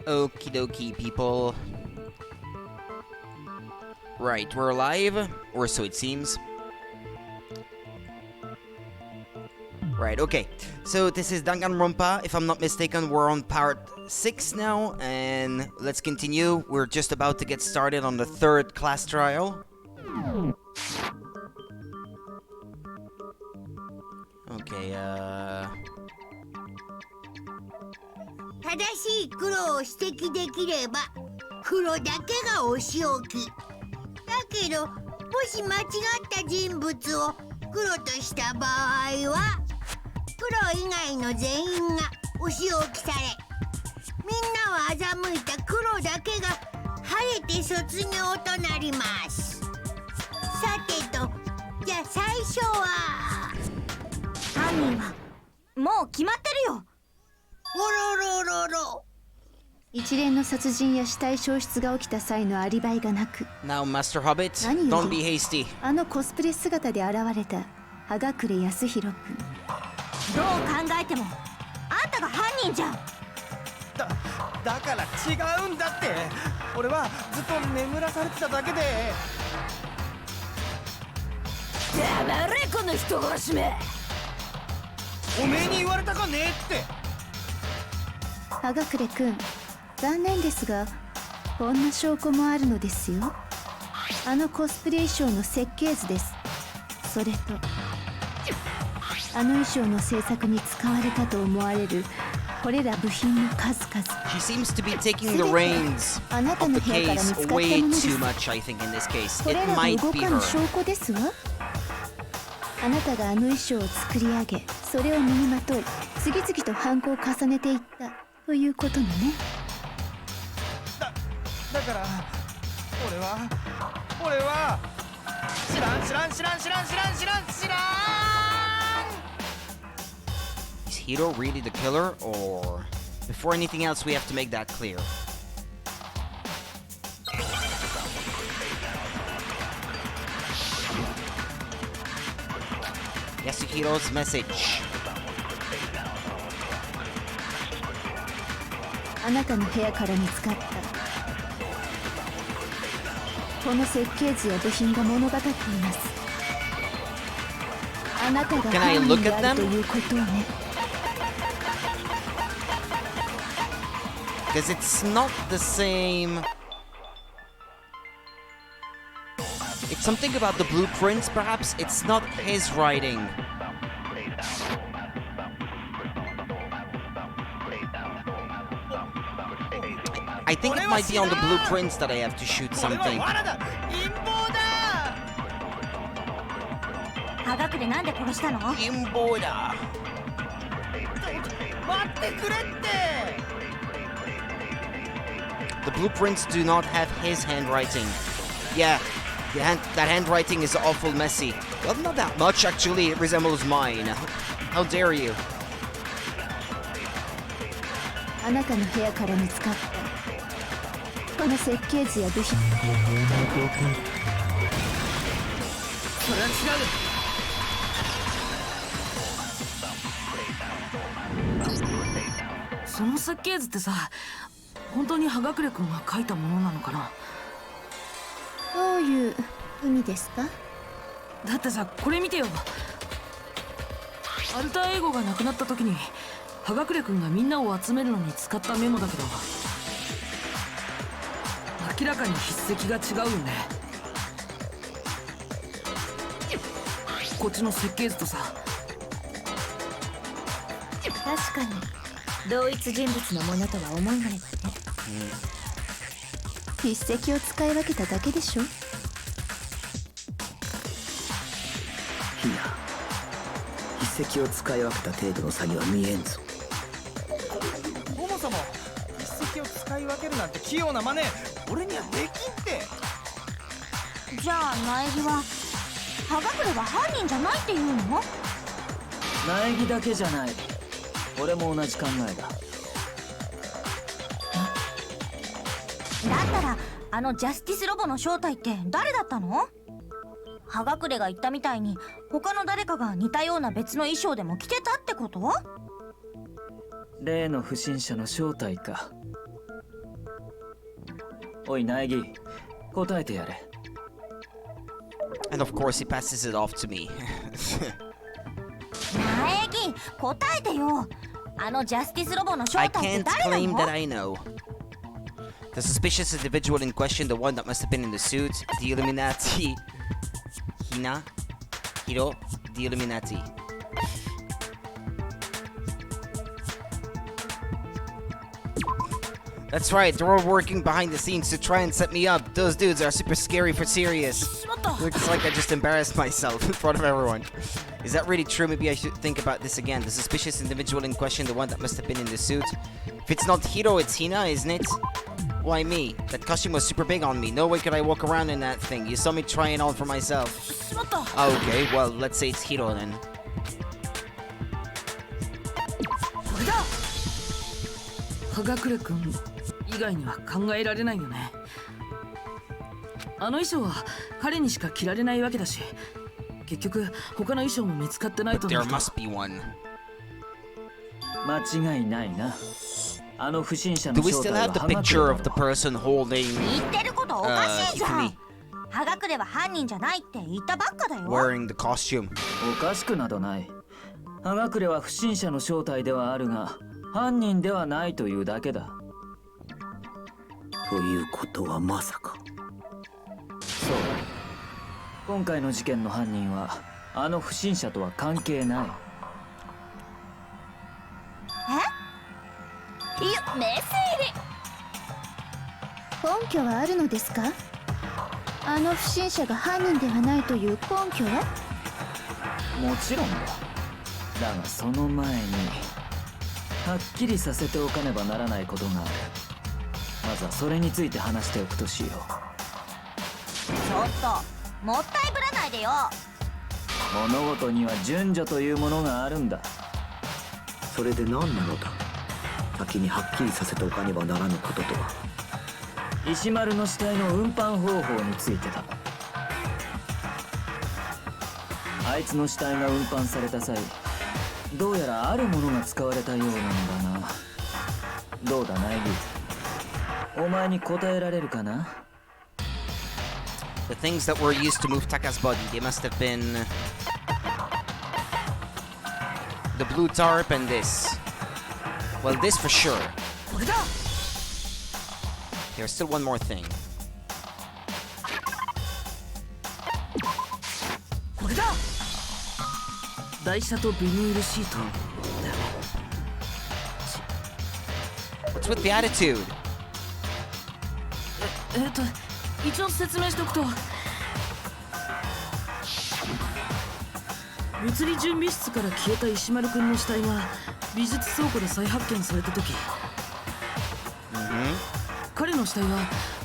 Okie dokie, people. Right, we're alive, or so it seems. Right, okay. So this is Danganronpa. If I'm not mistaken, we're on part 6 now, and let's continue. We're just about to get started on the 3rd class trial. Okay, 正しい黒を指摘できれば黒だけがお仕置きだけど、もし間違った人物を黒とした場合は黒以外の全員がお仕置きされ、みんなを欺いた黒だけが晴れて卒業となります。さてと、じゃあ最初は犯人はもう決まってるよ。おろろろろ。一連の殺人や死体消失が起きた際のアリバイがなく、 now, Master Hobbit, don't be hasty. あのコスプレ姿で現れた葉隠康弘君。どう考えてもあんたが犯人じゃん。だから違うんだって。俺はずっと眠らされてただけで。黙れこの人殺しめ。おめえに言われたかねえって。葉隠君、残念ですがこんな証拠もあるのですよ。あのコスプレ衣装の設計図です。それとあの衣装の制作に使われたと思われるこれら部品の数々。 He seems to be taking the reins あなた of の the 部屋から見 case つかったも way のです。 too much, I think, in this case. これ It らが might 動 be かぬ her. 証拠ですわ。あなたがあの衣装を作り上げ、それを身にまとい次々と犯行を重ねていったということのね。だから俺は知らん。Is Hiro really the killer, or before anything else, we have to make that clear. Yasuhiro's message. あなたの部屋から見つかったこの設計図や部品が物語っています。あなたが Can I 犯 look 人で at ある them? ということをね。Because it's not the same. It's something about the blueprints, perhaps. It's not his writing. I think it might be on the blueprints that I have to shoot これは something. 罠だ。陰謀だ。葉隠なんで殺したの？ Imboda. 待ってくれって。The blueprints do not have his handwriting. Yeah, that handwriting is awful messy. Well, not that much, actually. It resembles mine. How dare you? あなたの部屋から見つかったこの設計図や部品。それは違う。その設計図ってさ、本当に葉隠君が書いたものなのかな。どういう意味ですか？だってさ、これ見てよ。アルターエゴがなくなった時に葉隠君がみんなを集めるのに使ったメモだけど、明らかに筆跡が違うよね。こっちの設計図とさ。確かに同一人物のものとは思えないわね。筆跡を使い分けただけでしょ。いや、筆跡を使い分けた程度の差には見えんぞ。そもそも筆跡を使い分けるなんて器用な真似俺にはできんって。じゃあ苗木は葉隠は犯人じゃないっていうの？苗木だけじゃない。俺も同じ考えだ。だったらあのジャスティスロボの正体って誰だったの？葉隠が言ったみたいに他の誰かが似たような別の衣装でも着てたってこと？例の不審者の正体か。おい苗木、答えてやれ。 And of course he passes it off to me. 苗木、答えてよ。あのジャスティスロボの正 I 体って can't 誰 claim な that の？ I know. The suspicious individual in question, the one that must have been in the suit, the Illuminati. Hina? Hiro? The Illuminati. That's right, they're all working behind the scenes to try and set me up. Those dudes are super scary for serious. Looks like I just embarrassed myself in front of everyone. Is that really true? Maybe I should think about this again. The suspicious individual in question, the one that must have been in the suit. If it's not Hiro, it's Hina, isn't it? Why me? That costume was super big on me. No way could I walk around in that thing. You saw me try it on for myself. Okay, well, let's say it's Hiro then. これだ。葉隠君以外には考えられないよね。あの衣装は彼にしか着られないわけだし、結局他の衣装も見つかってないと But な there ると。 must be one. 間違いないな。あの不審者 Do の we 正 still 体は have the 葉隠 picture だ of the ろ。 person holding, 言ってることおかしいじゃん。 Hifumi 葉隠れは犯人じゃないって言ったばっかだよ。 wearing the costume? おかしくなどない。葉隠れは不審者の正体ではあるが、犯人ではないというだけだ。ということはまさか。そう。今回の事件の犯人はあの不審者とは関係ない。いや、メッセージ。根拠はあるのですか？あの不審者が犯人ではないという根拠は？もちろんだ。だがその前にはっきりさせておかねばならないことがある。まずはそれについて話しておくとしよう。ちょっともったいぶらないでよ。物事には順序というものがあるんだ。それで何なのだ。先にはっきりさせておかねばならぬこととは。石丸の死体の運搬方法についてだ。あいつの死体が運搬された際、どうやらあるものが使われたようなんだな。どうだ苗木、お前に答えられるかな。 The things that were used to move Taka's body, they must have been the blue tarp and this. Well, this for sure. これだ。 There's still one more thing. これだ。台車とビニールシートだよね。 What's with the attitude? 一応説明しておくと、物理準備室から消えた石丸くんの死体が美術倉庫で再発見された時、彼の死体は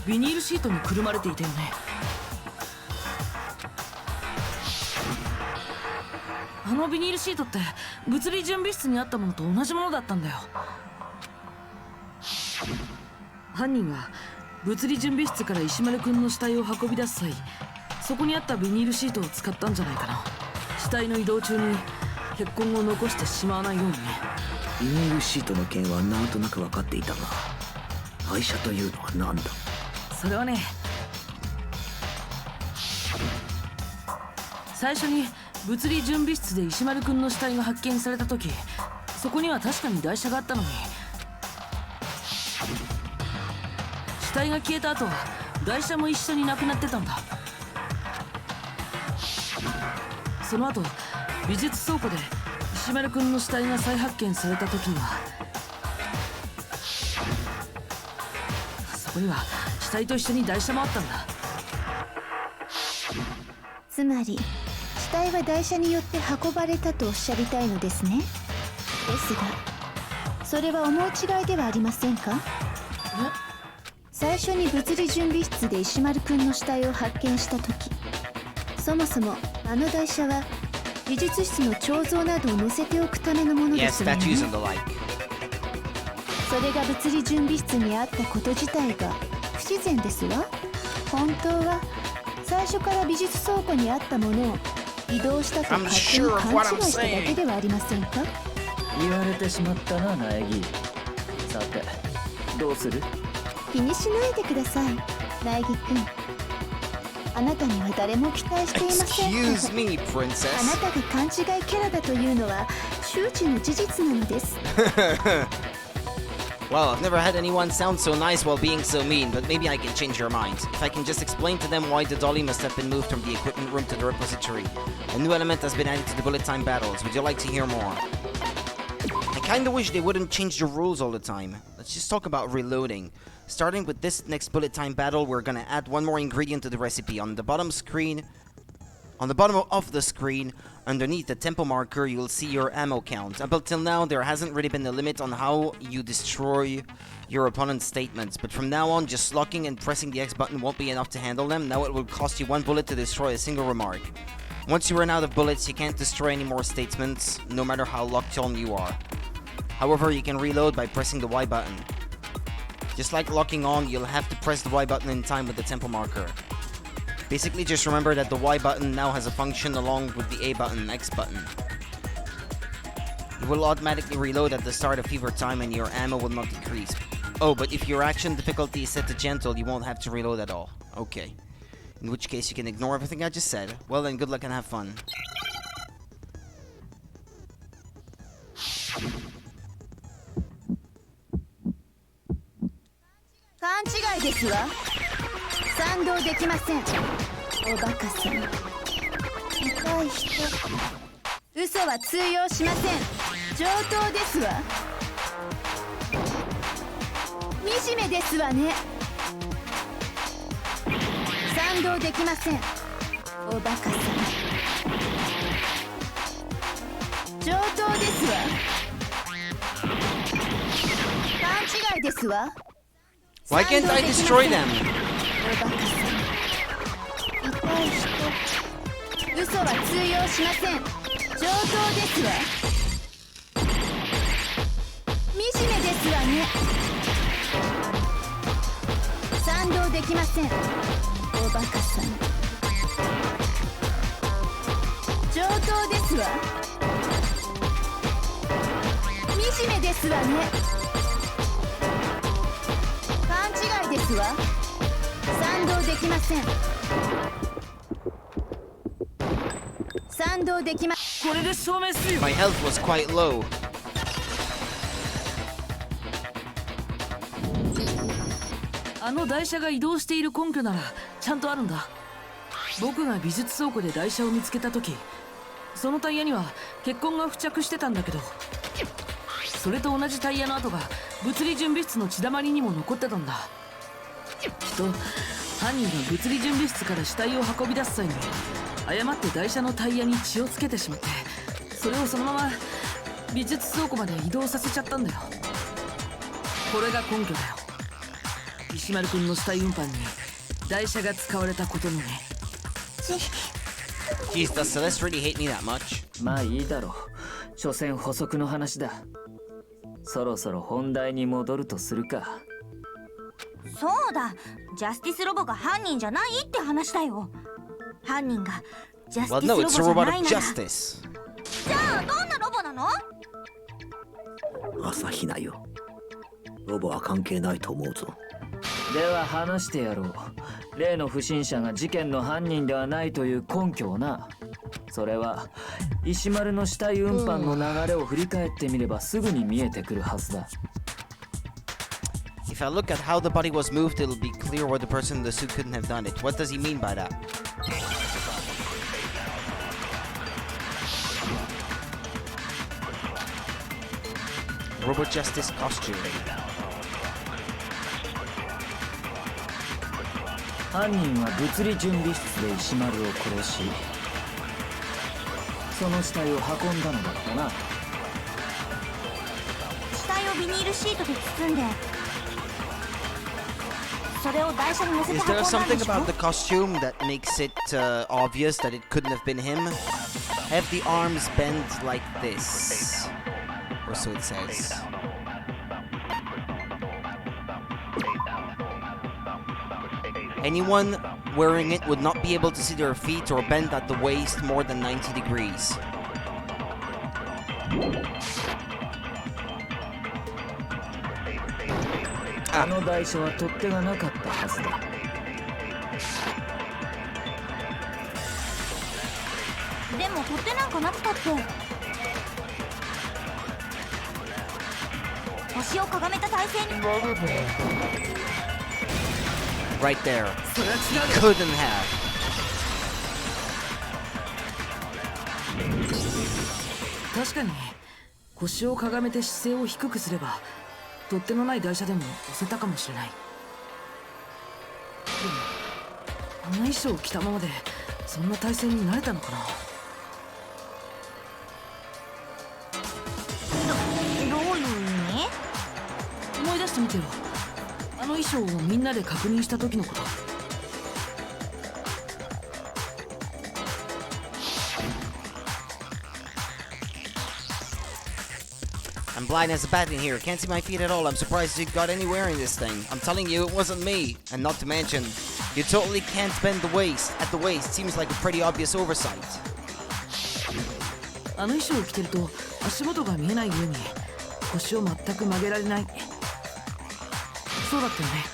ビニールシートにくるまれていたよね。あのビニールシートって物理準備室にあったものと同じものだったんだよ。犯人は物理準備室から石丸くんの死体を運び出す際、そこにあったビニールシートを使ったんじゃないかな。死体の移動中に血痕を残してしまわないようにね。ビニールシートの件はなんとなく分かっていたが、愛車というのは何だ。それはね、最初に物理準備室で石丸くんの死体が発見された時、そこには確かに台車があったのに、死体が消えた後は台車も一緒になくなってたんだ。その後美術倉庫で石丸くんの死体が再発見された時には、そこには死体と一緒に台車もあったんだ。つまり死体は台車によって運ばれたとおっしゃりたいのですね。ですがそれは思い違いではありませんか？最初に物理準備室で石丸くんの死体を発見した時、そもそもあの台車は美術室の彫像などを載せておくためのもので Yeah, すよね。 statues and the like. それが物理準備室にあったこと自体が不自然ですわ。本当は最初から美術倉庫にあったものを移動したと勝手に勘違いしただけではありませんか？言われてしまったな苗木。さてどうする？気にしないでください。苗木くん、あなたには誰も期待していません。 Excuse me, あな princess. たが勘違いキャラだというのは周知の事実なのです。 Well, I've never had anyone sound so nice while being so mean, but maybe I can change your mind. If I can just explain to them why the dolly must have been moved from the equipment room to the repository. A new element has been added to the bullet time battles. Would you like to hear more? I kinda wish they wouldn't change the rules all the time. Let's just talk about reloading. Starting with this next bullet time battle, we're gonna add one more ingredient to the recipe. On the bottom of the screen, underneath the tempo marker, you'll see your ammo count. Up until now, there hasn't really been a limit on how you destroy your opponent's statements, but from now on, just locking and pressing the X button won't be enough to handle them. Now it will cost you one bullet to destroy a single remark. Once you run out of bullets, you can't destroy any more statements, no matter how locked on you are. However, you can reload by pressing the Y button. Just like locking on, you'll have to press the Y button in time with the tempo marker. Basically, just remember that the Y button now has a function along with the A button, X button. It will automatically reload at the start of fever time and your ammo will not decrease. Oh, but if your action difficulty is set to gentle, you won't have to reload at all. Okay. In which case, you can ignore everything I just said. Well then, good luck and have fun. 勘違いですわ。賛同できません。おバカさん。痛い人。嘘は通用しません。上等ですわ。惨めですわね。賛同できません。おバカさん。上等ですわ。勘違いですわ。 Why can't I destroy them? おバカさん。痛い人。嘘は通用しません。上等ですわ。惨めですわね。賛同できません。おバカさん。上等ですわ。惨めですわね。 勘違いですわ。賛同できません。賛同できま。これで証明するよ。 My health was quite low. あの台車が移動している根拠ならちゃんとあるんだ。僕が美術倉庫で台車を見つけた時、そのタイヤには血痕が付着してたんだけど、それと同じタイヤの跡が物理準備室の血だまりにも残ってたんだ。きっと犯人が物理準備室から死体を運び出す際に誤って台車のタイヤに血をつけてしまって、それをそのまま美術倉庫まで移動させちゃったんだよ。これが根拠だよ。石丸くんの死体運搬に台車が使われたことのね。 Geez, does Celeste really hate me that much? まあいいだろう。所詮補足の話だ。そろそろ本題に戻るとするか。そうだ、ジャスティスロボが犯人じゃないって話だよ。犯人がジャステ Well, ィス no, ロボ it's じ a ゃ robot ない of なら、 justice. じゃあどんなロボなの？朝比奈よ。ロボは関係ないと思うぞ。では話してやろう。例の不審者が事件の犯人ではないという根拠をな。それは石丸の死体運搬の流れを振り返ってみればすぐに見えてくるはずだ。If I look at how the body was moved, it'll be clear why the person in the suit couldn't have done it. What does he mean by that? Robot Justice costume. 犯人は物理準備室で石丸を殺し、その死体を運んだのだったな。死体をビニールシートで包んで、それを台車に乗せて Is 運ん there だん something でしょ？ about the costume that makes it obvious that it couldn't have been him? Have the arms bend like this, or so it says. Anyone wearing it would not be able to see their feet or bend at the waist more than 90 degrees. Ah. あの台車は取っ手がなかったはずだ。でも取っ手なんかなくたって。腰をかがめた体勢に。 Right there. He couldn't have. 確かに腰をかがめて姿勢を低くすれば取っ手のない台車でも押せたかもしれない。でもあの衣装を着たままでそんな体勢になれたのかな。どういう意味？思い出してみてよ。あの衣装をみんなで確認した時のこと。I'm blind as a bat in here. Can't see my feet at all. I'm surprised you got anywhere in this thing. I'm telling you, it wasn't me. And not to mention, you totally can't bend the waist. At the waist, seems like a pretty obvious oversight. あの衣装を着てると足元が見えない上に腰を全く曲げられない。そうだったよね、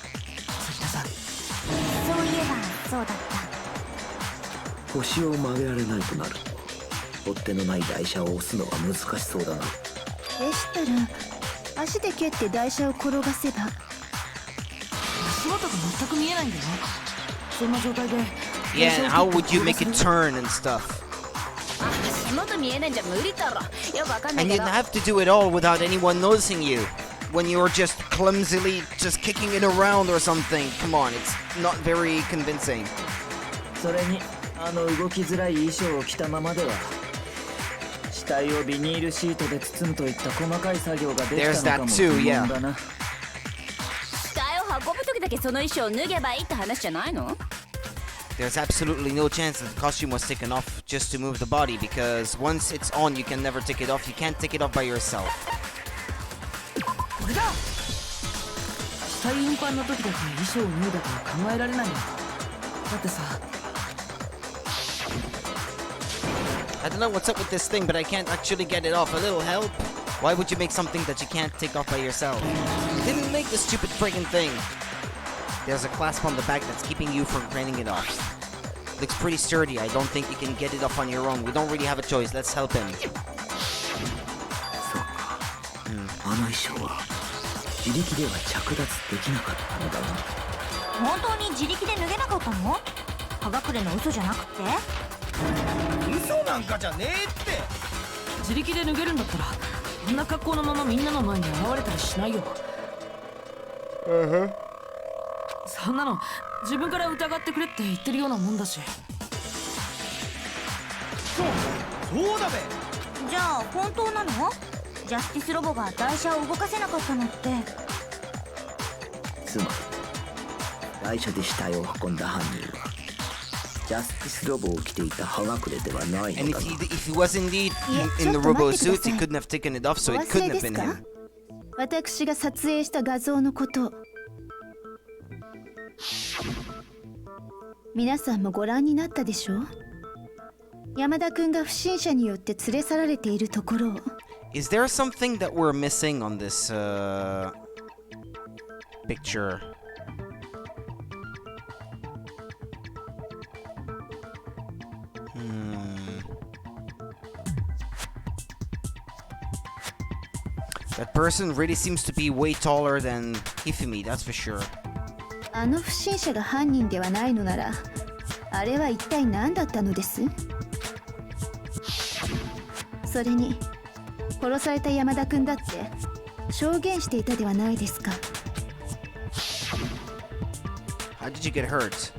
関田さん。そういえばそうだった。腰を曲げられないとなると追っ手のない台車を押すのは難しそうだな。でしたら足で蹴って台車を転がせば。足元が全く見えないんだよ。そんな状態で Yeah, and how would you make it turn and stuff? 足元見えないんじゃ無理だろ。よくわかんない And け you'd ど。 have to do it all without anyone noticing you. When you're just clumsily just kicking it around or something. Come on, it's not very convincing. それにあの動きづらい衣装を着たままでは死体をビニールシートで包むといった細かい作業ができたのかも疑問だな。死体を運ぶ時だけその衣装を脱げばいいって話じゃないの？ There's absolutely no chance that the costume was taken off just to move the body, because once it's on, you can never take it off. You can't take it off by yourself. これだ。死体運搬の時だけ衣装を脱いだとは考えられないよ。だってさ、 I don't know what's up with this thing, but I can't actually get it off. A little help? Why would you make something that you can't take off by yourself? You didn't make this stupid friggin' thing. There's a clasp on the back that's keeping you from craning it off. Looks pretty sturdy. I don't think you can get it off on your own. We don't really have a choice. Let's help him. あの衣装は自力では着脱できなかったのだな。本当に自力で脱げなかったの？葉隠れの嘘じゃなくて？嘘なんかじゃねえって。自力で脱げるんだったらこんな格好のままみんなの前に現れたりしないよ。そんなの自分から疑ってくれって言ってるようなもんだし。そうだべ。じゃあ本当なの？ジャスティスロボが台車を動かせなかったのって。つまり台車で死体を運んだ犯人はジャスティスロボを着ていた葉隠れではない And のだな。 if he was indeed in the robo suit, he couldn't have taken it off, so it couldn't have been him. 私が撮影した画像のことを皆さんもご覧になったでしょう。山田君が不審者によって連れ去られているところを。Is there something that we're missing on this picture? That person really seems to be way taller than Hifumi, that's for sure. あの不審者が犯人ではないのなら、あれは一体何だったのです？それに殺された山田君だって証言していたではないですか。 How did you get hurt?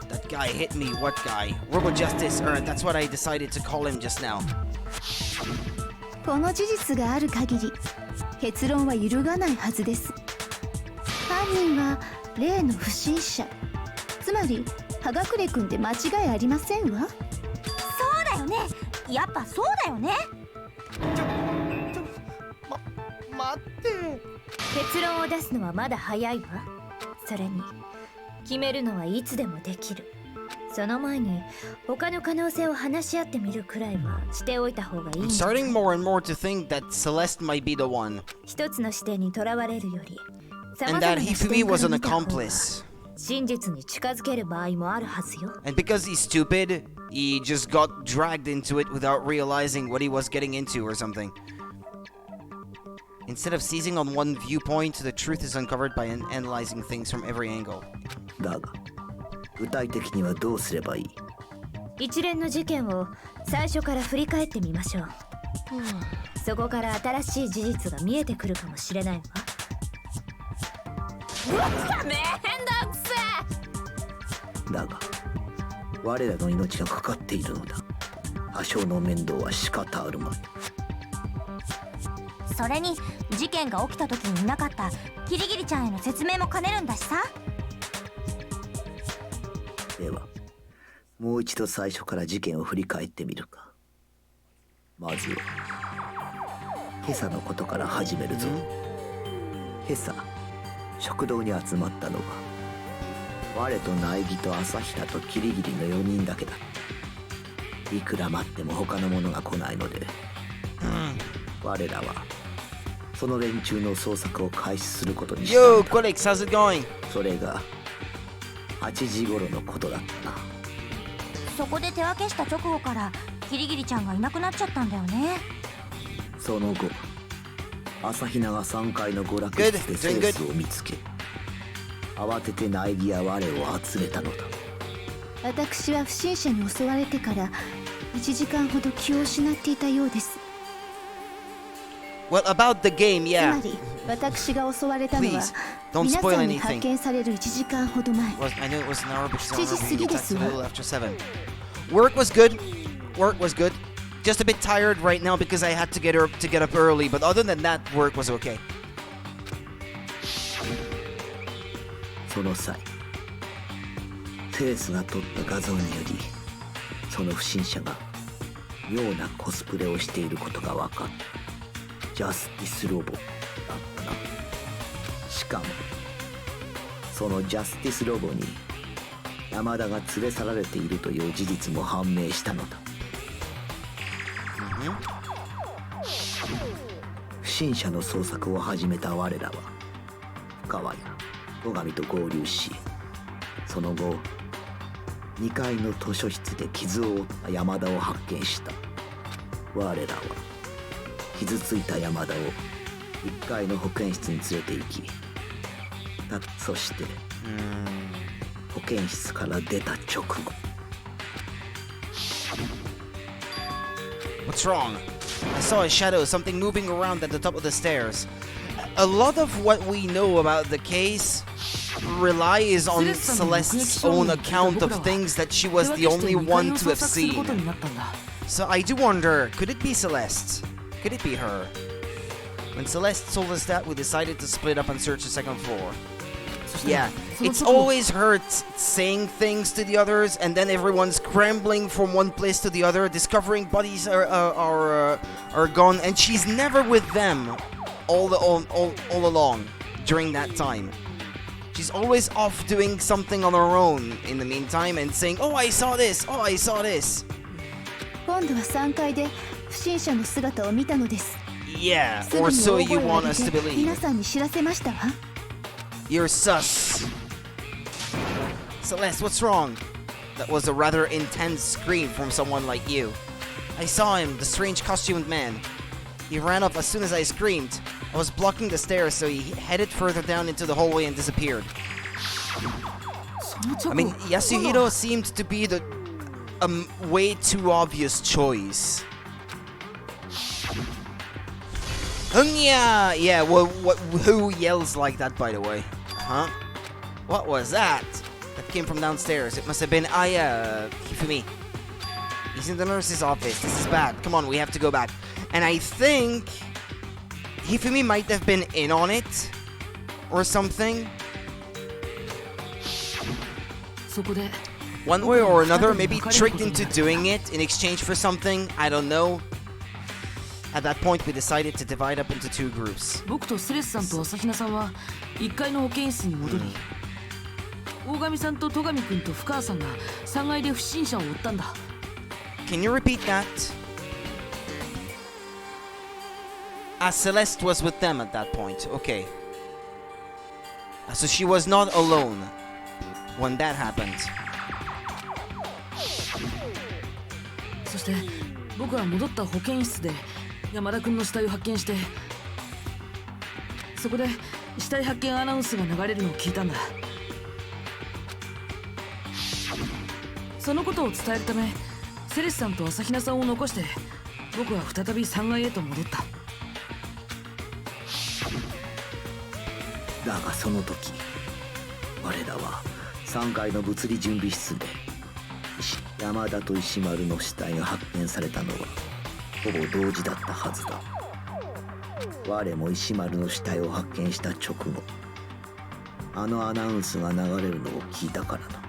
That guy hit me. What guy? Robo Justice, or that's what I decided to call him just now. この事実がある限り結論は揺るがないはずです。犯人は例の不審者、つまり葉隠君で間違いありませんわ。そうだよね。やっぱそうだよね。待って。結論を出すのはまだ早いわ。それに決めるのはいつでもできる。その前に他の可能性を話し合ってみるくらいはしておいた方がいいん I'm じゃない？ starting more and more to think that Celeste might be the one, 一つの視点にとらわれるより、様 and 々 that な視 Hifumi 点か was ら an 見た方が accomplice. 真実に近づける場合もあるはずよ。 And because he's stupid, he just got dragged into it without realizing what he was getting into or something. Instead of seizing on one viewpoint, the truth is uncovered by analyzing things from every angle. だが具体的にはどうすればいい？一連の事件を最初から振り返ってみましょう。そこから新しい事実が見えてくるかもしれないわ。うわっ、めんどくせだが我らの命がかかっているのだ。多少の面倒は仕方あるまい。それに事件が起きた時にいなかったキリギリちゃんへの説明も兼ねるんだしさ。ではもう一度最初から事件を振り返ってみるか。まずは今朝のことから始めるぞ。今朝食堂に集まったのは我と苗木と朝比奈とキリギリの4人だけだ。いくら待っても他の者が来ないので、我らはその連中の捜索を開始することにしたんだ。 Yo, Quilix, how's it going? それが8時頃のことだったな。そこで手分けした直後からキリギリちゃんがいなくなっちゃったんだよね。その後朝比奈が3階の娯楽室でセースを見つけ、慌てて苗木や我を集めたのだ。私は不審者に襲われてから1時間ほど気を失っていたようです。 Well, about the game, つ yeah. まり私が襲われたのは Please, don't 皆 spoil さんに anything. 発見される1時間ほど前。 I knew it was an hour because I 7時 remember 過 you ぎで texted す a わ。 little after 7. Work was good. Work was good. Just a bit tired right now because I had to get up early, but other than that, work was okay. その際セレスが撮った画像によりその不審者が妙なコスプレをしていることが分かった。ジャスティスロボだったな。しかもそのジャスティスロボに山田が連れ去られているという事実も判明したのだ。不審者の捜索を始めた我らは深川や戸上と合流し、その後2階の図書室で傷を負った山田を発見した。我らは傷ついた山田を1階の保健室に連れて行き、そして保健室から出た直後。 What's wrong? I saw a shadow, something moving around at the top of the stairs. A lot of what we know about the case relies on Celeste's own account of things that she was the only one to have seen. So I do wonder, could it be Celeste? Could it be her? When Celeste told us that, we decided to split up and search the second floor. Yeah, it's always her saying things to the others, and then everyone's scrambling from one place to the other, discovering bodies are gone, and she's never with them all along during that time. She's always off doing something on her own in the meantime and saying, "Oh, I saw this! Oh, I saw this!" 今度は3階で不審者の姿を見たのです。 Yeah, すぐ or に so 大 you 声を want 上 us to げて believe. 皆さんに知らせましたわ。 You're sus. Celeste, what's wrong? That was a rather intense scream from someone like you. I saw him, the strange costumed man. He ran up as soon as I screamed. I was blocking the stairs, so he headed further down into the hallway and disappeared. I mean, Yasuhiro seemed to be the way too obvious choice. Yeah, well, who yells like that, by the way? Huh? What was that? That came from downstairs. It must have been Aya, Hifumi. He's in the nurse's office. This is bad. Come on, we have to go back. And I think Hifumi might have been in on it or something. One way or another, maybe tricked into doing it in exchange for something. I don't know. At that point, we decided to divide up into two groups. 僕とスレスさんと朝比奈さんは1階の保健室に戻り、大神さんと戸上くんと深川さんが3階で不審者を追ったんだ。 Can you repeat that? Celeste was with them at that point. Okay. So she was not alone. when that happened. そして僕は戻った保健室で山田君の死体を発見して、そこで死体発見アナウンスが流れるのを聞いたんだ。そのことを伝えるためセレスさんと朝比奈さんを残して僕は再び3階へと戻った。だがその時我らは3階の物理準備室で山田と石丸の死体が発見されたのはほぼ同時だったはずだ。我も石丸の死体を発見した直後、あのアナウンスが流れるのを聞いたからだ。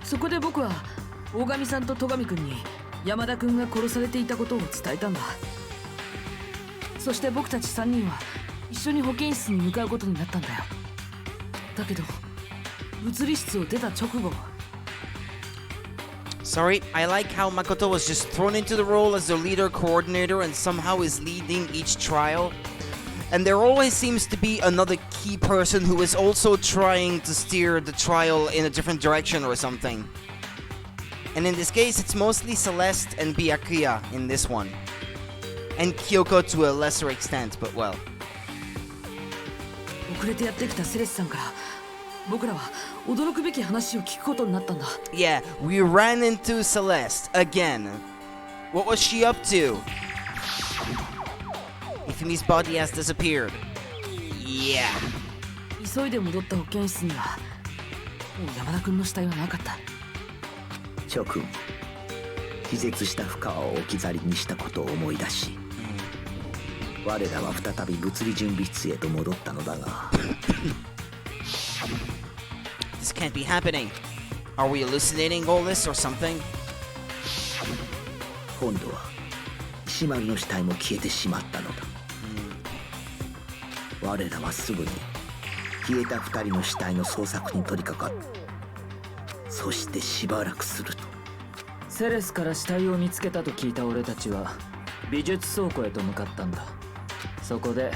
そこで僕は大神さんと戸上君に山田君が殺されていたことを伝えたんだ。そして僕たち3人は一緒に保健室に向かうことになったんだよ。だけど物理室を出た直後、 Sorry, I like how Makoto was just thrown into the role as the leader coordinator and somehow is leading each trial. And there always seems to be another key person who is also trying to steer the trial in a different direction or something. And in this case, it's mostly Celeste and Byakuya in this one. And Kyoko to a lesser extent, but well. 遅れてやってきたセレスさんから僕らは驚くべき話を聞くことになったんだ。 Yeah, we ran into Celeste again. What was she up to? Ifemi's body has disappeared. Yeah. 急いで戻った保健室にはもう山田君の死体はなかった。諸君、気絶した深川を置き去りにしたことを思い出し、我らは再び物理準備室へと戻ったのだがThis can't be happening. Are we hallucinating all this or something? 今度は石丸の死体も消えてしまったのだ。我らはすぐに消えた2人の死体の捜索に取り掛かった。そしてしばらくするとセレスから死体を見つけたと聞いた俺たちは美術倉庫へと向かったんだ。そこで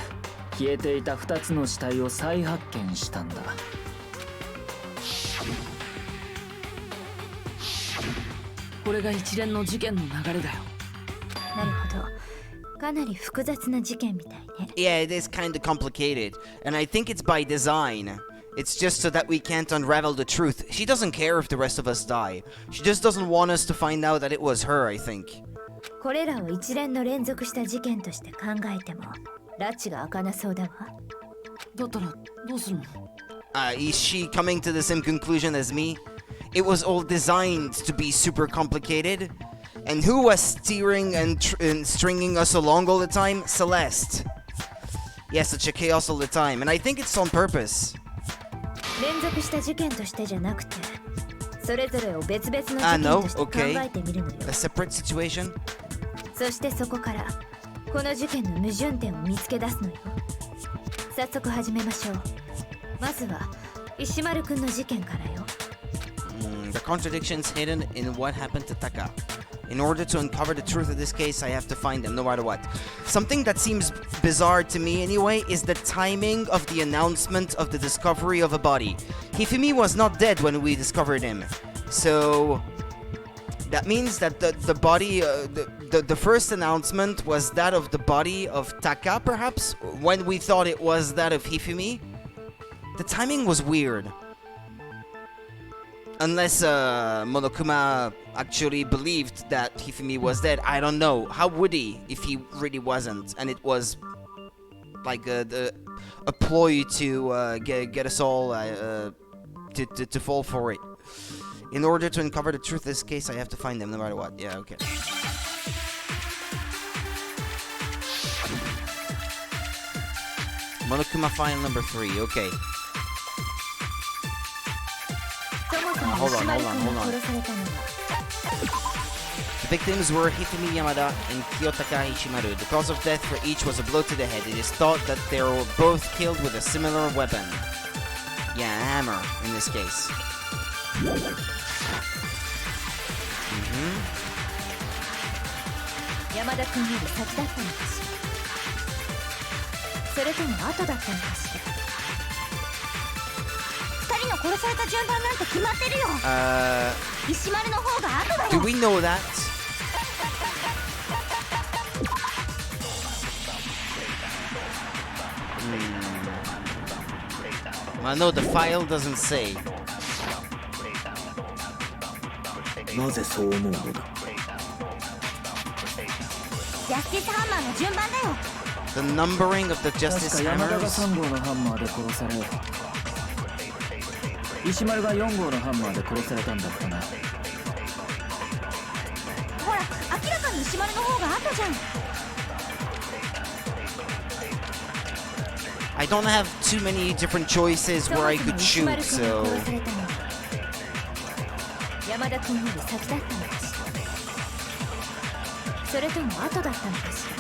消えていた2つの死体を再発見したんだ。これが一連の事件の流れだよ。なるほど。かなり複雑な事件みたいね。 Yeah, it is kind of complicated. And I think it's by design. It's just so that we can't unravel the truth. She doesn't care if the rest of us die. She just doesn't want us to find out that it was her, I think. これらを一連の連続した事件として考えても拉致が開かなそうだわ。だったらどうするの？ Is she coming to the same conclusion as me? It was all designed to be super complicated. And who was steering and stringing us along all the time? Celeste. Yes, such a chaos all the time. And I think it's on purpose. 連続した事件としてじゃなくて、それぞれを別々の事件として考えてみるのよ。A separate situation? そしてそこからこの事件の矛盾点を見つけ出すのよ。早速始めましょう。まずは石丸くんの事件からよ。The contradictions hidden in what happened to Taka. In order to uncover the truth of this case, I have to find them no matter what. Something that seems bizarre to me anyway is the timing of the announcement of the discovery of a body. Hifumi was not dead when we discovered him. So that means that the body, the first announcement was that of the body of Taka, perhaps, when we thought it was that of Hifumi. The timing was weird. Unless Monokuma actually believed that Hifumi was dead. I don't know. How would he if he really wasn't? And it was like a ploy to get us all to fall for it. In order to uncover the truth of this case, I have to find them no matter what. Yeah, okay. Monokuma file number 3. Okay. そもそも石丸くんが hold on. 殺されたのは The victims were Hifumi Yamada and Kiyotaka Ishimaru. The cause of death for each was a blow to the head. It is thought that they were both killed with a similar weapon. Yeah, a hammer in this case. 山田くんより先だったのかしら。それとも後だったのかしら。二人の殺された順番なんて決まってるよ。石丸の方が後だよ。 Do we know that? No, the file doesn't say. なぜそう思うのだ。ジャスティスハンマーの順番だよ。 The numbering of the 確 justice か山田が hammers. 3号のハンマーで殺され、石丸が4号のハンマーで殺されたんだったな。ほら、明らかに石丸の方が後じゃん。 I don't have too many different choices where I could shoot, so 山田君より先だったのかしら。それとも後だったのかしら。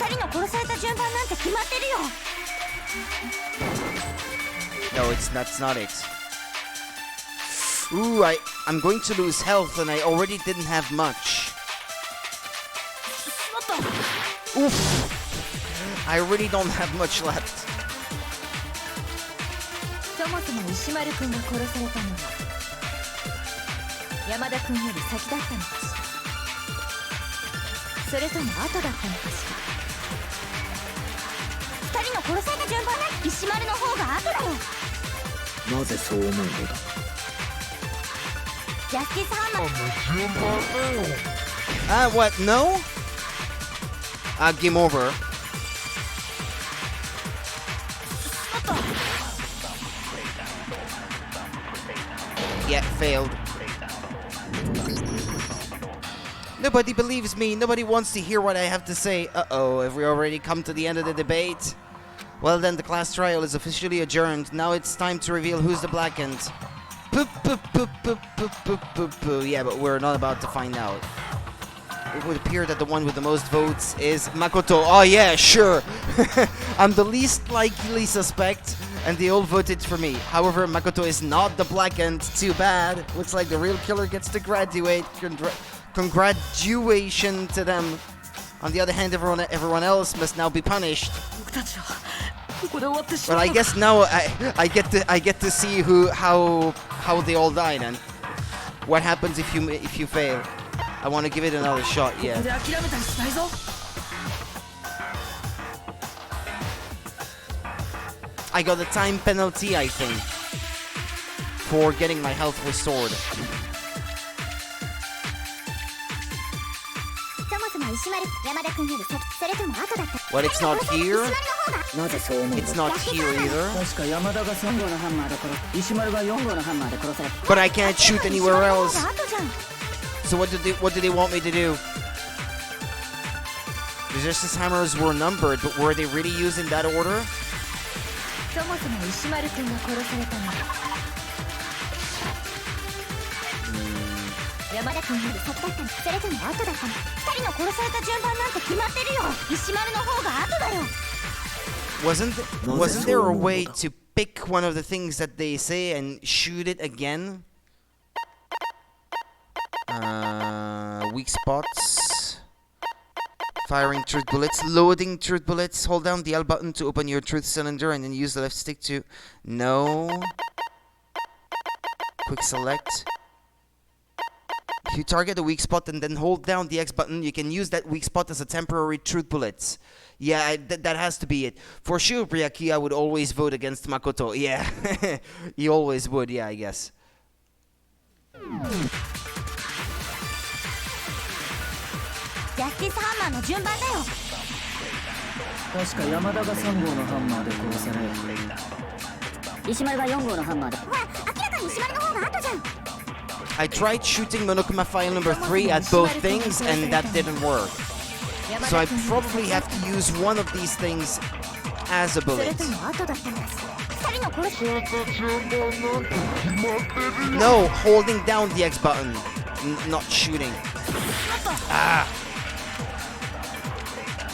二人の殺された順番なんて決まってるよ。 no, that's not it. Ooh, I'm going to lose health, and I already didn't have much. Oof. I really don't have much left. そもそも石丸君が殺されたのは山田君より先だったのかしら。それとも後だったのかしら。二人の殺された順番なんて石丸の方が後だよ。なぜそう思うのだ。ジャスティスハンマー。What? No? Game over. Yeah, failed. Nobody believes me. Nobody wants to hear what I have to say. Uh-oh, have we already come to the end of the debate? Well then, the class trial is officially adjourned. Now it's time to reveal who's the Blackened. Poop, poop, poop, poop, poop, poop, poop, poop. Yeah, but we're not about to find out. It would appear that the one with the most votes is Makoto. Oh yeah, sure. I'm the least likely suspect, and they all voted for me. However, Makoto is not the Blackened. Too bad. Looks like the real killer gets to graduate. Congratulations to them. On the other hand, everyone else must now be punished. But I guess now I get to see how they all died and what happens if you fail. I want to give it another shot. Yeah. I got a time penalty, I think, for getting my health restored. Well, it's not here. It's not here either. But I can't shoot anywhere else. So what do they want me to do? The justice hammers were numbered, but were they really used in that order? Wasn't there a way to pick one of the things that they say and shoot it again? Weak spots. Firing truth bullets. Loading truth bullets. Hold down the L button to open your truth cylinder and then use the left stick to... No. Quick select. If you target a weak spot and then hold down the X button, you can use that weak spot as a temporary truth bullet. Yeah, that has to be it. For sure, Priaki, I would always vote against Makoto. Yeah, he always would, yeah, I guess. Justice Hammer の順番だよ。確か山田が3号のハンマーで殺され、石丸が4号のハンマーで。ほら、明らかに石丸の方が後じゃん。I tried shooting Monokuma file number 3 at both things and that didn't work. So I probably have to use one of these things as a bullet. No, holding down the X button, not shooting. Ah.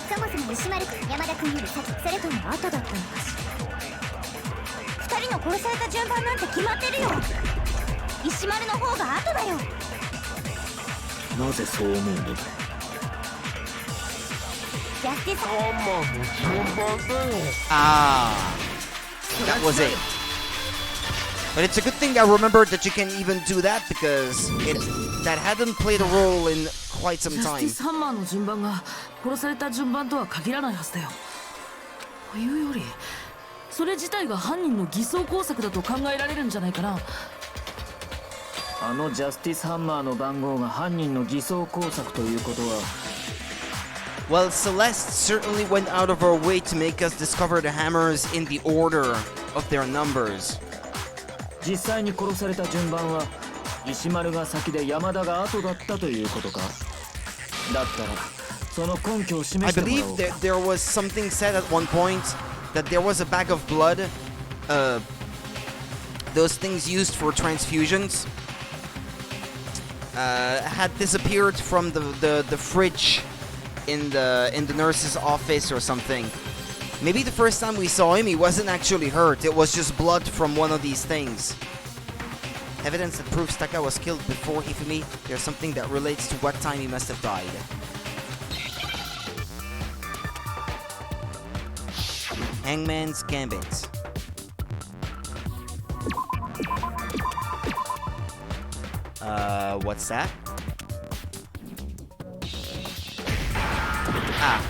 そもそも石丸くん、山田くんより先、それとも後だったのかしら。二人の殺された順番なんて決まってるよ。石丸の方が後だよ。なぜそう思うのだ。ジャスティスハンマーの順番だよ。Ah. That was it. But it's a good thing I remembered that you can even do that because that hadn't played a role in quite some ジャスティ time. スハンマーの順番が殺された順番とは限らないはずだよ。というよりそれ自体が犯人の偽装工作だと考えられるんじゃないかな。あのジャスティスハンマーの番号が犯人の偽装工作ということは Well, Celeste certainly went out of her way to make us discover the hammers in the order of their numbers. 実際に殺された順番は石丸が先で山田が後だったということか。だったらその根拠を示 I してもら believe おうか。 that there was something said at one point that there was a bag of blood, those things used for transfusions, had disappeared from the fridge in the nurse's office or something. Maybe the first time we saw him, he wasn't actually hurt. It was just blood from one of these things. Evidence that proves Taka was killed before Hifumi. There's something that relates to what time he must have died. Hangman's Gambit. What's that? Ah.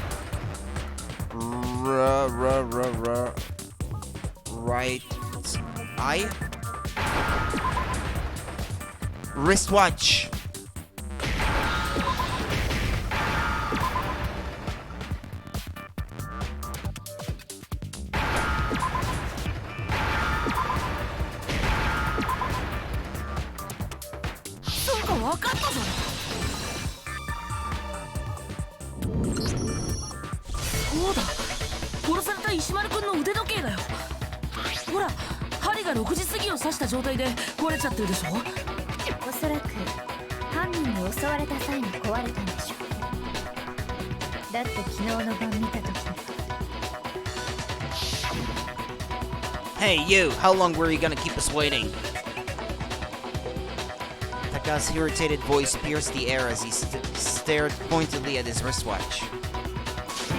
Right eye? Wristwatch. Hey, you! How long were you gonna keep us waiting? Taka's irritated voice pierced the air as he stared pointedly at his wristwatch.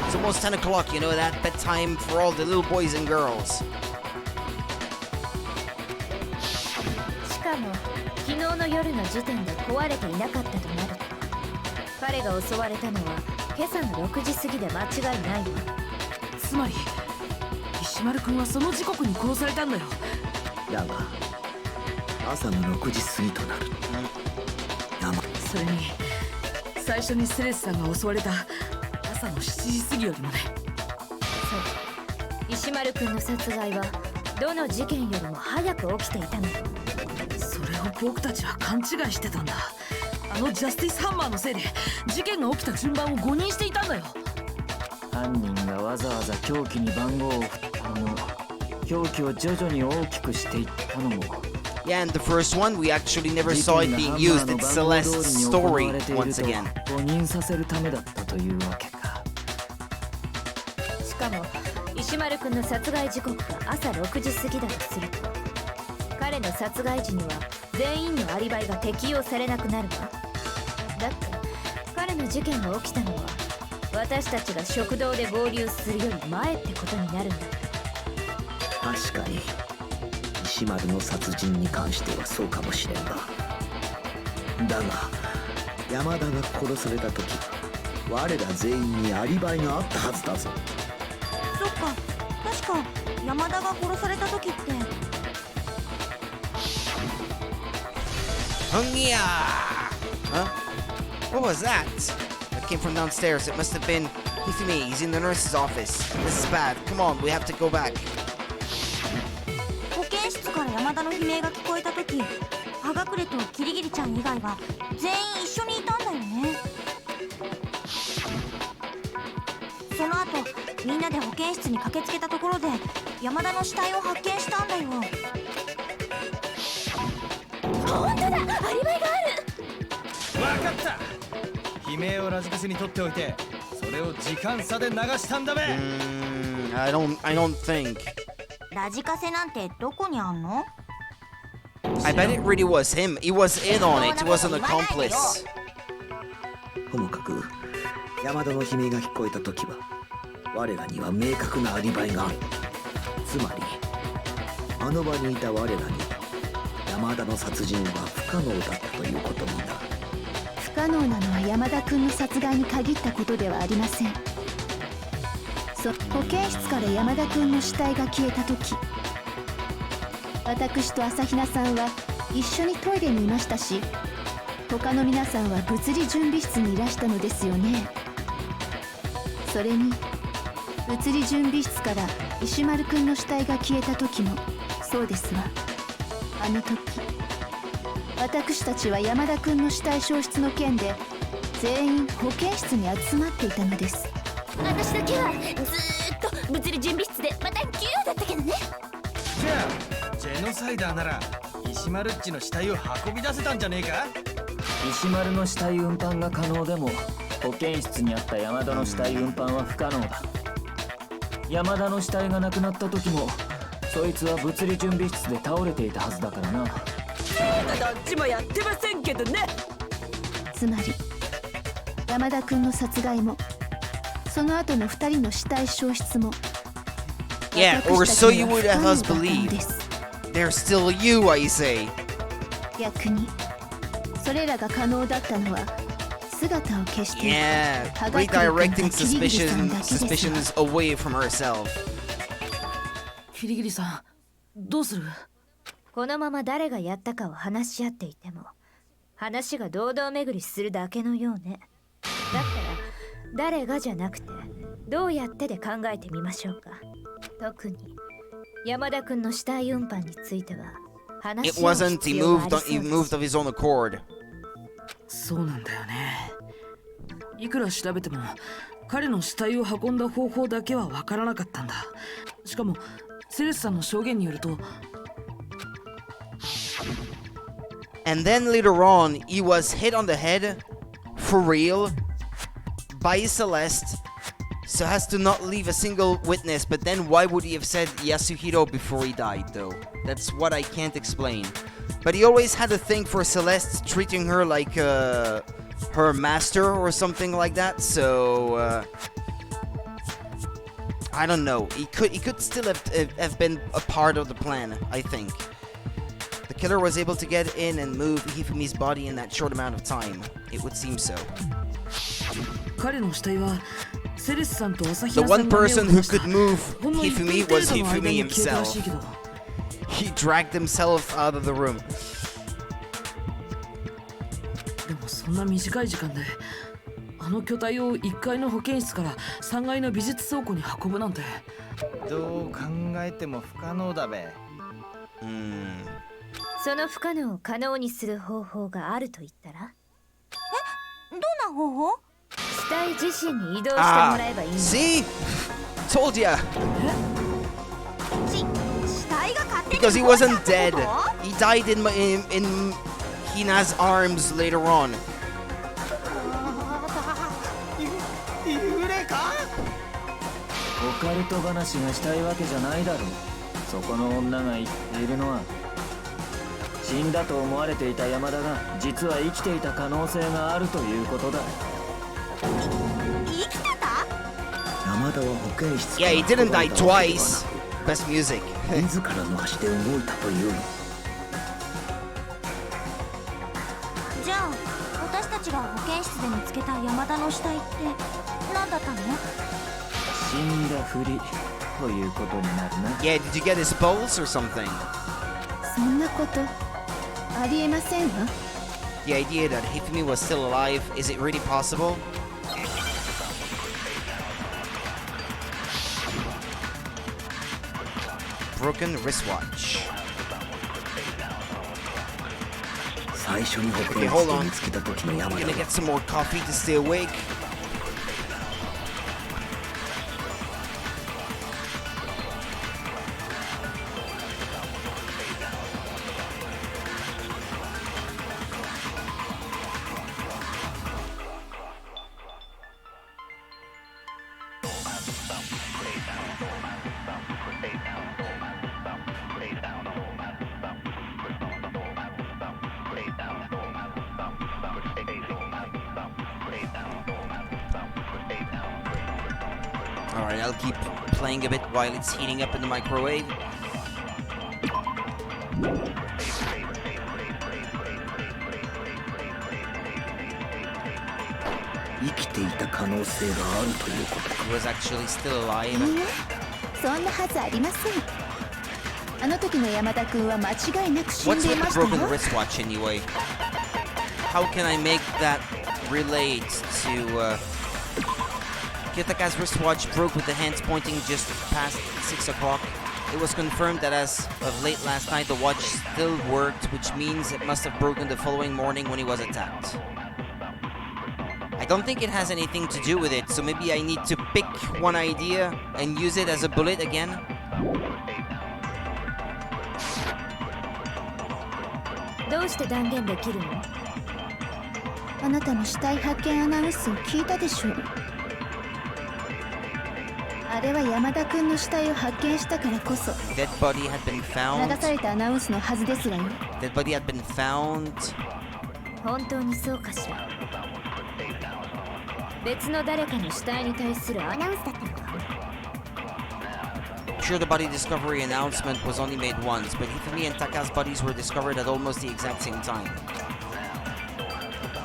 It's almost 10 o'clock, you know that? Bedtime for all the little boys and girls. しかも昨日の夜の時点で壊れていなかったとなると彼が襲われたのは今朝の6時過ぎで間違いないわ。つまり石丸君はその時刻に殺されたんだよ。だが朝の6時過ぎとなるとそれに最初にセレスさんが襲われた朝の7時過ぎよりもね。そう、石丸君の殺害はどの事件よりも早く起きていたのよ。それを僕たちは勘違いしてたんだ。あのジャスティスハンマーのせいで事件が起きた順番を誤認していたんだよ。犯人がわざわざ凶器に番号を振ったのも凶器を徐々に大きくしていったのも Yeah, and the first one, we actually never saw it being used. It's Celeste's story once again. 誤認させるためだったというわけか。しかも石丸君の殺害時刻が朝6時過ぎだとすると彼の殺害時には全員のアリバイが適用されなくなるわ。だって彼の事件が起きたのは私たちが食堂で合流するより前ってことになるんだ。確かに石丸の殺人に関してはそうかもしれんが、だが山田が殺された時我ら全員にアリバイがあったはずだぞ。そっか、確か山田が殺された時って。Hungia! Huh? What was that? That came from downstairs. It must have been Hifumi. He's in the nurse's office. This is bad. Come on, we have to go back. 保健室から山田の悲鳴が聞こえた時、葉隠れとキリギリちゃん以外は全員一緒にいたんだよね。その後みんなで保健室に駆けつけたところで山田の死体を発見したんだよ。本当だ、アリバイがある。分かった。悲鳴をラジカセに取っておいてそれを時間差で流したんだべ。I don't think. ラジカセなんてどこにあんの？ I bet it really was him. He was in on it. He was an accomplice. ともかく山田の悲鳴が聞こえた時は我らには明確なアリバイがある。つまりあの場にいた我らに山田の殺人は不可能だったということにな。不可能なのは山田君の殺害に限ったことではありません。保健室から山田君の死体が消えた時、私と朝比奈さんは一緒にトイレにいましたし、他の皆さんは物理準備室にいらしたのですよね。それに物理準備室から石丸君の死体が消えた時もそうですわ。あの時私たちは山田君の死体消失の件で全員保健室に集まっていたのです。私だけはずーっと物理準備室でまた9だったけどね。じゃあジェノサイダーなら石丸っちの死体を運び出せたんじゃねえか。石丸の死体運搬が可能でも保健室にあった山田の死体運搬は不可能だ。山田の死体がなくなった時もそいつは物理準備室で倒れていたはずだからな。どっちもやってませんけどね。つまり山田君の殺害もその後の2人の死体消失も Yeah, or so you would have us believe. They're still you, I say. 逆にそれらが可能だったのは姿を消してい Yeah, た科学力が redirecting キリギリさんだけですわ。 suspicions away from herself. キリギリさんどうする？このまま誰がやったかを話し合っていても話が堂々巡りするだけのようね。だったら誰がじゃなくてどうやってで考えてみましょうか。特に山田君の死体運搬については It wasn't, he moved of his own accord. そうなんだよね。いくら調べても彼の死体を運んだ方法だけはわからなかったんだ。しかもセレスさんの証言によると And then later on, he was hit on the head, for real, by Celeste, so has to not leave a single witness. But then why would he have said Yasuhiro before he died, though? That's what I can't explain. But he always had a thing for Celeste, treating her like her master or something like that, so I don't know. He could still have been a part of the plan, I think. The killer was able to get in and move Hifumi's body in that short amount of time. It would seem so. 彼の死体はセレスさんと朝日 The 奈さん one が目を person 離 who した could move ほんの1 Hifumi 分 was 程度の間 Hifumi に消えたら himself. しいけど He dragged himself out of the room. でもそんな短い時間であの巨体を1階の保健室から3階の美術倉庫に運ぶなんて。どう考えても不可能だべ。その不可能を可能にする方法があると言ったらどんな方法？死体自身に移動してもらえばいいの。 See? Told ya! 死体が勝手に Because he 動いた wasn't って dead. こと？ He died in Hina's arms later on. オカルト話がしたいわけじゃないだろう。そこの女が言っているのは死んだと思われていた山田が実は生きていた可能性があるということだ。生きてた？山田は保健室か Yeah, ら he didn't die 運ばれたわけではなく twice. Best music. 自らの足で動いたというの。じゃあ私たちが保健室で見つけた山田の死体って何だったの？死んだふりということになるな。 Yeah, did you get his pulse or something? そんなことありえませんわ。 The idea that Hifumi was still alive, is it really possible? Broken wristwatch. 最初に保 Okay, 健 hold 室で on. 見つけた時の I'm 山田 gonna は get some more coffee to stay awake. Alright, I'll keep playing a bit while it's heating up in the microwave. 生きていた可能性があるということか。 He was actually still い alive. いえ、そんなはずありません。あの時の山田君は間違いなく死ん What's でい with ま the したよ。 broken wristwatch anyway? How can I make that relate to Kyotaka's wristwatch broke with the hands pointing just past 6 o'clock. It was confirmed that as of late last night the watch still worked, which means it must have broken the following morning when he was attacked. I don't think it has anything to do with it, so maybe I need to pick one idea and use it as a bullet again. どうして断言できるの？あなたも死体発見アナウンスを聞いたでしょう。あれは山田君の死体を発見したからこそ Dead body had been 流 found. されたアナウンスのはずですわよ。 Dead body had been found. 本当にそうかしら。別の誰かの死体に対するアナウンスだったのか。 Sure, the body discovery announcement was only made once, but Hifumi and Taka's bodies were discovered at almost the exact same time.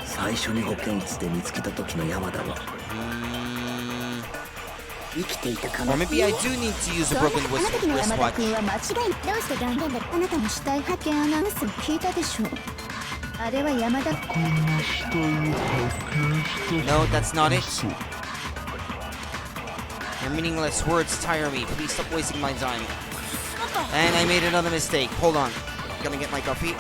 最初に保健室で見つけた時の山田は Mm, 生きていた可能 or 性 maybe I do need to use そ a んな broken あの時の山田君 wristwatch. は間違いどうして断言であなたも死体発見アナウンスを聞いたでしょう。あれは山田 No, that's not it. Your meaningless words tire me. Please stop wasting my time. And I made another mistake. Hold on. Gonna get my coffee.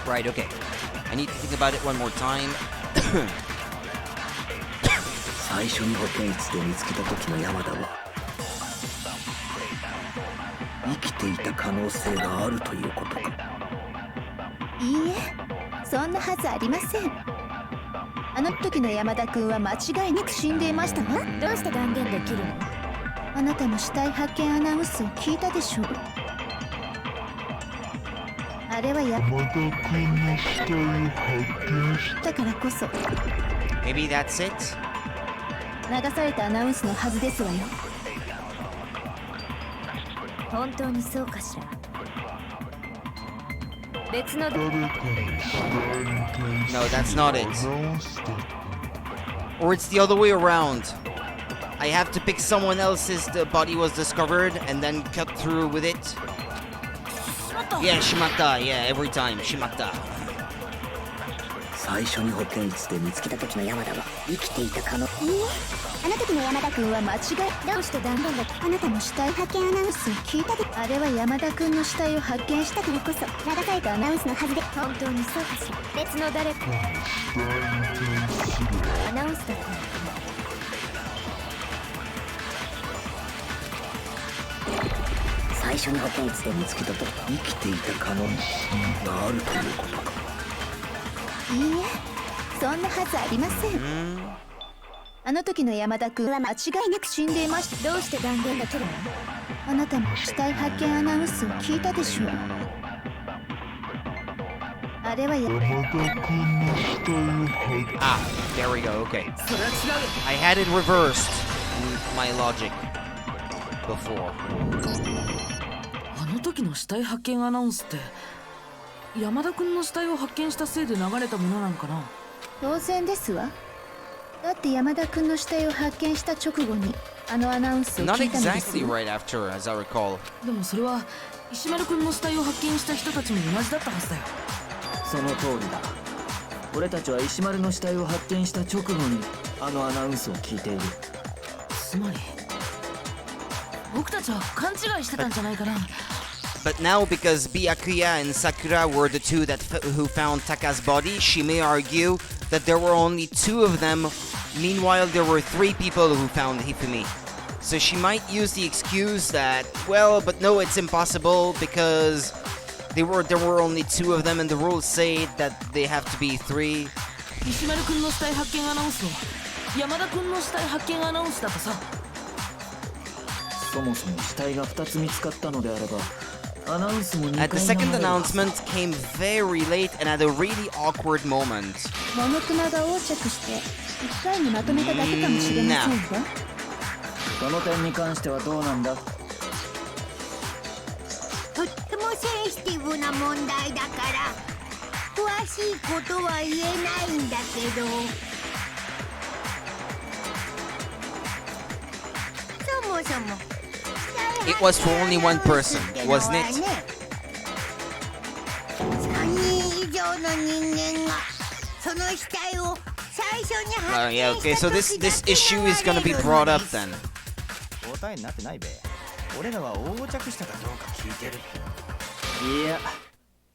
Right, okay. I need to think about it one more time. 最初に保健室で見つけた時の山田は生きていた可能性があるということか。いいえ、そんなはずありません。あの時の山田君は間違いなく死んでいましたわ。どうして断言できるの？あなたも死体発見アナウンスを聞いたでしょう。あれは山田君の死体を発見したからこそ Maybe that's it? 流されたアナウンスのはずですわよ。本当にそうかしら。別の No, that's not it. Or it's the other way around. I have to pick someone else's the body was discovered and then cut through with it. Yeah, shimatta. Yeah, every time. Shimatta. 最初に保健室で見つけた時の山田は生きていた可能いいえ、あの時の山田君は間違いどうして断言できあなたも死体発見アナウンスを聞いたであれは山田君の死体を発見したからこそ流されたアナウンスのはずで本当にそうかしら。別の誰かアナウンスだったのか最初に保健室で見つけた時生きていた可能性があるということか。いいえ、そんなはずありません。 Hmm? あの時の山田君は間違いなく死んでいました。どうして断言できるの？あなたも死体発見アナウンスを聞いたでしょう。あれは山田君の死体を発見 Ah, there we go. Okay. それは違う。 I had it reversed in my logic before. あの時の死体発見アナウンスって山田君の死体を発見したせいで流れたものなのかな。当然ですわ。だって山田君の死体を発見した直後にあのアナウンスを Not 聞いたのです exactly よ。 right after, as I recall. でもそれは石丸君の死体を発見した人たちも同じだったはずだよ。その通りだ。俺たちは石丸の死体を発見した直後にあのアナウンスを聞いている。つまり僕たちは勘違いしてたんじゃないかな。 But now, because Byakuya and Sakura were the two who found Taka's body, she may argue that there were only 2 of them. Meanwhile, there were 3 people who found Hifumi. So she might use the excuse that, well, but no, it's impossible because there were only 2 of them, and the rules say that they have to be 3. 石丸くんの死体発見アナウンスを山田くんの死体発見アナウンスだとさ。そもそも死体が2つ見つかったのであれば、アナウンスも2 At 回 the 流れ second るはずだ。 announcement came very late and at a really awkward moment. モノクマが横着して1回にまとめただけかもしれませんわ。その点に関してはどうなんだ。とってもセンシティブな問題だから詳しいことは言えないんだけど、そもそも It was for only one person, wasn't it? 3人以上の人間がその死体を最初に発 Yeah, 見 okay, した so 時 this だけ issue is gonna be 流れる brought の up です。 then. 答えになってないべ。俺らは横着したかどうか聞いてる。いや、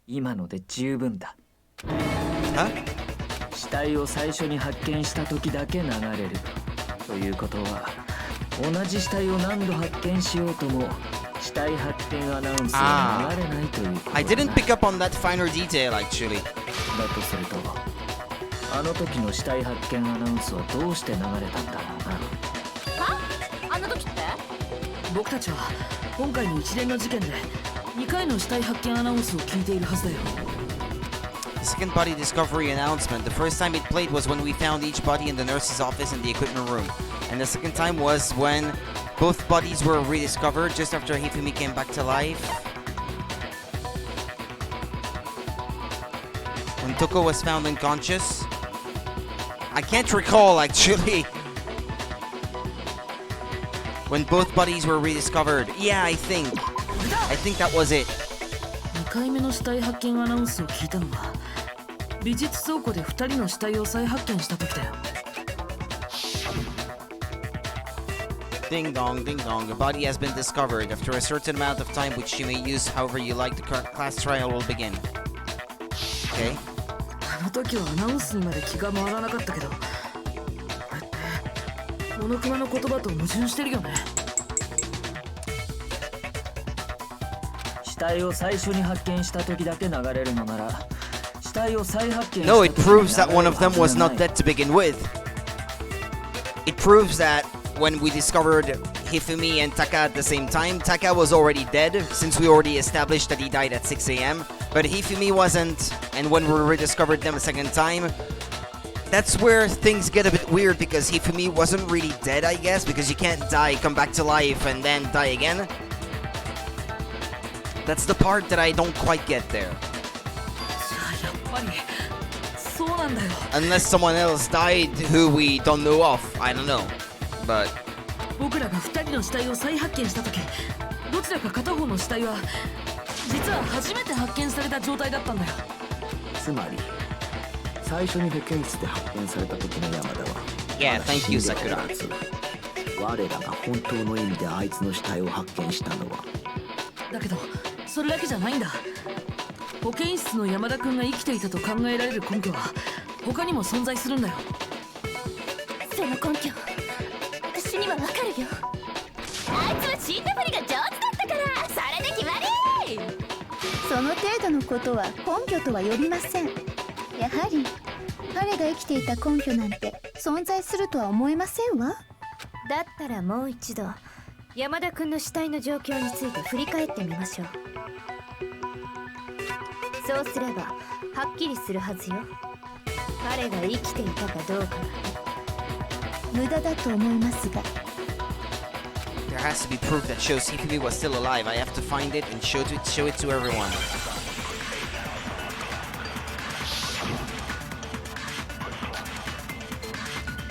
今ので十分だ。 Huh? 死体を最初に発見した時だけ流れるということは、同じ死体を何度発見しようとも死体発見アナウンスは流れないということだな。 I didn't pick up on that finer detail actually. だとすると、あの時の死体発見アナウンスはどうして流れたんだろうな。は？あの時って？僕たちは今回の一連の事件で2回の死体発見アナウンスを聞いているはずだよ。 The second body discovery announcement. The first time it played was when we found each body in the nurse's office in the equipment room. And the second time was when both bodies were rediscovered just after Hifumi came back to life. When Toko was found unconscious. I can't recall actually. When both bodies were rediscovered. Yeah, I think that was it. 2回目の死体発見アナウンスを聞いたのは美術倉庫で2人の死体を再発見した時だよ。 Ding dong, ding dong. A body has been discovered. After a certain amount of time, which you may use however you like, the class trial will begin. Okay. あの時はアナウンスにまで気が回らなかったけど、これってモノクマの言葉と矛盾してるよね。死体を最初に発見した時だけ流れるのなら、死体を再発見した No, 時 it に proves that 流れ one る of them はず was が not ない。 dead to begin with. It proves that when we discovered Hifumi and Taka at the same time, Taka was already dead, since we already established that he died at 6 a.m. But Hifumi wasn't, and when we rediscovered them a second time, that's where things get a bit weird, because Hifumi wasn't really dead, I guess, because you can't die, come back to life, and then die again. That's the part that I don't quite get there. やっぱりそうなんだよ。 Unless someone else died who we don't know of, I don't know. But 僕らが2人の死体を再発見した時、どちらか片方の死体は実は初めて発見された状態だったんだよ。つまり最初に保健室で発見された時の山田は Yeah, まだ thank you, 死んでおら Sakura. ず、我らが本当の意味であいつの死体を発見したのはだけどそれだけじゃないんだ。保健室の山田くんが生きていたと考えられる根拠は他にも存在するんだよ。その根拠、私にはわかるよ。あいつは死んだふりが上手だったから、それで決まり。その程度のことは根拠とは呼びません。やはり彼が生きていた根拠なんて存在するとは思えませんわ。だったらもう一度山田君の死体の状況について振り返ってみましょう。そうすればはっきりするはずよ。彼が生きていたかどうかがね。無駄だと思いますが。 there has to be proof that shows Hifumi was still alive. I have to find it and show it to everyone.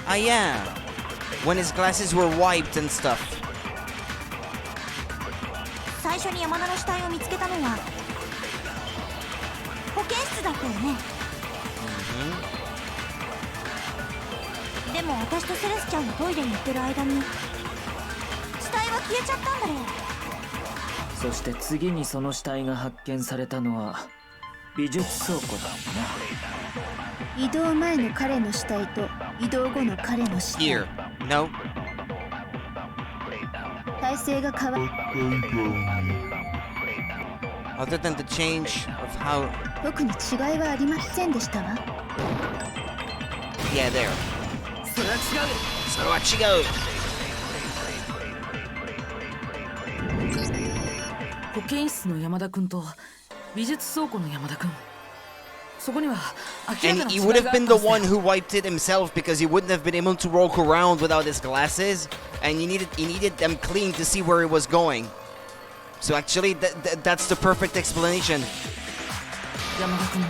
Ah yeah, when his glasses were wiped and stuff. 最初に山田の死体を見つけたのは保健室だったよね。でも私とセレスちゃんがトイレに行ってる間に死体は消えちゃったんだろう。そして次にその死体が発見されたのは美術倉庫だ移動前の彼の死体と移動後の彼の死体 Here. No. 体勢が変わ Other than the change of how. 特に違いはありませんでしたわ。 Yeah, there. それは違う。それは違う。保健室の山田君と美術倉庫の山田君、そこには明ら And かな he 違い would が have あった been ん the ですね。 one who wiped it himself because he wouldn't have been able to walk around without his glasses, and he needed them clean to see where he was going. So actually, that's the perfect explanation. 山田君の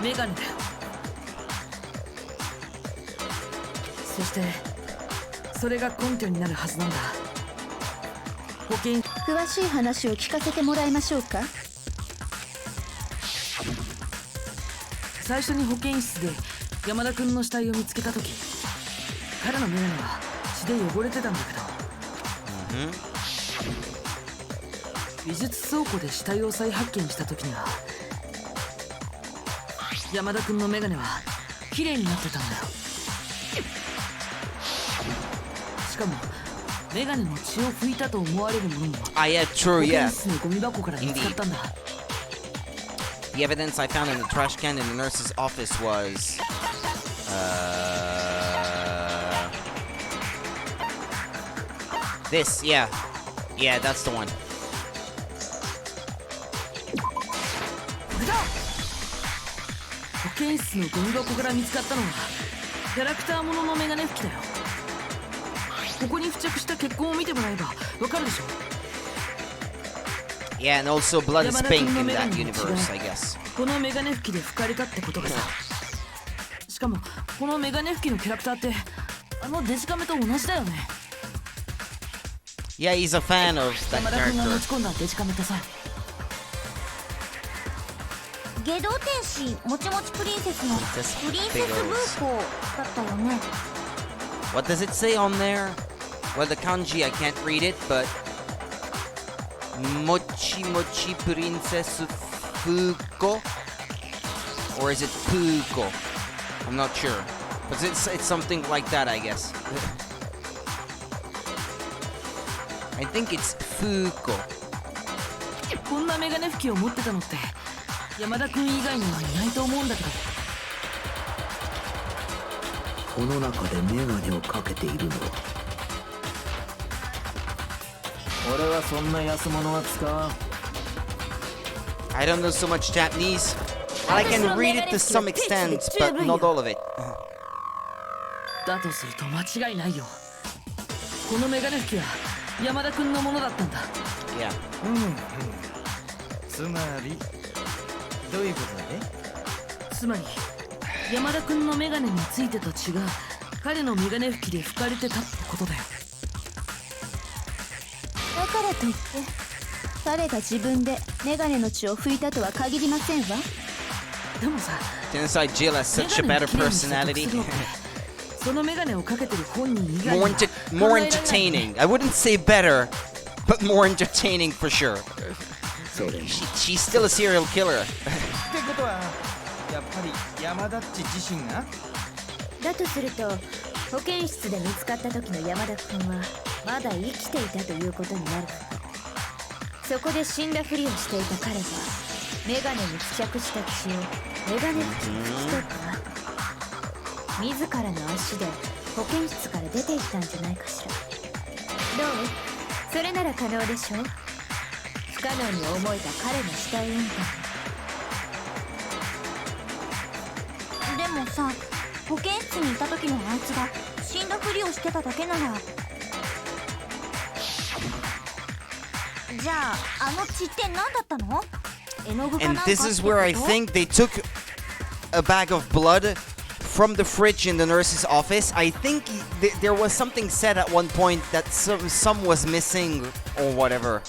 メガネだよ。そしてそれが根拠になるはずなんだ。保健詳しい話を聞かせてもらいましょうか。最初に保健室で山田君の死体を見つけた時、彼のメガネは血で汚れてたんだけど、美術倉庫で死体を再発見した時には山田君のメガネは綺麗になってたんだよ。しかもメガネの血を拭いたと思われるものも Yeah, true, 保 yeah. 健室のゴミ箱から見つかったんだ。 The evidence I found in the trash can in the nurse's office was... This, yeah. Yeah, that's the one. これだ。保健室のゴミ箱から見つかったのはキャラクターもののメガネ拭きだよ。ここに付着した血痕を見てもらえばわかるでしょ。 Yeah, and also blood is pink in that 山田君のメガネの血が universe, I guess. このメガネ拭きで拭かれたってことがさ。しかもこのメガネ拭きのキャラクターってあのデジカメと同じだよね。 Yeah, he's a fan of that 山田君が持 character. ち込んだデジカメってさ、下道天使もちもちプリンセスのプリンセスブーコだったよね。 What does it say on there? Well, the kanji, I can't read it, but... Mochi Mochi Princess Fuko? Or is it Puko? I'm not sure. But it's something like that, I guess. I think it's Fuko. こんなメガネ拭きを持ってたのって山田君以外にはいないと思うんだけど。この中でメガネをかけているのは俺はそんな安物は使わん。 I don't know so much Japanese. I can read it to some extent, but not all of it. だとすると間違いないよ。このメガネ拭きは山田君のものだったんだ。 Yeah. つまりどういうことだね。つまり山田君のメガネについてた血が彼のメガネ拭きで拭かれてたってことだよ。だからといって彼が自分でメガネの血を拭いたとは限りませんわ。でもさ、 Tensai Jill has such a better personality. そのメガネをかけてる本人以外 more に more entertaining. I wouldn't say better, but more entertaining for sure. それに She's still a serial killer. ってことはやっぱり山田っち自身がだとすると保健室で見つかった時の山田君はまだ生きていたということになる。そこで死んだふりをしていた彼はメガネに付着した血をメガネ拭きに拭き取った後、自らの足で保健室から出て行ったんじゃないかしら。どう？それなら可能でしょう。不可能に思えた彼の死体運搬。でもさ、保健室にいた時のあいつが死んだふりをしてただけなら、じゃああの血って何だったの？絵の具か And なんかって this こ is と？ where I think they took a bag of blood from the fridge in the nurse's office. I think there was something said at one point that some was missing or whatever.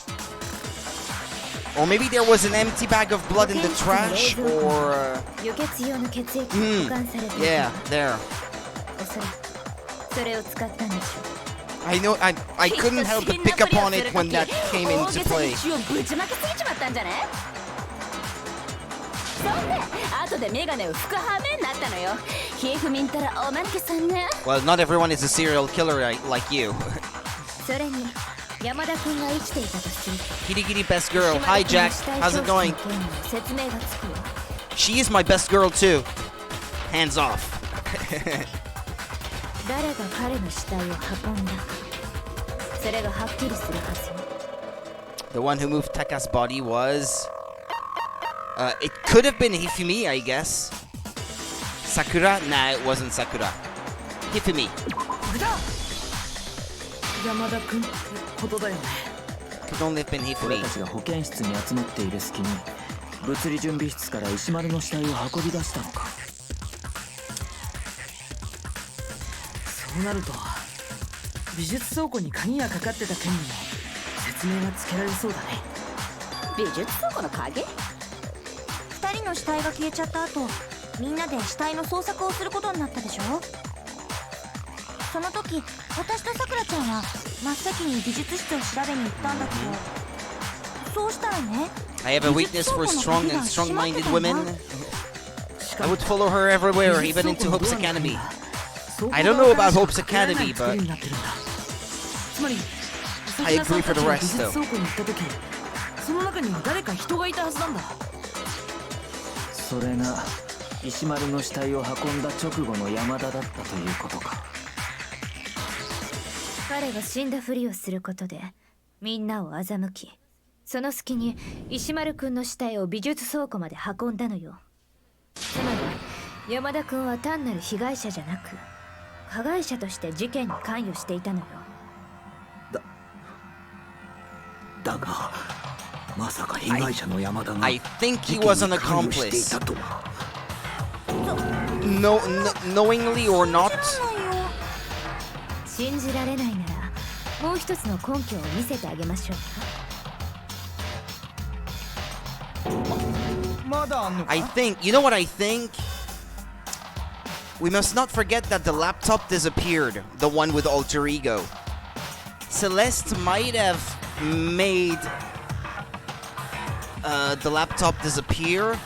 Or maybe there was an empty bag of blood in the trash or... 輸血用の血液が保管されていた。 Yeah, there. おそらくそれを使ったんでしょ I know, I couldn't help but pick up on it when that came into play. 血をぶちまけすぎちまったんじゃね。そんで後でメガネを吹く羽目になったのよ。ひふみんたらおまぬけさんね。 Well, not everyone is a serial killer like you. それに山田君が生きていたとする Kitty Kitty best girl. Hi Jack, how's it going? 説明がつくよ She is my best girl too. Hands off. 誰が彼の死体を運んだかそれがはっきりするはずよ The one who moved Taka's body was... it could have been Hifumi, I guess. Sakura? Nah, it wasn't Sakura. Hifumi. 山田君ってことだよね。 Could only have been 俺 Hifumi. たちが保健室に集まっている隙に物理準備室から石丸の死体を運び出したのか。そうなると美術倉庫に鍵がかかってた件にも説明がつけられそうだね。美術倉庫の鍵。2人の死体が消えちゃった後、みんなで死体の捜索をすることになったでしょ。その時私とさくらちゃんは真っ先に美術室を調べに行ったんだけど、そうしたらね、 I have a weakness for strong and strong-minded women. I would follow her everywhere, even into Hope's Academy. I don't know about Hope's Academy, but つまり I agree for the rest, though. 美術倉庫に行った時その中には誰か人がいたはずなんだ。それが石丸の死体を運んだ直後の山田だったということか。彼が死んだふりをすることでみんなを欺きその隙に石丸くんの死体を美術倉庫まで運んだのよ。つまり山田くんは単なる被害者じゃなく加害者として事件に関与していたのよ。だがまさか被害者の山田が I think he 事件 was に an 関与してい accomplice. たとは No, knowingly or not. 信じられないならもう一つの根拠を見せてあげましょうか。まだあんのか I think, you know what I think? We must not forget that the laptop disappeared, the one with alter ego. Celeste might have made the laptop disappear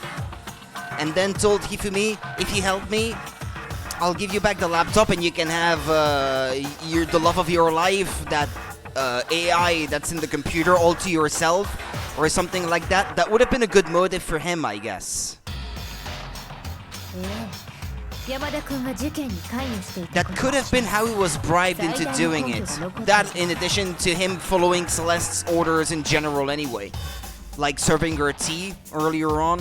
and then told Hifumi, if you help me, I'll give you back the laptop and you can have the love of your life, that AI that's in the computer all to yourself, or something like that. That would have been a good motive for him, I guess. 山田君が事件に関与していた That could have been how he was bribed into doing it. That in addition to him following Celeste's orders in general anyway. Like serving her tea earlier on.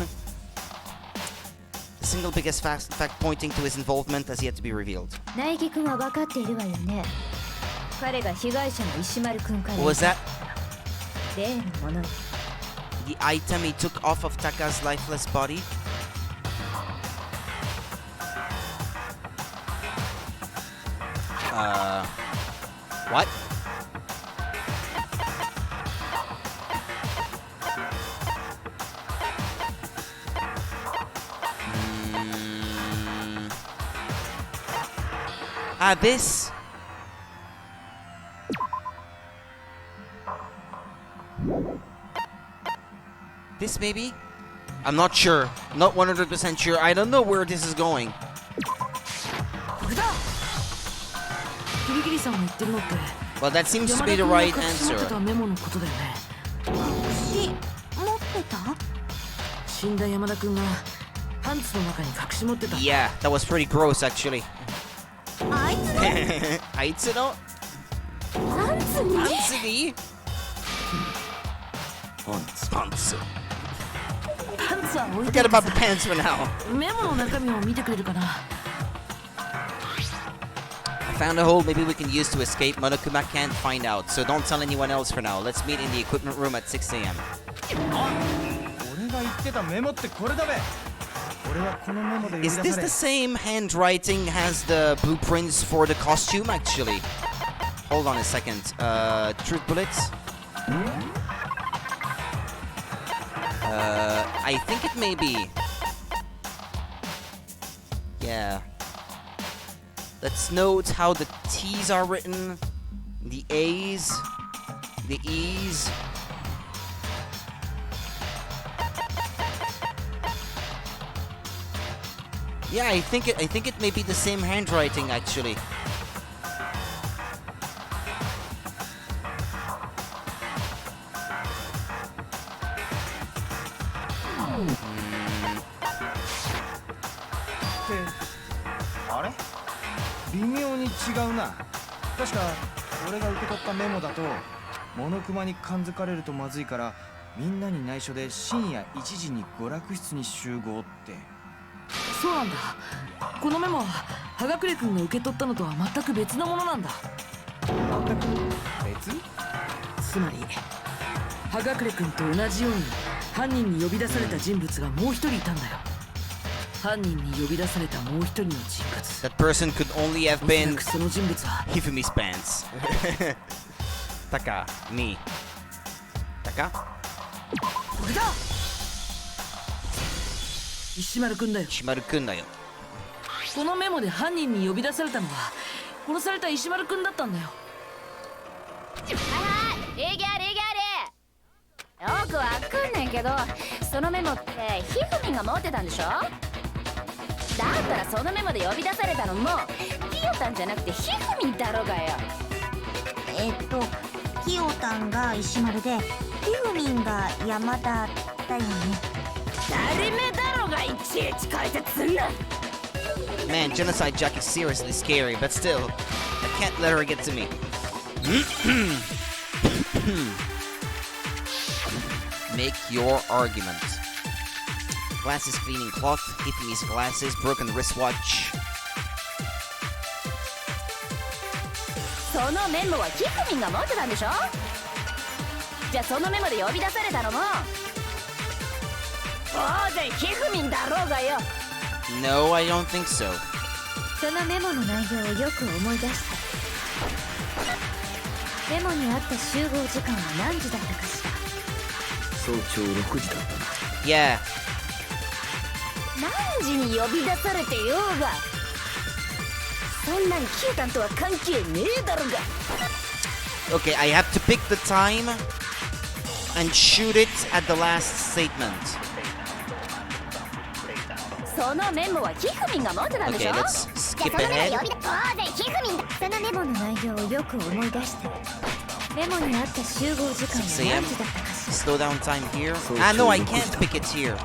The single biggest fact pointing to his involvement has yet to be revealed. 苗木君は分かっているわよね。彼が被害者の石丸君から What was that? 例のもの。 The item he took off of Taka's lifeless body? What? This? This maybe? I'm not sure. Not 100% sure. I don't know where this is going. これだ。キリギリさんが言ってるのって Well, that seems to 山 be 田 the 君が right 隠し持ってた answer. メモのことだよね。持ってた？死んだ山田君がパンツの中に隠し持ってた。 Yeah, that was pretty gross actually. あいつのあいつのパンツにパンツにパンツ。パンツは置いて Forget る about the pants for now. メモの中身を見てくれるかな。 I found a hole maybe we can use to escape. Monokuma can't find out, so don't tell anyone else for now. Let's meet in the equipment room at 6 a.m. 俺が言ってたメモってこれだべ。俺はこのメモで呼び Is 出 this され the same handwriting as the blueprints for the costume actually? Hold on a second. Truth bullets? I think it may be. Yeah. Let's note how the T's are written, the A's, the E's. Yeah, I think it may be the same handwriting actually.あれ微妙に違うな。確か俺が受け取ったメモだとモノクマに感づかれるとまずいからみんなに内緒で深夜1時に娯楽室に集合って。そうなんだ。このメモは葉隠君が受け取ったのとは全く別のものなんだ。全く別？つまり葉隠君と同じように犯人に呼び出された人物がもう一人いたんだよ。犯人に呼び出されたもう一人の人物。 That person could only have おそら been くその人物は Hifumi's pants. Taka, me. Taka? これだ。石丸君だよ。 Shimaru-kun da yo. このメモで犯人に呼び出されたのは殺された石丸君だったんだよ。レギャーよくわかんないけど、そのメモってひふみんが持ってたんでしょ。だったらそのメモで呼び出されたのもキヨタンじゃなくてひふみんだろうがよ。キヨタンが石丸でひふみんが山田だよね。誰目だろうがいちいち解説すんな。 Man, Genocide Jack is seriously scary, but still, I can't let her get to me. Make your argument. Glasses cleaning cloth, Hifumi's glasses, broken wristwatch. そのメモはひふみんが持ってたんでしょ。じゃあそのメモで呼び出されたのも当然ひふみんだろうがよ。 No, I don't think so. そのメモの内容をよく思い出した。メモにあった集合時間は何時だったかしら。早朝6時だったな。 Yeah. 何時に呼び出されてようがそんなんキヨタンとは関係ねえだろうが。 Okay, I have to pick the time and shoot it at the last statement. そのメモはひふみんが持ってたんでしょ。 Okay, let's skip ahead. 当然ひふみんだ。そのメモの内容をよく思い出して。メモにあった集合時間は何時だったかしら。 Slow down time here. Ah, no, I can't pick it here.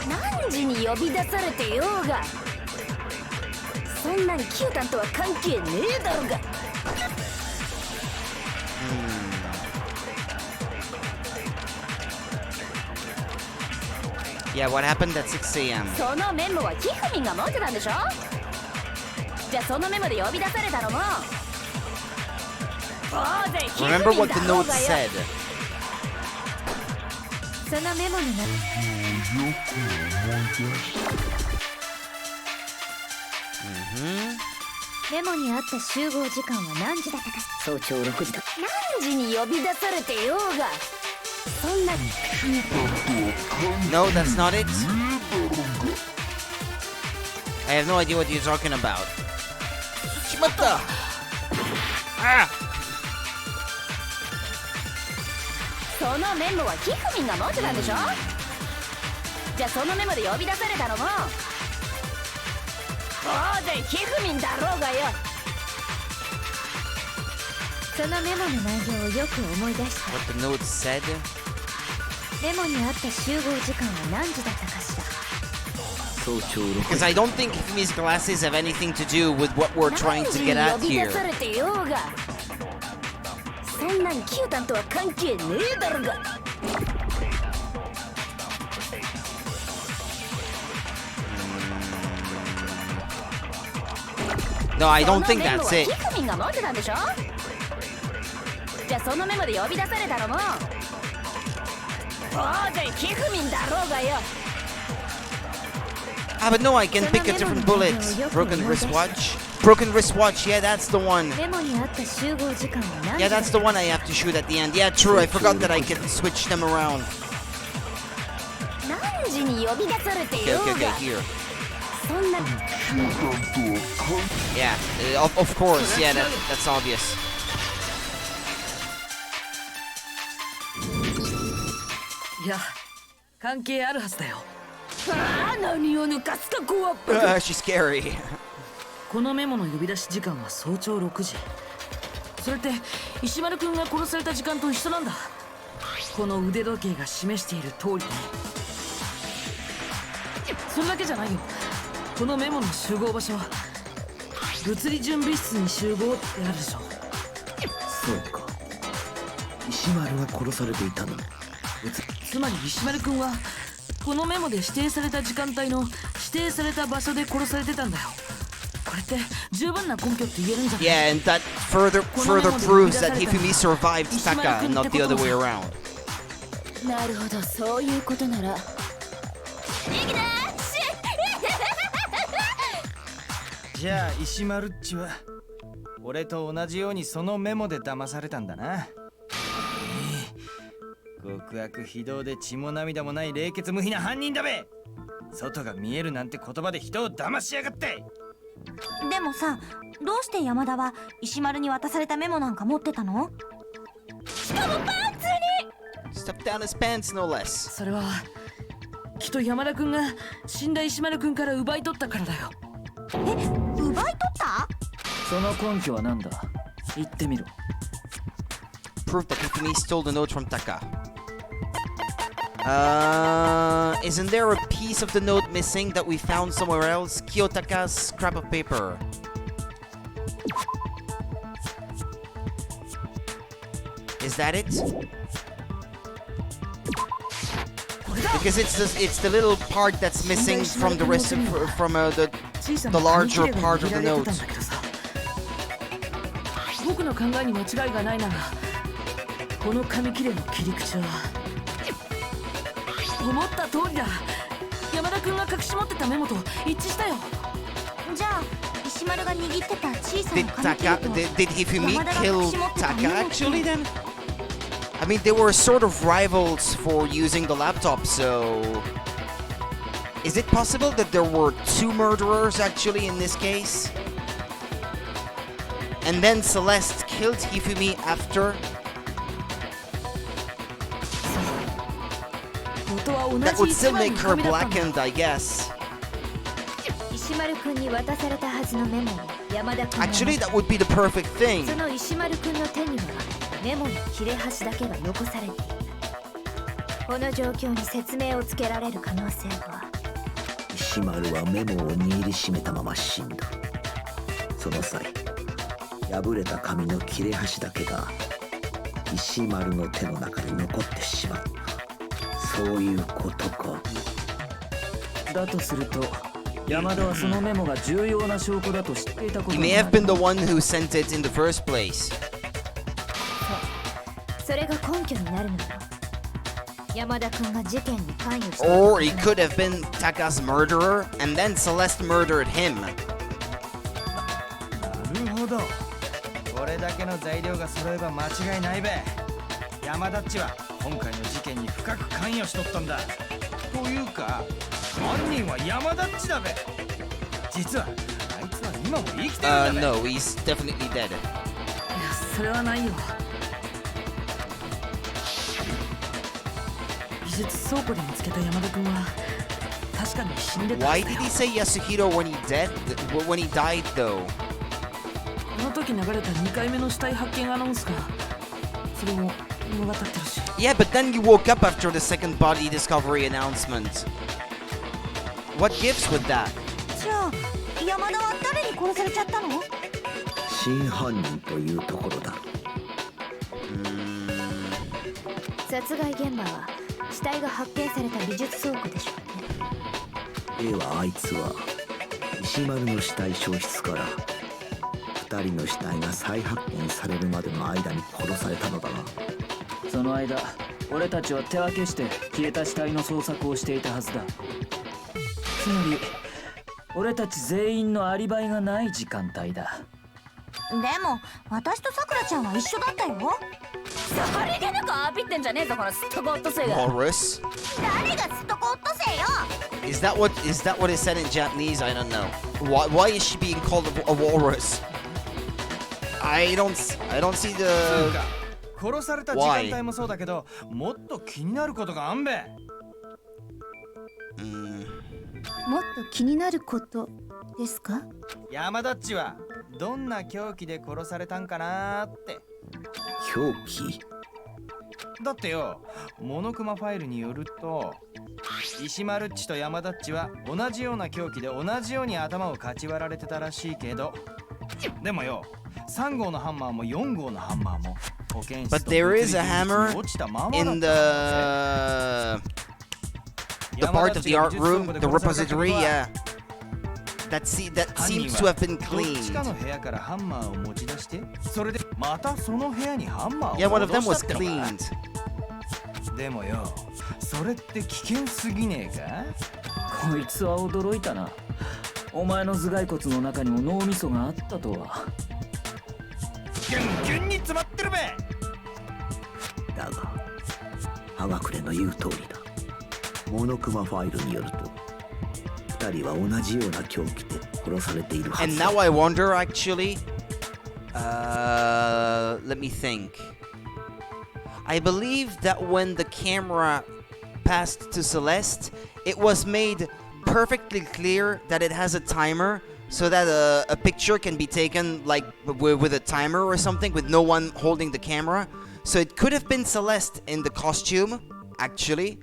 何時に呼び出されてようがそんなんキヨタンとは関係ねえだろうが。 Yeah, what happened at 6 a.m.? そのメモはひふみんが持ってたんでしょ。じゃあそのメモで呼び出されたのも当然ひふみん Remember だ what the ろう note がよ。 said. そのメモの中メモにあった集合時間は何時だったかしら。早朝6時だ。何時に呼び出されてようがそんな No, that's not it. I have no idea what you're talking about. Shimatta! Ah! そのメモはひふみんが持ってたんでしょ。じゃあそのメモで呼び出されたのも当然ひふみんだろうがよ。そのメモの内容をよく思い出した。 What the note said? メモにあった集合時間は何時だったかしら。早朝6 Because 時。 I don't think Hifumi's glasses have anything to do with what we're trying to get 何 at 時に呼び出 here. されてようがそんなんキヨタンとは関係ねえだろうが。 No, I don't think that's そのメ it. モはひふみんが持ってたんでしょ。じゃあそのメモで呼び出されたのも当然ひふみんだろうがよ。 Ah, but no, I can pick a different bullet. Broken wristwatch. Broken wristwatch, yeah, that's the one. メモにあった集合時間は何時 Yeah, だっ that's た the one I have to shoot at the end. Yeah, true, I forgot that I can switch them around. 何時に呼び出されて Okay, よう okay, が okay, here. そんな Yeah, of course. Yeah, that's obvious. いや関係あるはずだよ。ああ何を抜かすかこわっぱく。 She's scary. このメモの呼び出し時間は早朝6時。それって石丸くんが殺された時間と一緒なんだ。この腕時計が示している通りね。それだけじゃないよ。このメモの集合場所は物理準備室に集合ってあるでしょ。そうか、石丸が殺されていたの。つまり石丸くんはこのメモで指定された時間帯の指定された場所で殺されてたんだよ。これって十分な根拠って言えるんじゃない？ Yeah, and that further proves that Hifumi survived Taka and not the other way around. なるほど、そういうことなら。じゃあ石丸っちは俺と同じようにそのメモで騙されたんだな。極悪非道で血も涙もない冷血無比な犯人だべ。外が見えるなんて言葉で人を騙しやがって。でもさ、どうして山田は石丸に渡されたメモなんか持ってたの？しかもパンツに Step down his pants, no less. それはきっと山田くんが死んだ石丸くんから奪い取ったからだよ。え、奪い取った？その根拠は何だ？言ってみろ。 Proof that Hifumi stole the note from Taka. Isn't there a piece of the note missing that we found somewhere else? Kiyotaka's scrap of paper. Is that it? Because it's the little part that's missing from the rest of the larger part of the note. 僕の考えに間違いがないならこの紙切れの切り口は思った通りだ。山田くんが隠し持ってたメモと一致したよ。じゃあ石丸が握ってた小さ Did な紙切れ Taka と did Hifumi 山田が kill 隠し持ってた Taka メモ actually then? I mean, they were sort of rivals for using the laptop, so is it possible that there were two murderers actually in this case? And then Celeste killed Hifumi after? That would still make her blackened, I guess. 石丸くんに渡されたはずのメモを山田くんが Actually, that would be the perfect thing. その石丸くんの手にはメモの切れ端だけが残されている。この状況に説明をつけられる可能性は。石丸はメモを握りしめたまま死んだ。その際破れた紙の切れ端だけが石丸の手の中に残ってしまった。そういうことか。だとすると山田はそのメモが重要な証拠だと知っていたこと He に may な have る。 been the one who sent it in the first place. それが根拠になるのよ。山田くんが事件に関与した。 Or he could have been Taka's murderer, and then Celeste murdered him. なるほど。これだけの材料が揃えば間違いないべ。山田っちは今回の事件に深く関与しとったんだ。というか犯人は山田っちだべ。実はあいつは今も生きてるんだべ。 No, he's definitely dead. いやそれはないよ。美術倉庫で見つけた山田くんは確かに死んでたんだよ。 Why did he say Yasuhiro when he died though? この時流れた2回目の死体発見アナウンスがそれも物語ってるし。 Yeah, but then you woke up after the second body discovery announcement. What gives with that? じゃあ山田は誰に殺されちゃったの？真犯人というところだ。殺害現場は死体が発見された美術倉庫でしょうね。ではあいつは石丸の死体消失から2人の死体が再発見されるまでの間に殺されたのだな。その間俺たちは手分けして消えた死体の捜索をしていたはずだ。つまり俺たち全員のアリバイがない時間帯だ。でも私とさくらちゃんは一緒だったよ。それでのこアピってんじゃねえぞこのすっとこオットセイが。Walrus? 誰がすっとこオットセイよ。Is that what it said in Japanese? I don't know. Why is she being called a walrus? I don't see the 殺された時間帯もそうだけど、もっと気になることがあんべ。もっと気になることですか？山田っちはどんな凶器で殺されたんかなーって。凶器？だってよ、モノクマファイルによると、石丸っちと山田っちは同じような凶器で同じように頭をかち割られてたらしいけど、でもよ、3号のハンマーも4号のハンマーも保健室 But と there 物理 is a 的に hammer 落ちたままだった in んだ the part of the art room, the repository, yeah. That seems to have been どっち cleaned. かの部屋からハンマーを持ち出して、それでまたその部屋にハンマーを Yeah, one of them 戻 was したってのか。 cleaned. でもよ、それって危険すぎねえか？こいつは驚いたな。お前の頭蓋骨の中にも脳みそがあったとは。ギュンギュンに詰まってるべ。だが葉隠の言う通りだ。モノクマファイルによると二人は同じような凶器で殺されているは And ずだ。 now I wonder, actually. Let me think. I believe that when the camera passed to Celeste, it was made perfectly clear that it has a timer, so that a picture can be taken like with a timer or something, with no one holding the camera. So it could have been Celeste in the costume, actually.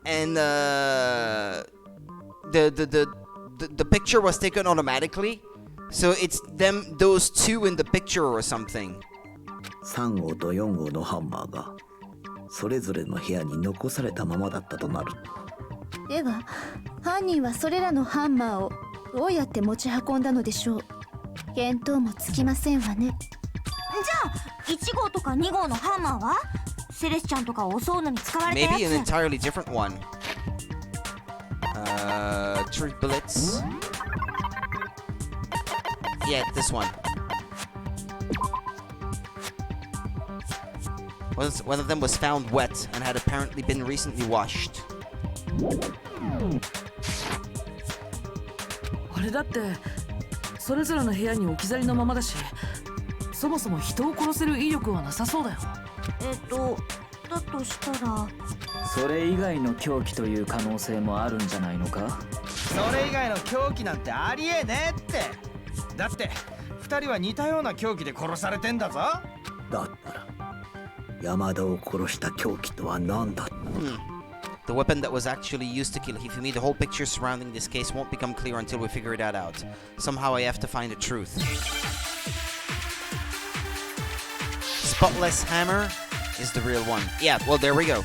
And the picture was taken automatically, so it's those two in the picture or something. 3号と4号のハンマーがそれぞれの部屋に残されたままだったとなると。では犯人はそれらのハンマーをどうやって持ち運んだのでしょう？見当もつきませんわね。じゃあ1号とか2号のハンマーはセレスちゃんとかを襲うのに使われた Maybe an やつ。 entirely different one. Three bullets. Yeah, this one. One of them was found wet and had apparently been recently washed. あれだってそれぞれの部屋に置き去りのままだし、そもそも人を殺せる威力はなさそうだよ。だとしたらそれ以外の凶器という可能性もあるんじゃないのか？それ以外の凶器なんてありえねえって。だって2人は似たような凶器で殺されてんだぞ。だったら山田を殺した凶器とは何だったのだ。The weapon that was actually used to kill Hifumi, the whole picture surrounding this case won't become clear until we figure that out. Somehow I have to find the truth. Spotless hammer is the real one. Yeah, well, there we go.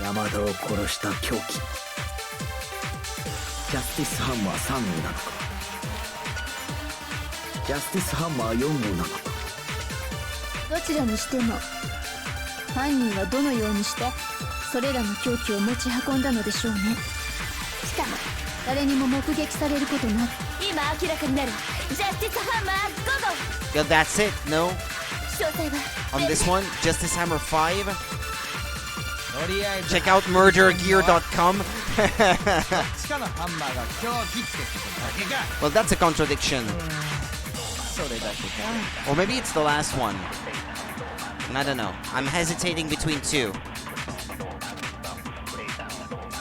山田を殺した凶器、ジャスティスハンマー3号なのか、ジャスティスハンマー4号なのか。どちらにしても犯人はどのようにしてそれらの凶器を持ち運んだのでしょうね。しかも誰にも目撃されることなく。今明らかになるジャスティスハンマー5 Yeah, that's it, no? 号。詳細は On this one, Justice Hammer 5. とりあえず Check out murdergear.com. どっちかのハンマーが凶器ってことだけか。 Well, that's a contradiction. それだけか。 Or maybe it's the last one. I don't know. I'm hesitating between two.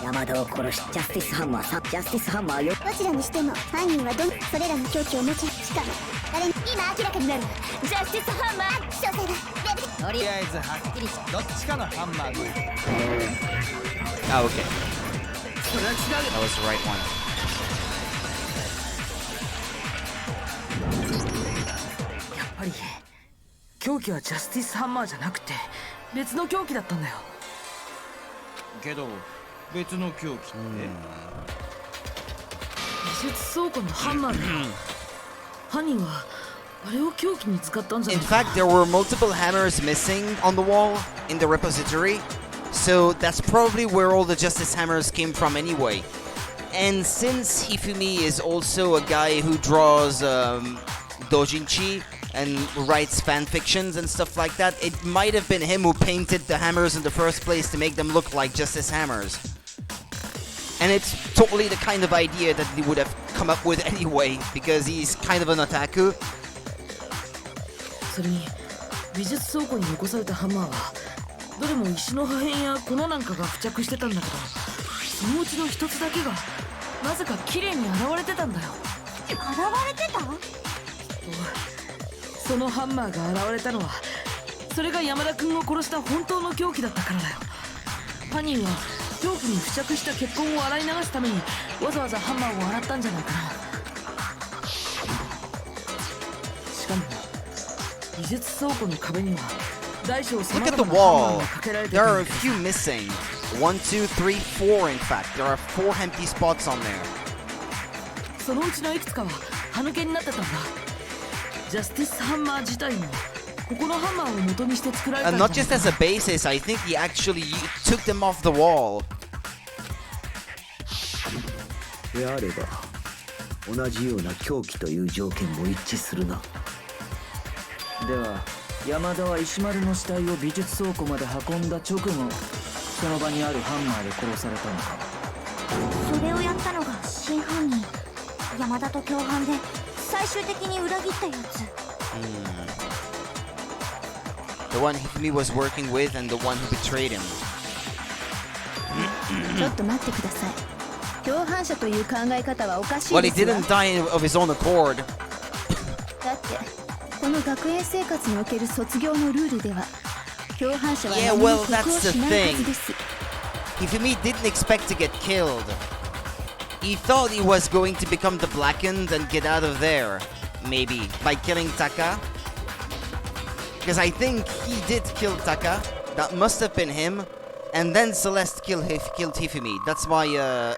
山田を殺しジャスティスハンマー3ジャスティスハンマー4。どちらにしても犯人はそれらの凶器を持ち、しかも誰に今明らかになるジャスティスハンマー詳細はとりあえずはっきりどっちかのハンマーが。 Oh, okay. それは違う。 That was the right one. やっぱり凶器はジャスティスハンマーじゃなくて別の凶器だったんだよ。けど別の凶器って美術倉庫のハンマーだよ。犯人はあれを凶器に使ったんじゃ In ないかな。 fact, there were multiple hammers missing on the wall in the repository, so that's probably where all the Justice Hammers came from anyway. And since Hifumi is also a guy who draws doujinshi, and writes fan fictions and stuff like that, it might have been him who painted the hammers in the first place to make them look like Justice hammers. And it's totally the kind of idea that he would have come up with anyway, because he's kind of an otaku. それに美術倉庫に残されたハンマーはどれも石の破片や粉なんかが付着してたんだけど、そのうちの一つだけがなぜか綺麗に現れてたんだよ。現れてた？そのハンマーが現れたのは、それが山田君を殺した本当の凶器だったからだよ。犯人は凶器に付着した血痕を洗い流すためにわざわざハンマーを洗ったんじゃないかな。しかも美術倉庫の壁には大小様 Look at 々 the なハンマー wall. がかけられて There たん are だ a けど few missing. 1, 2, 3, 4 in fact. There are 4 empty spots on there. そのうちのいくつかは歯抜けになってたんだ。ジャスティスハンマー自体もここのハンマーを元にして作られたん And じゃ not ない just か as a basis, I think he actually took them off the wall. であれば同じような凶器という条件も一致するな。では山田は石丸の死体を美術倉庫まで運んだ直後、その場にあるハンマーで殺されたのか。それをやったのが真犯人、山田と共犯で最終的に裏切ったやつ。The one Hifumi was working with and the one who betrayed him. ちょっと待ってください。共犯者という考え方はおかしい Well, で he すわ。 didn't die of his own accord. だってこの学園生活における卒業のルールでは共犯者は Yeah, 何も well, 得を that's the しないはず thing. です。 Hifumi didn't expect to get killed. He thought he was going to become the Blackened and get out of there. Maybe. By killing Taka. Because I think he did kill Taka. That must have been him. And then Celeste killed Hifumi. That's my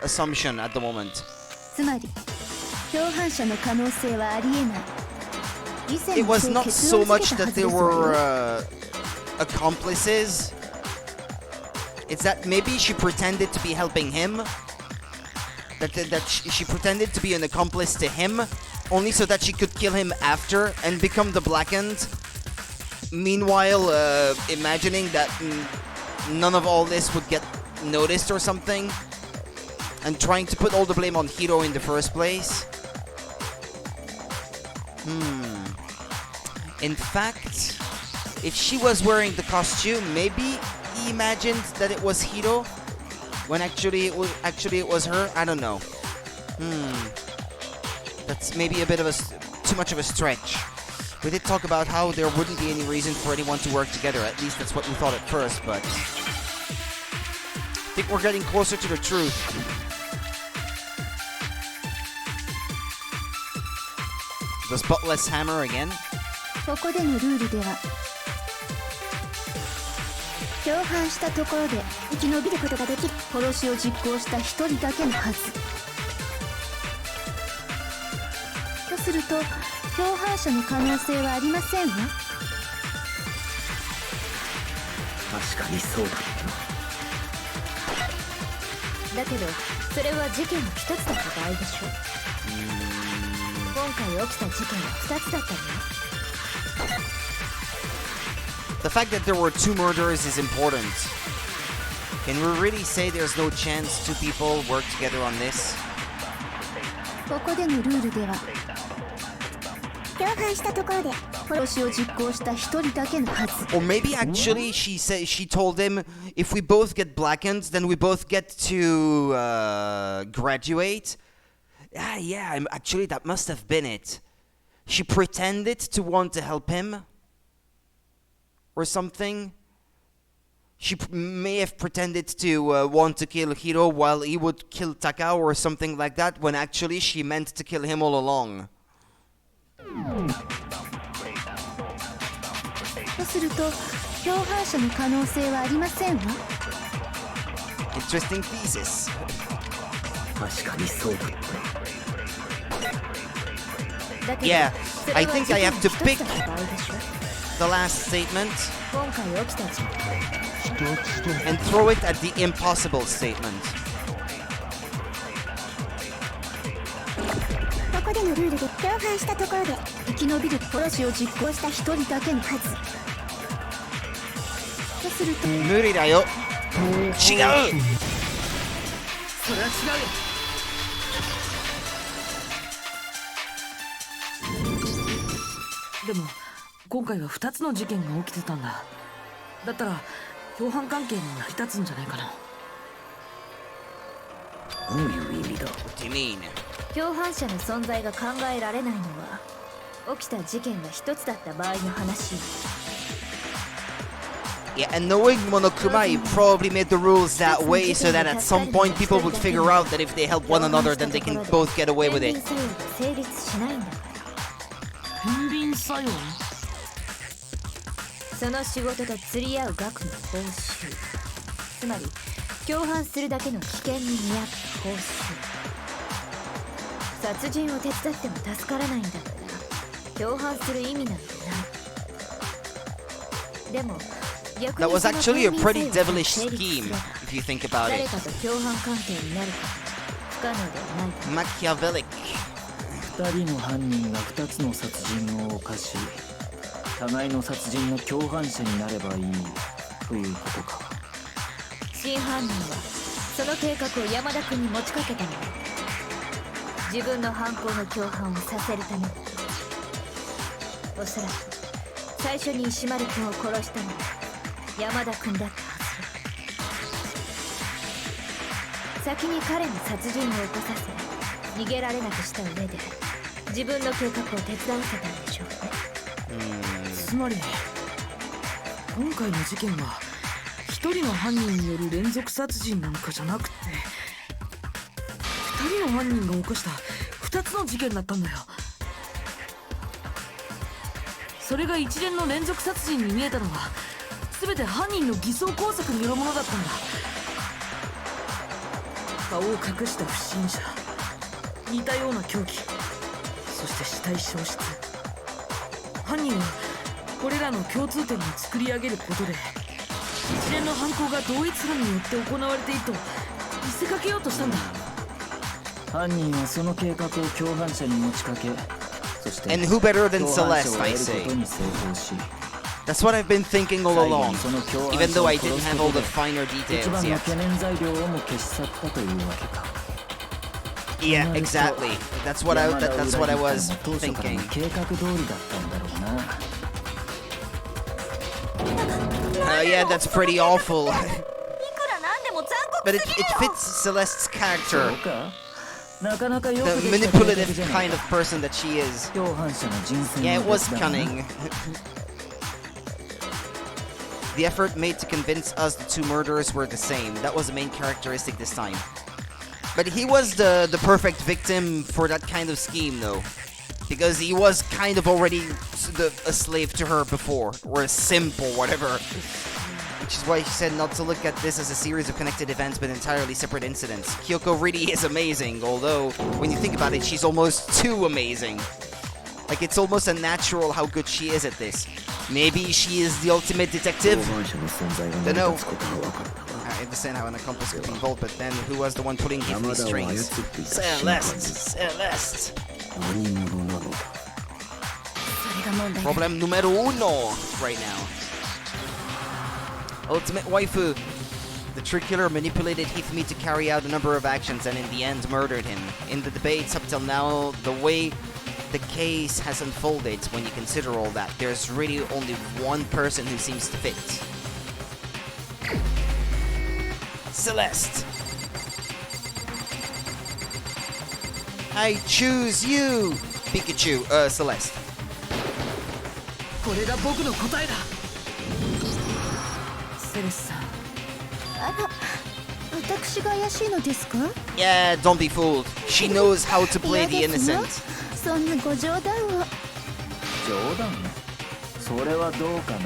assumption at the moment. つまり共犯者の可能性はありえない。以前 It も was そう not 結論 so 付け much たは that ずで they すわ were よ。 accomplices. It's that maybe she pretended to be helping him. That she pretended to be an accomplice to him, only so that she could kill him after and become the Blackened. Meanwhile, imagining that none of all this would get noticed or something, and trying to put all the blame on Hiro in the first place. In fact, if she was wearing the costume, maybe he imagined that it was Hiro, when actually it was her. I don't know. That's maybe a bit of too much of a stretch. We did talk about how there wouldn't be any reason for anyone to work together. At least that's what we thought at first, but I think we're getting closer to the truth. The spotless hammer again. ここでのルールでは共犯したところで生き延びることができる。殺しを実行した一人だけのはず。とすると共犯者の可能性はありませんわ。確かにそうだ。だけどそれは事件の一つだった場合でしょ。今回起きた事件は2つだったのよ。The fact that there were 2 murders is important. Can we really say there's no chance 2 people work together on this? ここでのルールでは共犯したところで殺しを実行した一人だけのはず。 Or maybe actually she told him, if we both get Blackened, then we both get to graduate. Yeah, actually that must have been it. She pretended to want to help him. Or something. She may have pretended to want to kill Hiro while he would kill Taka or something like that, when actually she meant to kill him all along. とすると共犯者の可能性はありませんわ。 Interesting thesis. 確かにそうだ。だけど Yeah, それ I は think 事 I 件 have の to 一つ pick だった場合でしょ。 the last statement 今回起きた事件 and throw it at the impossible statement. こここでのルールで共犯したところで生き延びる殺しを実行した一人だけのはず。とすると無理だよ。違う。それは違うよ。でも今回は2つの事件が起きてたんだ。だったら共犯関係に成り立つんじゃないかな。どういう意味だ？ What do you mean? 共犯者の存在が考えられないのは起きた事件が一つだった場合の話。 Yeah, and knowing Monokuma, he probably made the rules that way so that at some point people would figure out that if they help one another, then they can both get away with it. 成立しないんだから。天秤作用？その仕事と釣り合う額の報酬、つまり共犯するだけの危険に見合った報酬。殺人を手伝っても助からないんだから共犯する意味なんてない。でも That was actually a pretty devilish scheme, if you think about it. Machiavellic. 2人の犯人が2つの殺人を犯し、互いの殺人の共犯者になればいいということか。真犯人はその計画を山田君に持ちかけたのだ。自分の犯行の共犯をさせるためだ。おそらく最初に石丸君を殺したのは山田君だったはず。先に彼に殺人を起こさせ逃げられなくした上で自分の計画を手伝わせたんでしょうね。つまり今回の事件は一人の犯人による連続殺人なんかじゃなくて二人の犯人が起こした二つの事件だったんだよ。それが一連の連続殺人に見えたのは全て犯人の偽装工作によるものだったんだ。顔を隠した不審者、似たような凶器、そして死体消失。犯人はこれらの共通点を作り上げることで一連の犯行が同一犯によって行われていると見せかけようとしたんだ。犯人はその計画を共犯者に持ちかけ、そして And who better than 共犯者 Celeste, を I 得る say. ことに成功し、 That's what I've been thinking all along, even though I didn't have all the finer 一 details 番の yet. 懸念材料をも消し去ったというわけか。 Yeah, exactly. That's what I was 当初から thinking. の計画通りだったんだろうな。Yeah, that's pretty awful. いくらなんでも残 But 酷 it すぎるよ。 fits Celeste's そ character, うか。なかなかよく the できた計画 manipulative じゃない kind of person that she is. 共犯者の人選 Yeah, の it was 別だな。 cunning. The effort made to convince us the two murderers were the same. That was the main characteristic this time. But he was the perfect victim for that kind of scheme, though. Because he was kind of already a slave to her before. Or a simp or whatever. Which is why she said not to look at this as a series of connected events but entirely separate incidents. Kyoko really is amazing, although, when you think about it, she's almost too amazing. Like, it's almost unnatural how good she is at this. Maybe she is the ultimate detective? 共犯者の存在が成 Don't り know. 立つことは分かったが、 I understand how an accomplice could be involved, but then who was the one pulling his 山田を操 strings? っていた真犯 Celeste! 人 Celeste! 何者なのだ？それが問題だ。 Problem numero uno right now. Ultimate waifu. The trick killer manipulated Hifumi to carry out a number of actions and in the end murdered him. In the debates up till now, the way the case has unfolded, when you consider all that, there's really only one person who seems to fit. Celeste. I choose you, Pikachu. Celeste. これが僕の答えだ。セレスさん、あら、私が怪しいのですか？ Yeah, don't be fooled. She knows how to play the 嫌ですよ innocent. そんなご冗談を。冗談？それはどうか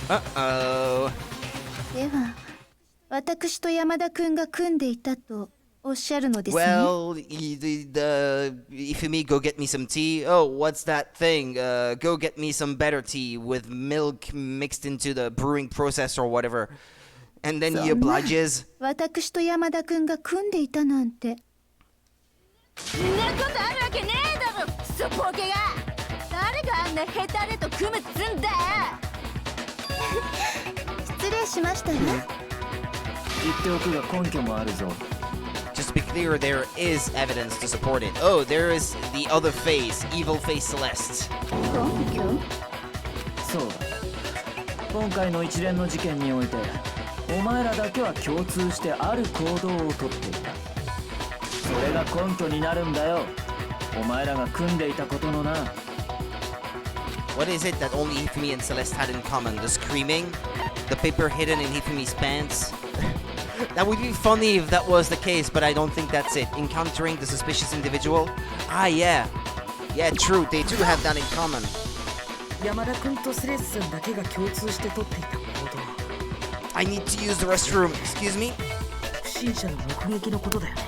な。Uh-oh. では、私と山田くんが組んでいたとおっしゃるのですね。 Well, Ifumi, go get me some tea. Oh, what's that thing? Go get me some better tea with milk mixed into the brewing process or whatever. And then he そんな obliges. 私と山田くんが組んでいたなんて。んなことあるわけねえだろ、クソボケが。誰があんなヘタレと組むっつんだよ。失礼しましたね。言っておくが根拠もあるぞ。 Just to be clear, there is evidence to support it. Oh, there is the other face, evil face Celeste. 根拠？そうだ。今回の一連の事件においてお前らだけは共通してある行動をとっていた。それが根拠になるんだよ。お前らが組んでいたことのな。 What is it that only Hifumi and Celeste had in common? The screaming? The paper hidden in Hifumi's pants? That would be funny if that was the case, but I don't think that's it. Encountering the suspicious individual? Ah, yeah. Yeah, true. They do have that in common. 山田君とセレスさんだけが共通して取っていた行動。 I need to use the restroom. Excuse me? 不審者の目撃のことだよね。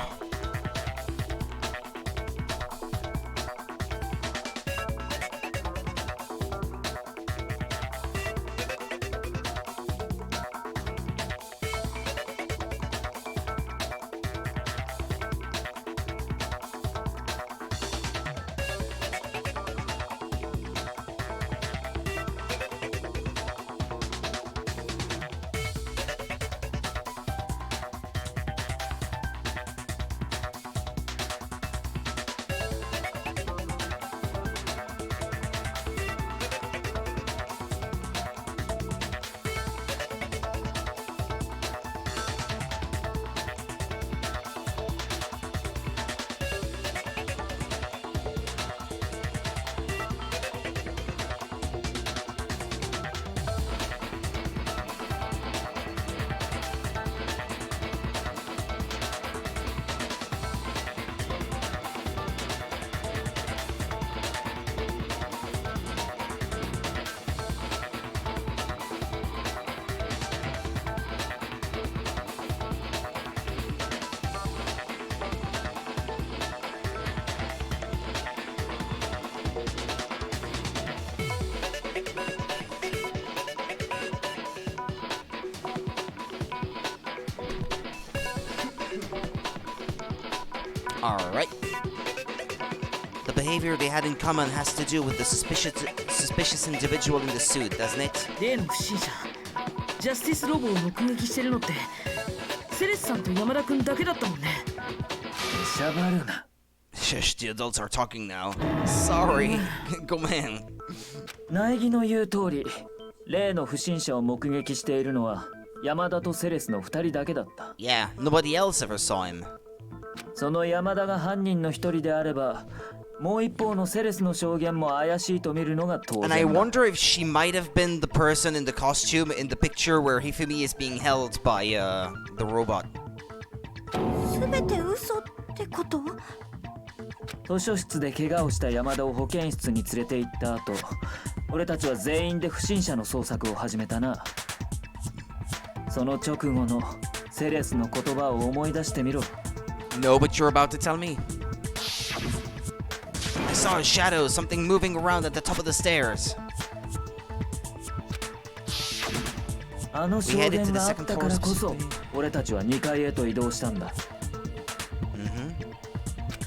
Alright. The behavior they had in common has to do with the suspicious individual in the suit, doesn't it? 例の不審者、ジャスティスロボを目撃してるのってセレスさんと山田君だけだったもんね。しゃばるな。 Shush, the adults are talking now. Sorry. Go man. 苗木の言う通り、例の不審者を目撃しているのは山田とセレスの2人だけだった。 Yeah, nobody else ever saw him. その山田が犯人の一人であれば、もう一方のセレスの証言も怪しいと見るのが当 And I 然だ。 wonder if she might have been the person in the costume in the picture where Hifumi is being held by the robot. すべて嘘ってこと？図書室で怪我をした山田を保健室に連れて行った後、俺たちは全員で不審者の捜索を始めたな。その直後のセレスの言葉を思い出してみろ。 No, but you're about to tell me. I saw a shadow, something moving around at the top of the stairs. あの証言があったからこそ、俺たちは2階へと移動したんだ。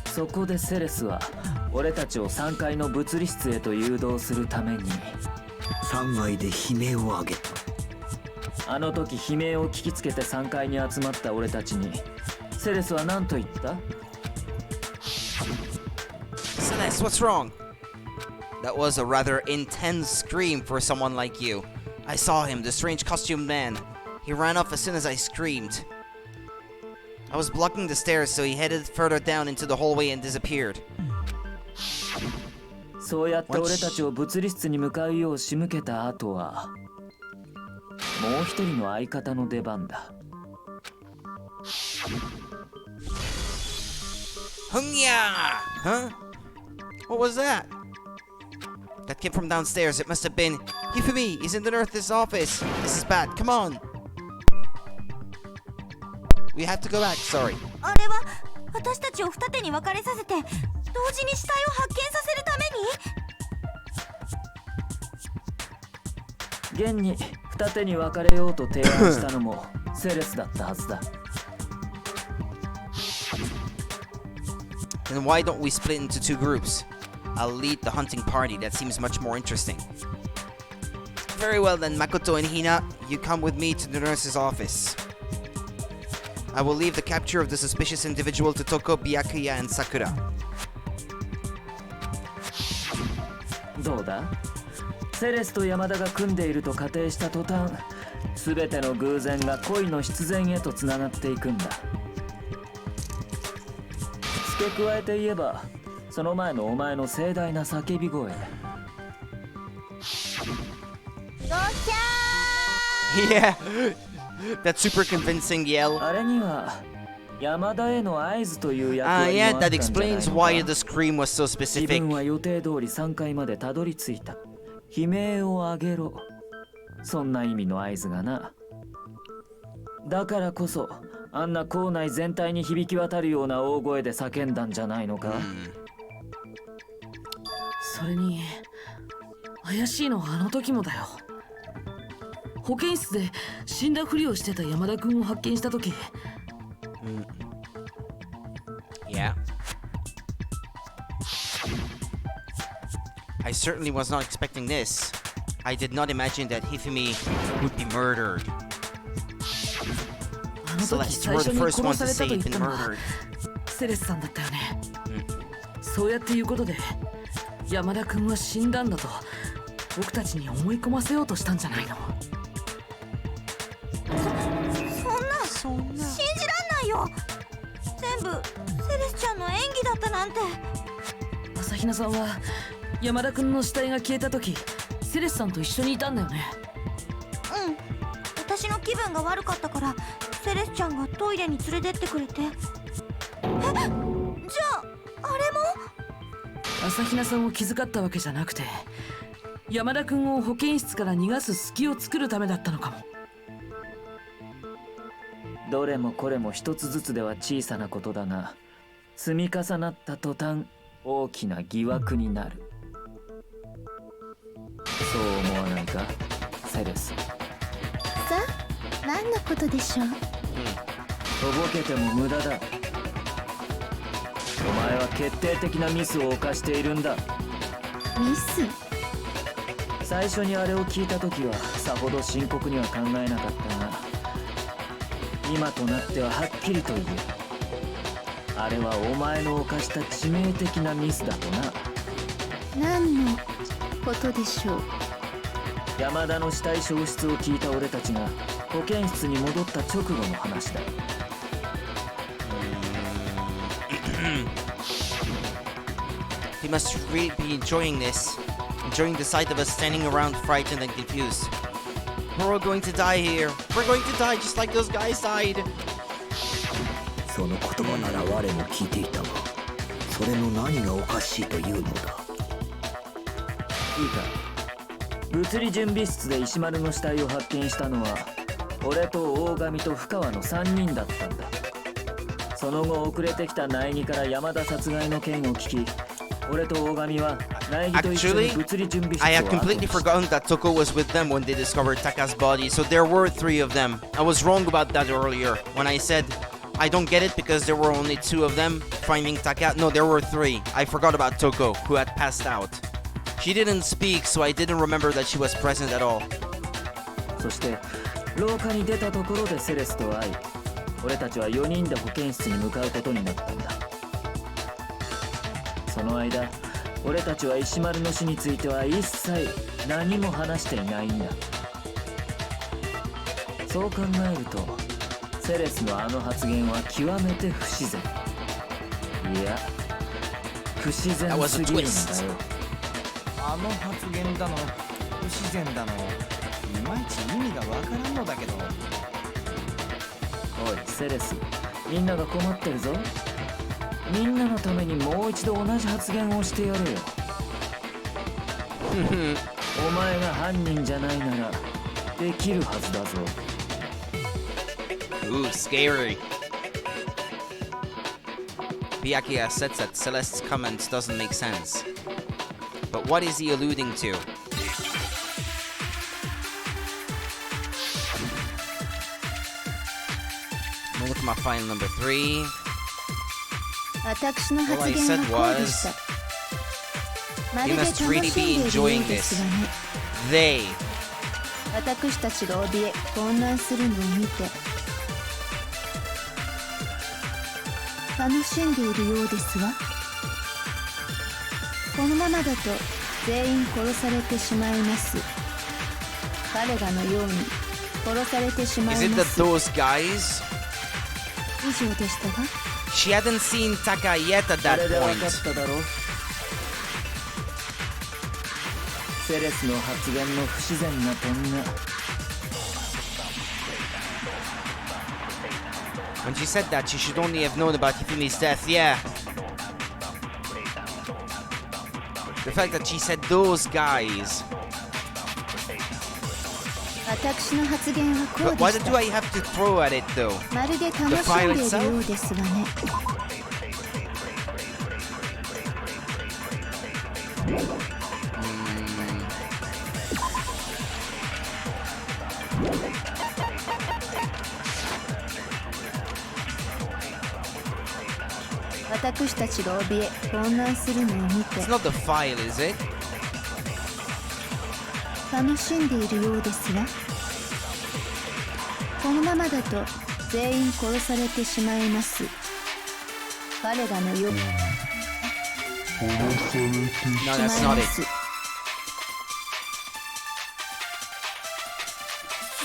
そこでセレスは俺たちを3階の物理室へと誘導するために3階で悲鳴を上げた。あの時悲鳴を聞きつけて3階に集まった俺たちにセレスは何と言った？ Celeste, what's wrong? That was a rather intense scream for someone like you. I saw him, the strange costumed man. He ran off as soon as I screamed. I was blocking the stairs, so he headed further down into the hallway and disappeared. そうやって俺たちを物理室に向かうよう仕向けた後はもう一人の相方の出番だ。Hunya! Huh? What was that? That kid from downstairs, it must have been Hifumi. He's in the nurse's office. This is bad. Come on. We have to go back. Sorry. あれは私たちを二手に分かれさせて同時に死体を発見させるために？現に二手に分かれようと提案したのもセレスだったはずだ。Then why don't we split into 2 groups? I'll lead the hunting party. That seems much more interesting. Very well then, Makoto and Hina, you come with me to the nurse's office. I will leave the capture of the suspicious individual to Toko, Byakuya, and Sakura. どうだ？セレスと山田が組んでいると仮定した途端、全ての偶然が恋の必然へとつながっていくんだ。付け加えて言えば、その前のお前の盛大な叫び声。Yeah, that super convincing yell. あれには山田への合図という役割もあ Yeah, ったん that じゃないの explains か。 why the scream was so 自 specific. 分は予定通り3階までたどり着いた。悲鳴を上げろ。そんな意味の合図がな。だからこそ、あんな校内全体に響き渡るような大声で叫んだんじゃないのか。それに怪しいのはあの時もだよ。保健室で死んだふりをしてた山田君を発見した時、Yeah. I certainly was not expecting this. I did not imagine that Hifumi would be murdered. あの時 Celeste, 最 we're 初 the に first 殺 one さ to れた say と言 he'd った been のは murdered. セレスさんだったよね。そうやっていうことで山田君は死んだんだと僕たちに思い込ませようとしたんじゃないの。そんな信じらんないよ。全部セレスちゃんの演技だったなんて。朝比奈さんは山田君の死体が消えた時セレスさんと一緒にいたんだよね。うん、私の気分が悪かったからセレスちゃんがトイレに連れてってくれて。じゃああれも朝比奈さんを気遣ったわけじゃなくて山田君を保健室から逃がす隙を作るためだったのかも。どれもこれも一つずつでは小さなことだが、積み重なった途端大きな疑惑になる。そう思わないか、セレス。さあ、何のことでしょう。とぼけても無駄だ。お前は決定的なミスを犯しているんだ。ミス？最初にあれを聞いた時はさほど深刻には考えなかったが、今となってははっきりと言う。あれはお前の犯した致命的なミスだとな。何のことでしょう。山田の死体消失を聞いた俺たちが保健室に戻った直後の話だ。He must really be enjoying this. Enjoying the sight of us standing around frightened and confused. We're all going to die here. We're going to die just like those guys died. その言葉なら我も聞いていたが、それの何がおかしいというのだ。いいか、物理準備室で石丸の死体を発見したのは俺と大神と深川の3人だったんだ。その後遅れてきた苗木から山田殺害の件を聞き、俺と大神は苗木と一緒に物理準備室を I 後 had に completely forgotten that Toko was with them when they discovered Taka's body, so there were 3 of them. I was wrong about that earlier when I said I don't get it because there were only 2 of them finding Taka. No, there were 3. I forgot about Toko, who had passed out. She didn't speak, so I didn't remember that she was present at all. そして廊下に出たところでセレスと会い、俺たちは4人で保健室に向かうことになったんだ。その間、俺たちは石丸の死については一切何も話していないんだ。そう考えるとセレスのあの発言は極めて不自然。いや、不自然すぎるんだよ。あの発言だの不自然だの、いまいち意味がわからんのだけど。おいセレス、みんなが困ってるぞ。みんなのためにもう一度同じ発言をしてやれよ。お前が犯人じゃないならできるはずだぞ。Ooh, scary. Byakuya says that Celeste's comment doesn't make sense. But what is he alluding to? I'm gonna look at my file number 3. 私の All 発 I 言 said はこうでし was た。まる you で楽 must しん really で be いるよ enjoying うですわ this. ね。 They. 私たちが怯え混乱するのを見て楽しんでいるようですわ。このままだと全員殺されてしまいます。彼らのように殺されてしま Is い it ま that す。 those guys? 以上でしたが She hadn't seen Taka yet at こ that れで分 point. かっただろ。セレスの発言の不自然な点が。 When she said that, she should only have known about Hifumi's death, yeah. The fact that she said those guys. 私の発言はこう But で why し did た。 I have to throw at it though? まるで楽しんでいるようですわね。私たちが怯え混乱するのを見て It's not the file, is it? 楽しんでいるようですわ。このままだと全員殺されてしまいます。彼らのように No, しま that's い not ま it. す。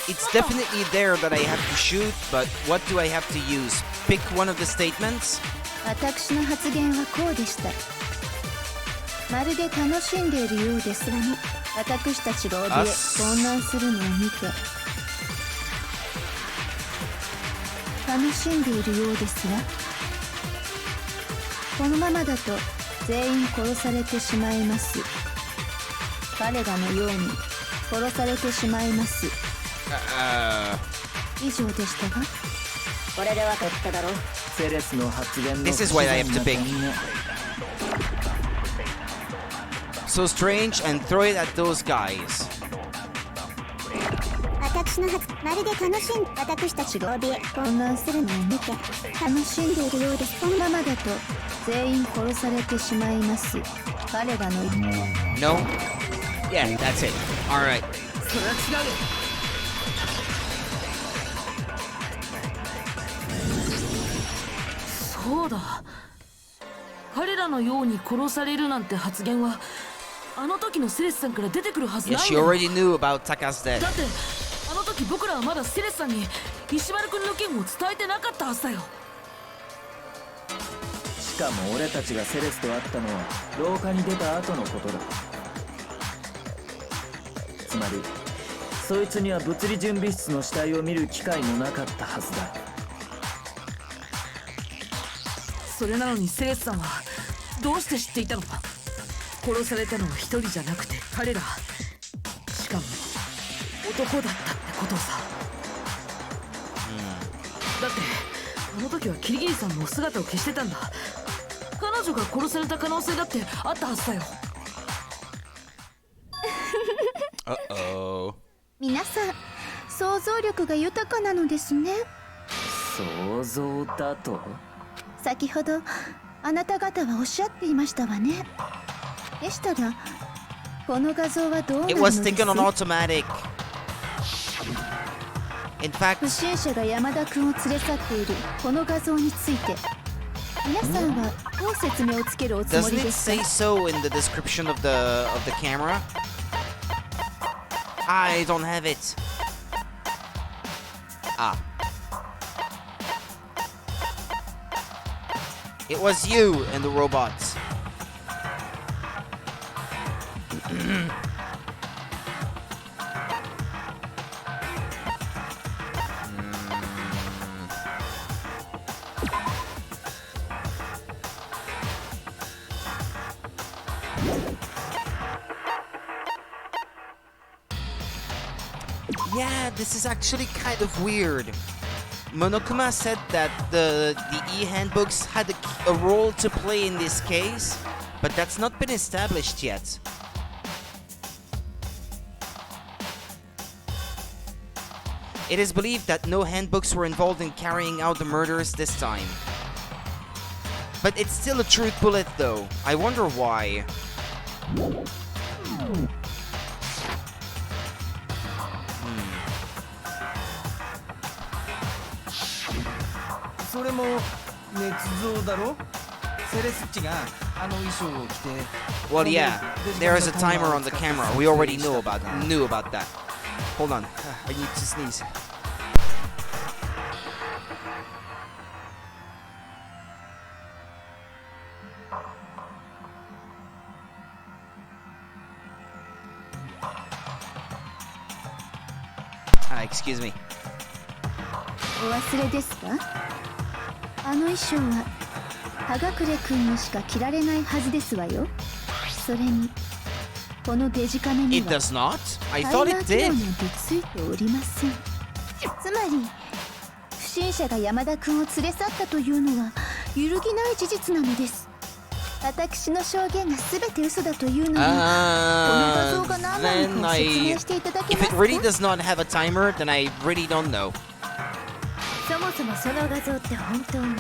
It's definitely there that I have to shoot, but what do I have to use? Pick one of the statements? 私の発言はこうでした。まるで楽しんでいるようですわね。私たちが怯え混乱するのを見て楽しんでいるようですわ。このままだと全員殺されてしまいます。彼らのように殺されてしまいます。以上でしたがこれで分かっただろ。セレスの発言の This is what I have to 不自 pick. 然な点が。 So strange and throw it at those guys. 私の発まるで楽しん私たちが怯え混乱するのを見て楽しんでいるようです。このままだと全員殺されてしまいます。彼らの No? Yeah, that's it. Alright. それは違うよ。そうだ、彼らのように殺されるなんて発言はあの時のセレスさんから出てくるはず Yeah, ない she んだ。 already knew about Taka's death. だってあの時僕らはまだセレスさんに石丸君の件を伝えてなかったはずだよ。しかも俺たちがセレスと会ったのは廊下に出た後のことだ。つまりそいつには物理準備室の死体を見る機会もなかったはずだ。それなのにセレスさんはどうして知っていたのか。殺されたのは一人じゃなくて彼ら、しかも男だったってことをさ。だってあの時はキリギリさんも姿を消してたんだ。彼女が殺された可能性だってあったはずだよ。Uh-oh. 皆さん想像力が豊かなのですね。想像だと。先ほどあなた方はおっしゃっていましたわね。でしたらこの画像はどうなる It の was です taken on automatic. In 不 fact, 審者が山田君を連れ去っているこの画像について皆さんはどう説明をつけるおつも doesn't り it です say か。 so in the description of the camera? I don't have it. Ah. It was you and the robots. Yeah, this is actually kind of weird. Monokuma said that the e-handbooks had a role to play in this case, but that's not been established yet. It is believed that no handbooks were involved in carrying out the murders this time. But it's still a truth bullet though. I wonder why. それも捏造だろ。セレスッチがあの衣装を着て。Well, yeah, there is a timer on the camera. We already knew about that. Hold on, I need to sneeze. Excuse me. お忘れですか？あの衣装は葉隠れ君にしか着られないはずですわよ。それにこのデジカメに It は does not? I タイ thought マ it ー機能 did. なんてついておりません。つまり不審者が山田君を連れ去ったというのは揺るぎない事実なのです。私の証言が全て嘘だというのはこの画像が何なのかを説明していただけ If ま it す really か？ does not have a timer, then I really don't know. そもそもその画像って本当に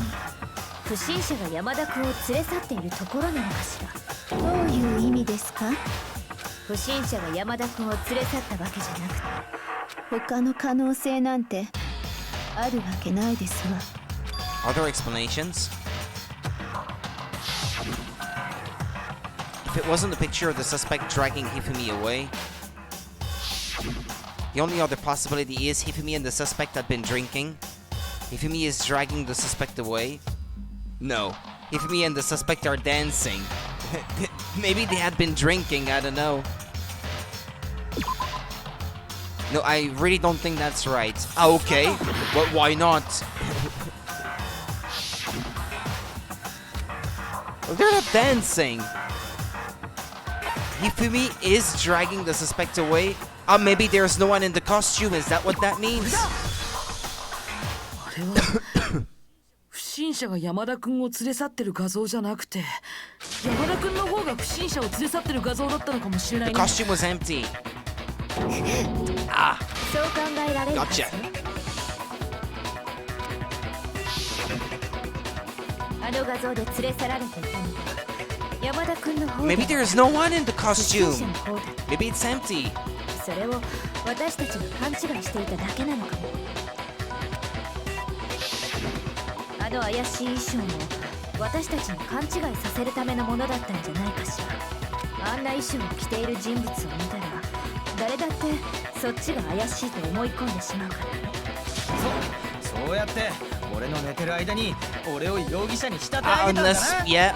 不審者が山田君を連れ去っているところなのかしら。どういう意味ですか？不審者が山田君を連れ去ったわけじゃなくて、他の可能性なんてあるわけないですわ。 Other explanations? If it wasn't the picture of the suspect dragging Hifumi away, the only other possibility is Hifumi and the suspect had been drinking. Hifumi is dragging the suspect away. No, Hifumi and the suspect are dancing. Maybe they had been drinking, I don't know. No, I really don't think that's right. Ah, okay, but why not? They're not dancing. Hifumi is dragging the suspect away. Maybe there's no one in the costume. Is that what that means? あれは不審者が山田君を連れ去ってる画像じゃなくて、山田君の方が不審者を連れ去ってる画像だったのかもしれない The ね。 costume was empty. Ah, そう考えられるはず。 gotcha. あの画像で連れ去られていたのは山田君の方だ。 Maybe there's no one in the 不審 costume. 者の方だ。 Maybe it's empty. それを私たちが勘違いしていただけなのかも。あの怪しい衣装も私たちに勘違いさせるためのものだったんじゃないかしら。あんな衣装を着ている人物を見たら誰だってそっちが怪しいと思い込んでしまうから。そうやって俺の寝てる間に俺を容疑者に仕立て上げたんだな。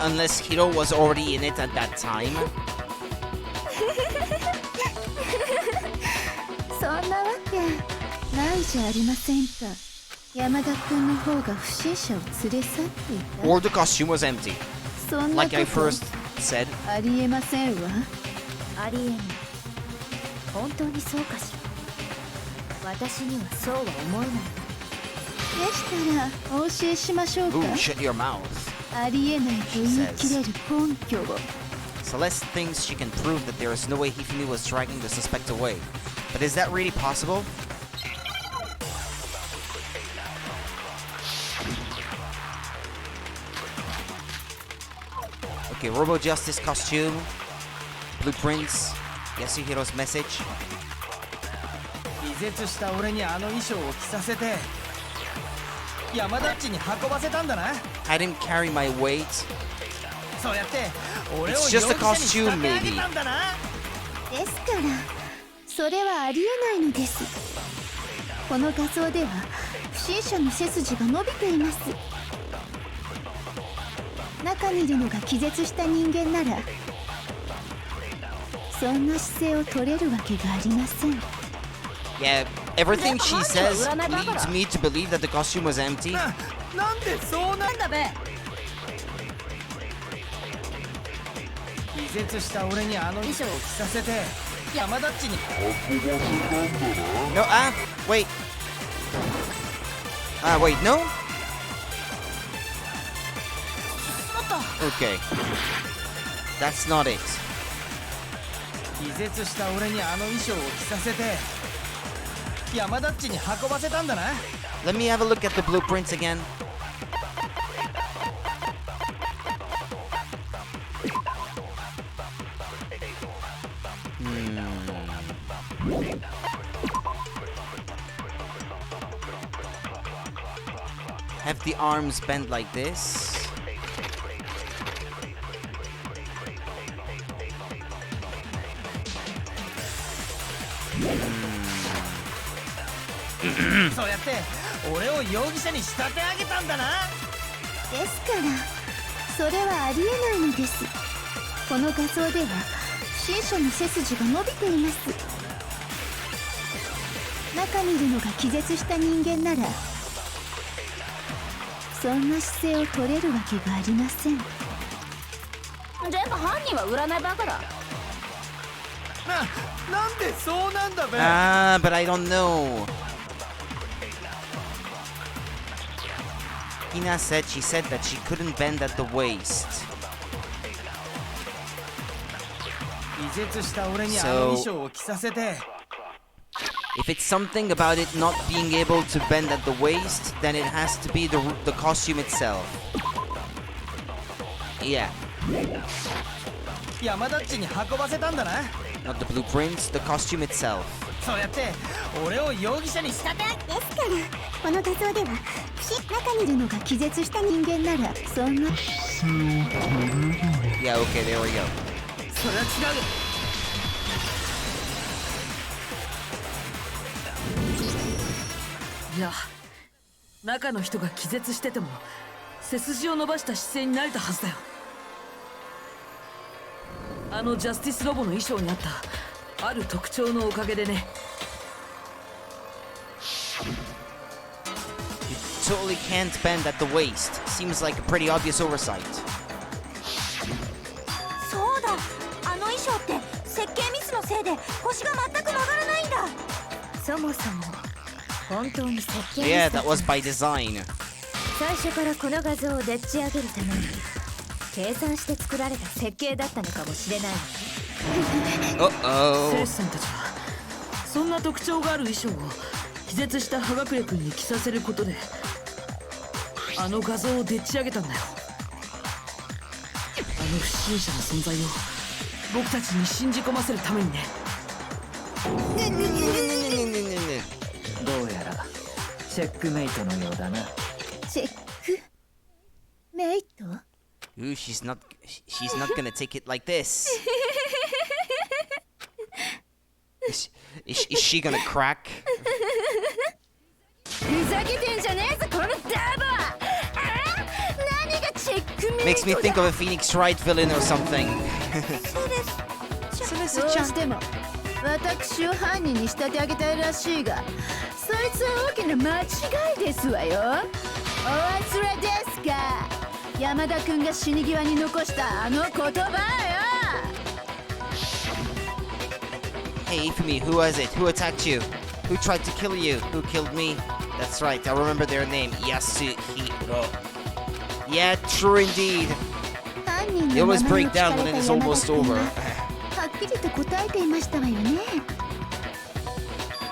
Unless Hiro was already in it at that time. そんなわけないじゃありませんか。山田君の方が不審者を連れ去っていた。 Or the costume was empty. そんな Like こ I と first said. ありえませんわ。ありえない。本当にそうかしら。私にはそうは思えない。でしたらお教えしましょうか。 Ooh, shut your mouth. ありえないと言い切れる根拠を。 Celeste thinks she can prove that there is no way Hifumi was dragging the suspect away. But is that really possible? Okay, Robo Justice costume, blueprints, Yasuhiro's message. 気絶した俺にあの衣装を着させて山田っちに運ばせたんだな。 I didn't carry my weight. そうやって俺を It's 容 just a 疑者に仕立 costume, て上げ maybe. たんだな。ですからそれはありえないのです。この画像では不審者の背筋が伸びています。中にいるのが気絶した人間ならそんな姿勢を取れるわけがありません。 Yeah, everything she says leads me to believe that the costume was empty. なんでそうなんだべ。気絶した俺にあの衣装を着させて山田っちに No, wait. Wait, no? Okay. That's not it. 気絶した俺にあの衣装を着させて山田っちに運ばせたんだな。 Let me have a look at the blueprints again. if the arms bend like this. So そうやって俺を容疑者に仕立て上げたんだな。ですからそれはありえないのです。この画像では新書の背筋が伸びています。中にいるのが気絶した人間ならそんな姿勢を取れるわけがありません。全部犯人は占いバカだ。なんでそうなんだべ。But I don't know. Hina said she said that she couldn't bend at the waist. 気絶した俺にあの衣装を着させて。If it's something about it not being able to bend at the waist, then it has to be the costume itself. Yeah. 山田っちに運ばせたんだな。Not the blueprints, the costume itself. そうやって俺を容疑者に仕立て。ですからこの画像では中にいるのが気絶した人間ならそんな Yeah, okay, there we go. それは違う。いや、中の人が気絶してても背筋を伸ばした姿勢になれたはずだよ。あのジャスティスロボの衣装にあったある特徴のおかげでね。You totally can't bend at the waist. Seems like a pretty obvious oversight. そうだ、あの衣装って設計ミスのせいで腰が全く曲がらないんだ。そもそも本当に設計ミス Yeah, だ that was by design. 最初からこの画像をでっち上げるために計算して作られた設計だったのかもしれない。Uh-oh. 生徒さんたちはそんな特徴がある衣装を気絶した葉隠君に着させることであの画像をでっち上げたんだよ。あの不審者の存在を僕たちに信じ込ませるためにね。どうやらチェックメイトのようだな。チェックメイト Ooh, she's not gonna take it like this. Is she gonna crack? ふざけてんじゃねえぞこのダバー。何がチェックメイト Makes me think of a Phoenix Wright villain or something. どうしても私を犯人に仕立て上げたいらしいがそいつは大きな間違いですわよ。お忘れですか、山田君が死に際に残したあの言葉よ。 Hey, Ifumi, who was it? Who attacked you? Who tried to kill you? Who killed me? That's right, I remember their name. Yasuhiro. Yeah, true indeed. 犯人 They の名 always 前を break 聞か down れ when た it is 山田 almost 君 over. ははっきりと答えていましたわよね。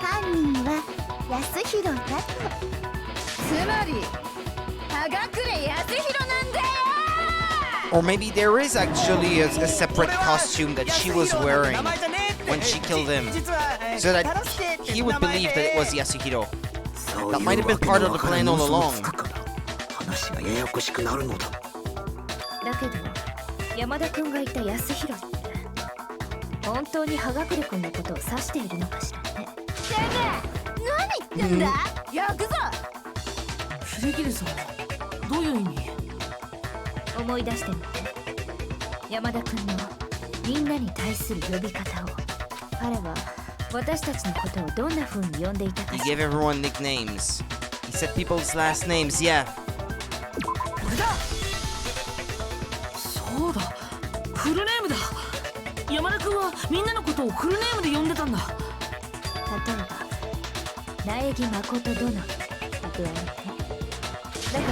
犯人は安弘だと。つまり葉隠安弘なんだよ。 Or maybe there is actually a separate costume that she was wearing when she killed him, so that he would believe that it was Yasuhiro. That might have been part of the plan all along. 話がややこしくなるのだ。だけど山田君が言った安弘って本当に葉隠君のことを指しているのかしらね。てめえ何言ってんだ、ヤクザ。フレギルさんどういう意味？思い出してみて。山田君のみんなに対する呼び方を彼は私たちのことをどんな風に呼んでいたか He し gave ら。 everyone nicknames. He said people's last names, yeah. これだ。そうだ、フルネームだ。山田君はみんなのことをフルネームで呼んでたんだ。例えば苗木誠殿と加えて、だか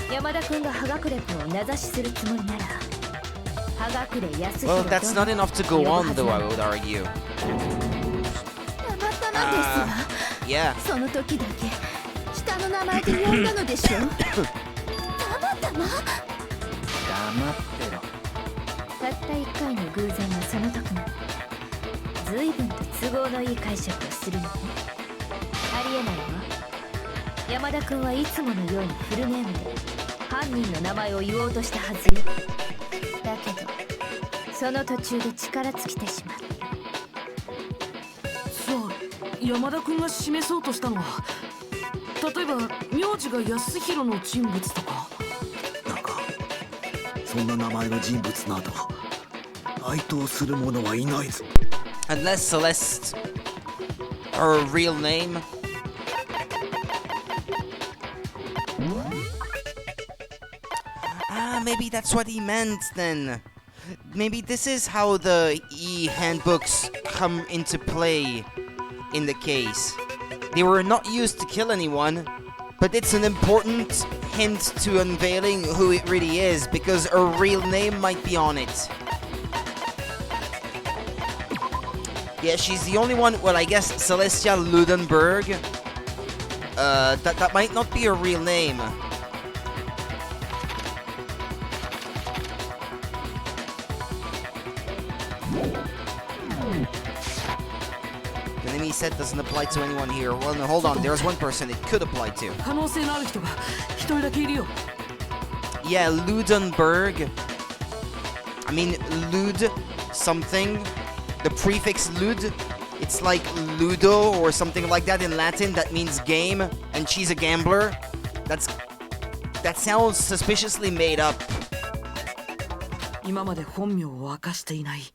ら山田君が葉隠君を名指しするつもりなら葉隠康 Well, 弘 that's not 殿 enough to go on, though, I would argue. たまたまですわ。 Yeah. その時だけ下の名前で呼んだのでしょ。たまたま黙ってろ。たった一回の偶然がその時なんて随分と都合のいい解釈をするのね。ありえないわ。山田君はいつものようにフルネームで犯人の名前を言おうとしたはずよ。だけどその途中で力尽きてしまう。さあ山田君が示そうとしたのは例えば名字が安弘の人物とか。なんかそんな名前の人物など該当する者はいないぞ。 Unless Celeste, her real name. Ah, maybe that's what he meant then. Maybe this is how the e-handbooks come into play in the case. They were not used to kill anyone, but it's an important hint to unveiling who it really is, because a real name might be on it. Yeah, she's the only one. Well, I guess Celestia Ludenberg. That might not be her real name. The enemy set doesn't apply to anyone here. Well, no, hold on. There's one person it could apply to. 可能性のある人が一人だけいるよ。Yeah, Ludenberg. I mean, Lud something. The prefix Lud, it's like Ludo or something like that in Latin. That means game, and she's a gambler. That sounds suspiciously made up. 今まで本名を明かしていない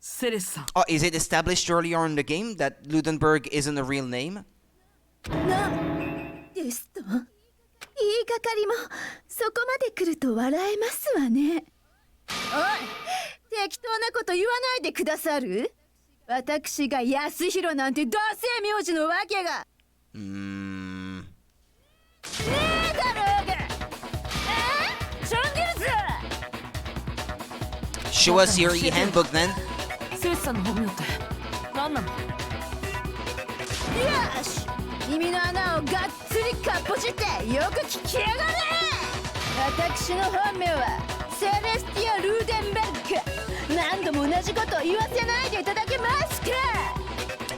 セレスさん。 Oh, is it established earlier in the game that Ludenberg isn't a real name? なんですと言いがかりもそこまで来ると笑えますわね。おい、適当なこと言わないでくださる？私が安弘なんて同姓名字のわけが。ねえだろうが。チョンギルズ。Show us your e-handbook then. セレスさんの本名って何なの？よし、耳の穴をがっつりかっぽじってよく聞きやがれ。私の本名はセレスティア・ルーデンベルク。何度も同じことを言わせないでいただけますか。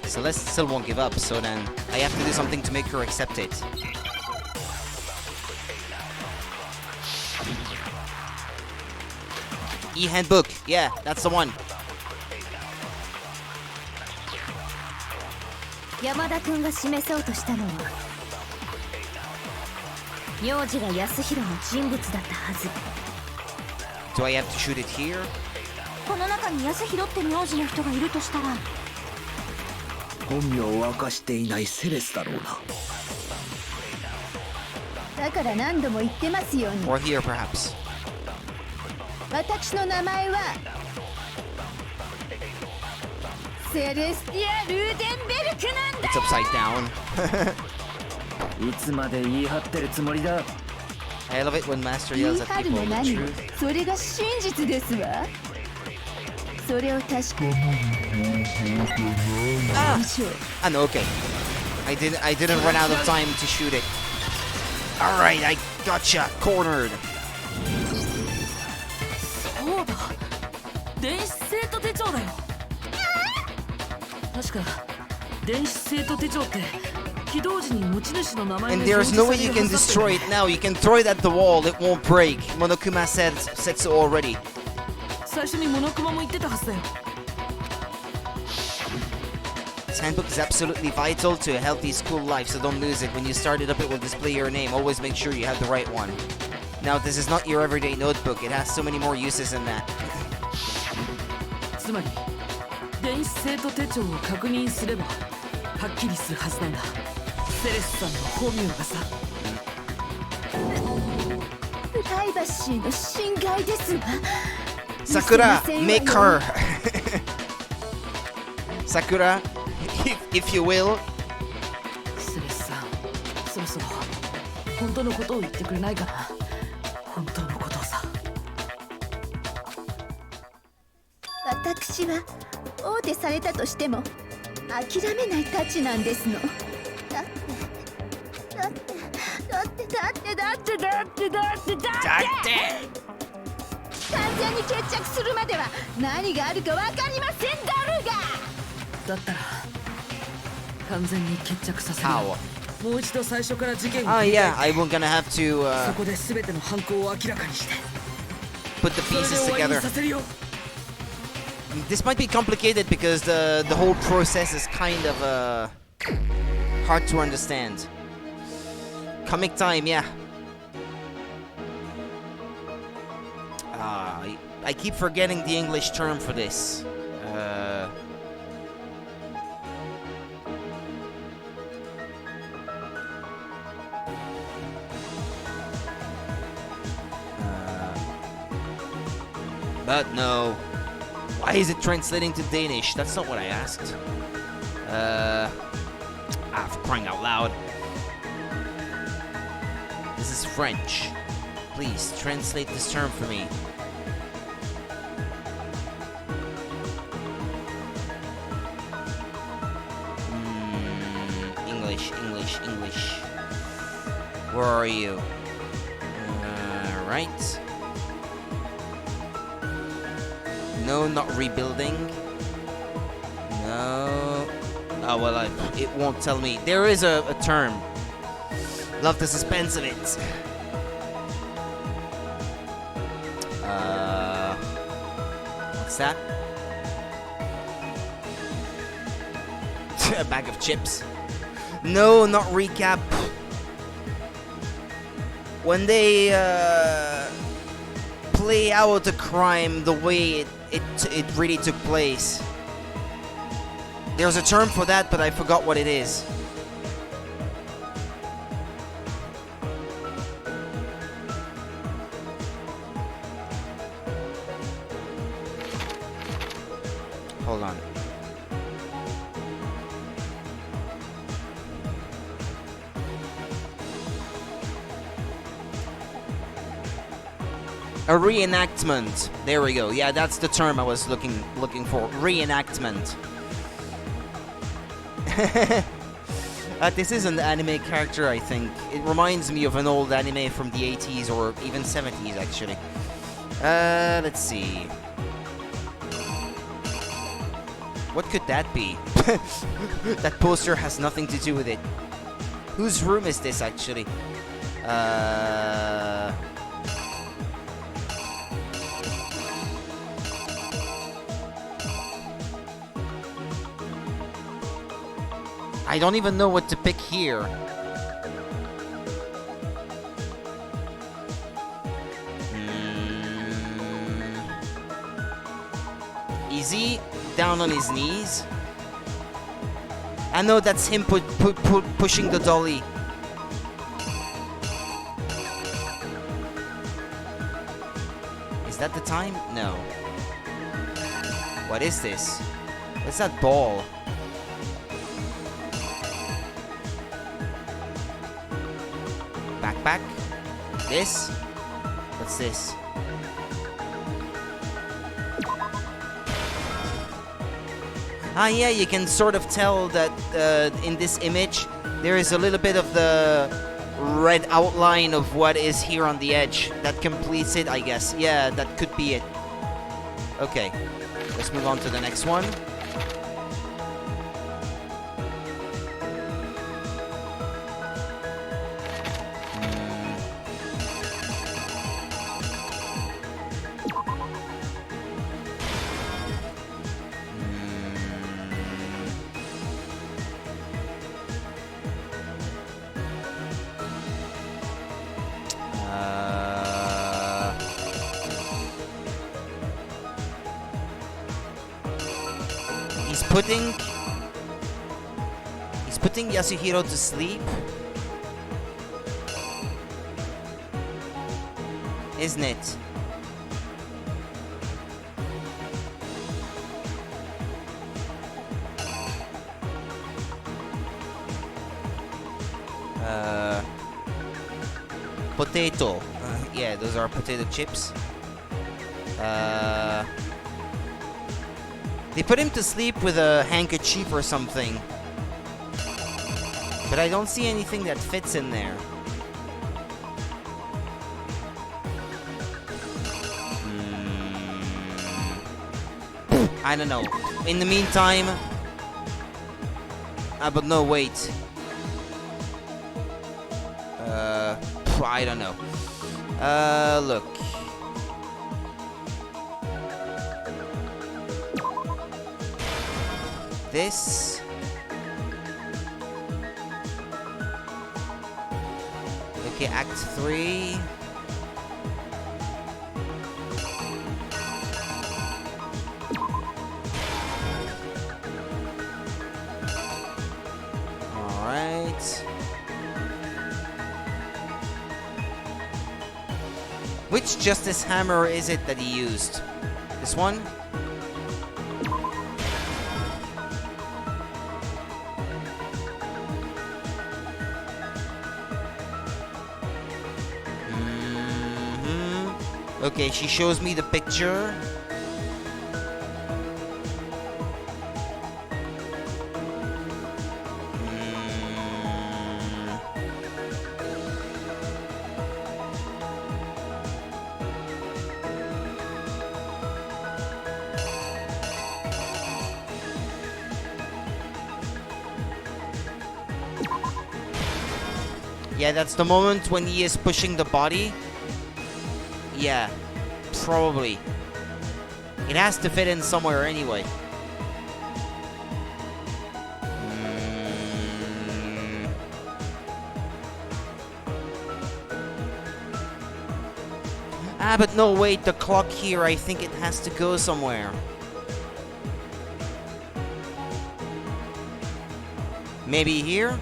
Celeste still won't give up, so then I have to do something to make her accept it. E-handbook, yeah, that's the one. 山田君が示そうとしたのは名字が安弘の人物だったはず。 Do I have to shoot it here? この中に安弘って名字の人がいるとしたら、本名を明かしていないセレスだろうな。だから何度も言ってますように、 Or here, perhaps. 私の名前はセレスティア・ルーデンベルクなんだ。 It's upside down. いつまで言い張ってるつもりだ。 I love it when Master 言 yells い at 張る people の the 何も truth. それが真実ですわ。それを確かめましょう。 Ah, no, okay. I didn't run out of time to shoot it. Alright, I gotcha. Cornered. そうだ、電子生徒手帳だよ。確か電子生徒手帳って起動時に持ち主の名前 And が there's no way you can destroy it now. You can throw it at the wall. It won't break. Monokuma said so already. 最初にモノクマも言ってたはずだよ。 This handbook is absolutely vital to a healthy school life, so don't lose it. When you start it up, it will display your name. Always make sure you have the right one. Now, this is not your everyday notebook. It has so many more uses than that. つまり電子生徒手帳を確認すればはっきりするはずなんだ。セレスさんの本名がさ。プライバシーの侵害ですわ。 Sakura, make her. Sakura, if you will. セレスさん、そろそろ本当のことを言ってくれないかな。本当のことをさ。私は王手されたとしても諦めないたちなんですの。だって完全に決着するまでは何があるか分かりませんだろうが。だったら完全に決着させる。 How? もう一度最初から事件を Oh 振り返 yeah, って I'm gonna have to そこで全ての犯行を明らかにして put the それで pieces 終わりに together. させるよ This might be complicated because the whole process is kind of hard to understand. Comic time, yeah. I keep forgetting the English term for this. But no. Why is it translating to Danish? That's not what I asked. For crying out loud. This is French. Please translate this term for me. English. Where are you? Right. No, not rebuilding. No. Oh, well, it won't tell me. There is a term. Love the suspense of it. What's that? A bag of chips. No, not recap. When they play out a crime the way it really took place. There's a term for that, but I forgot what it is. Hold on. A reenactment. There we go. Yeah, that's the term I was looking for. Reenactment. This is an anime character, I think. It reminds me of an old anime from the 80s or even 70s, actually. Let's see. What could that be? That poster has nothing to do with it. Whose room is this, actually? I don't even know what to pick here. Is he down on his knees? I know that's him pushing the dolly. Is that the time? No. What is this? What's that ball? Backpack? This? What's this? Yeah, you can sort of tell that in this image there is a little bit of the red outline of what is here on the edge. That completes it, I guess. Yeah, that could be it. Okay, let's move on to the next one. He's putting Yasuhiro to sleep, isn't it? Potato. Yeah, those are potato chips. They put him to sleep with a handkerchief or something. But I don't see anything that fits in there. I don't know. In the meantime... but no, wait. I don't know. Look. This. Okay, Act 3. Alright. Which Justice Hammer is it that he used? This one? Okay, she shows me the picture. Yeah, that's the moment when he is pushing the body. Yeah, probably. It has to fit in somewhere anyway. Ah, but no, wait, the clock here, I think it has to go somewhere. Maybe here?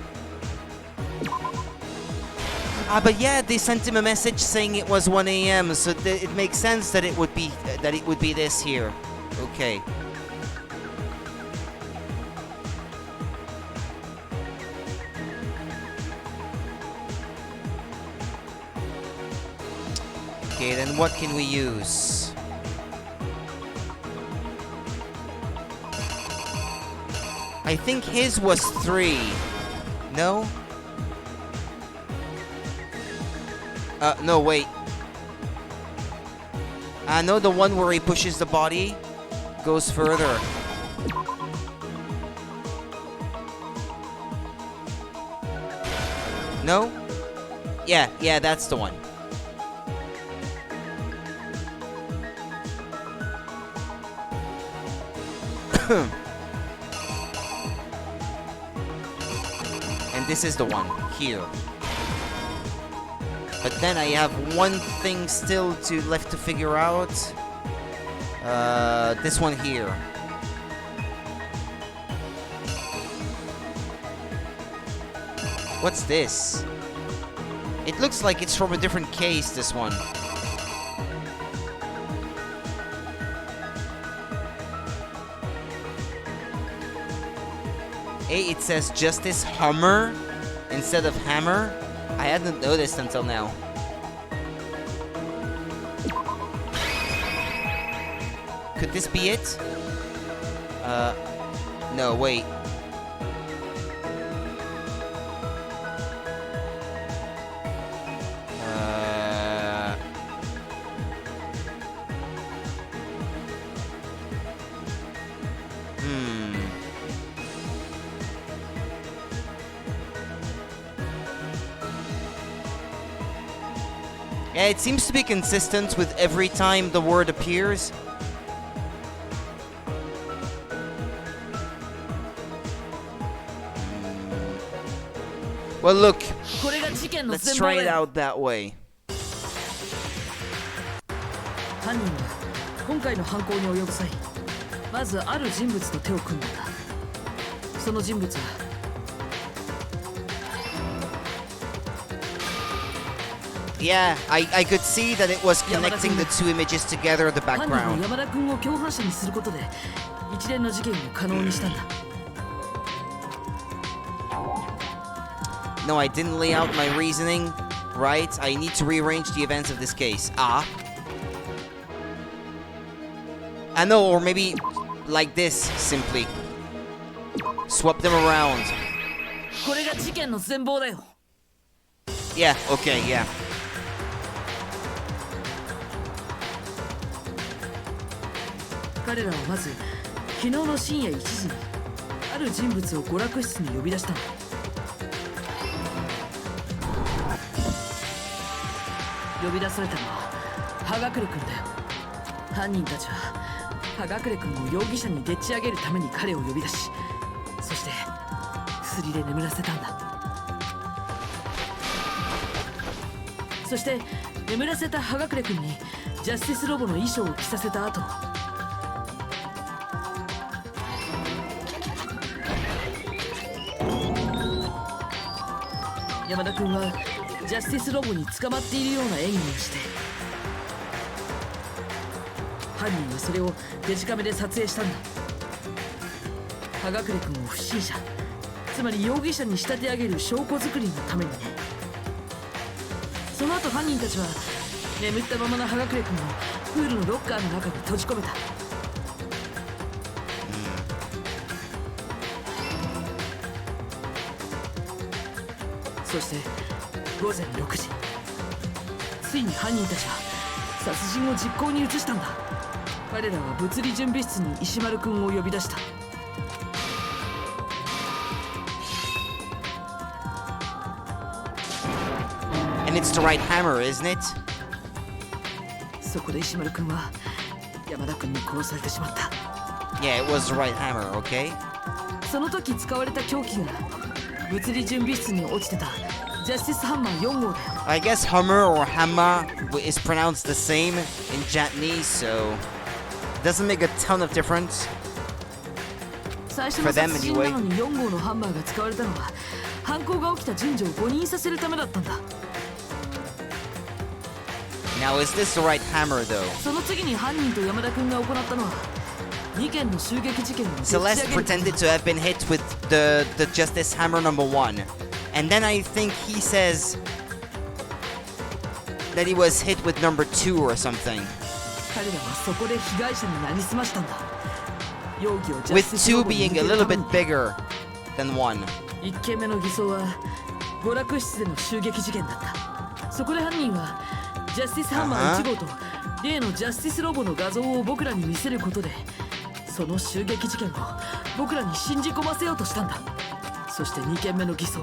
Ah, but yeah, they sent him a message saying it was 1 a.m., so it makes sense that it would be this here. Okay. Okay, then what can we use? I think his was 3. No? No, wait. I know the one where he pushes the body goes further. No? Yeah, that's the one. And this is the one here. But then I have one thing still left to figure out. This one here. What's this? It looks like it's from a different case, this one. Hey, it says Justice Hummer instead of Hammer. I hadn't noticed until now. Could this be it? No, wait. Yeah, it seems to be consistent with every time the word appears. Well, look, let's try it out that way. 犯人は今回の犯行に及ぶ際、まずある人物と手を組んだんだ。その人物は Yeah, I could see that it was connecting the two images together in the 犯人 background. は山田君を共犯者にすることで一連の事件を可能にしたんだ。 No, I didn't lay out my reasoning, right? I need to rearrange the events of this case. Ah. I know, or maybe like this, simply. Swap them around. これが事件の全貌だよ。 Yeah, okay, yeah. 彼らはまず昨日の深夜1時にある人物を娯楽室に呼び出したんだ。呼び出されたのは葉隠君だよ。犯人たちは葉隠君を容疑者にでっち上げるために彼を呼び出し、そして薬で眠らせたんだ。そして眠らせた葉隠君にジャスティスロボの衣装を着させた後、山田君はジャスティスロボに捕まっているような演技をして、犯人はそれをデジカメで撮影したんだ。葉隠君を不審者、つまり容疑者に仕立て上げる証拠作りのためにね。その後犯人たちは眠ったままの葉隠君をプールのロッカーの中に閉じ込めた。そして午前6時、ついに犯人たちは殺人を実行に移したんだ。彼らは物理準備室に石丸くんを呼び出した。And it's the right hammer, isn't it? そこで石丸くんは山田くんに殺されてしまった。 Yeah, it was the right hammer, okay? その時使われた凶器が物理準備室に落ちてたジャスティスハンマー4号だよ。 I guess hammer or hammer is pronounced the same in Japanese, so it doesn't make a ton of difference. 最初の殺人なのに4号のハンマーが使われたのは犯行が起きた順序を誤認させるためだったんだ。 Now, is this the right hammer, though? その次に犯人と山田くんが行ったのは2件の襲撃事件をでっち上げる。 Celeste pretended to have been hit with the Justice Hammer number 1. And then I think he says that he was hit with number 2 or something. 彼らはそこで被害者になりすましたんだ。容疑をジャ With スティス 2 ロボに being 向け a る little ために bit bigger than 1. 1件目の偽装は娯楽室での襲撃事件だった。そこで犯人はジャスティスハンマー1号と例のジャスティスロボの画像を僕らに見せることで、その襲撃事件を僕らに信じ込ませようとしたんだ。そして2件目の偽装、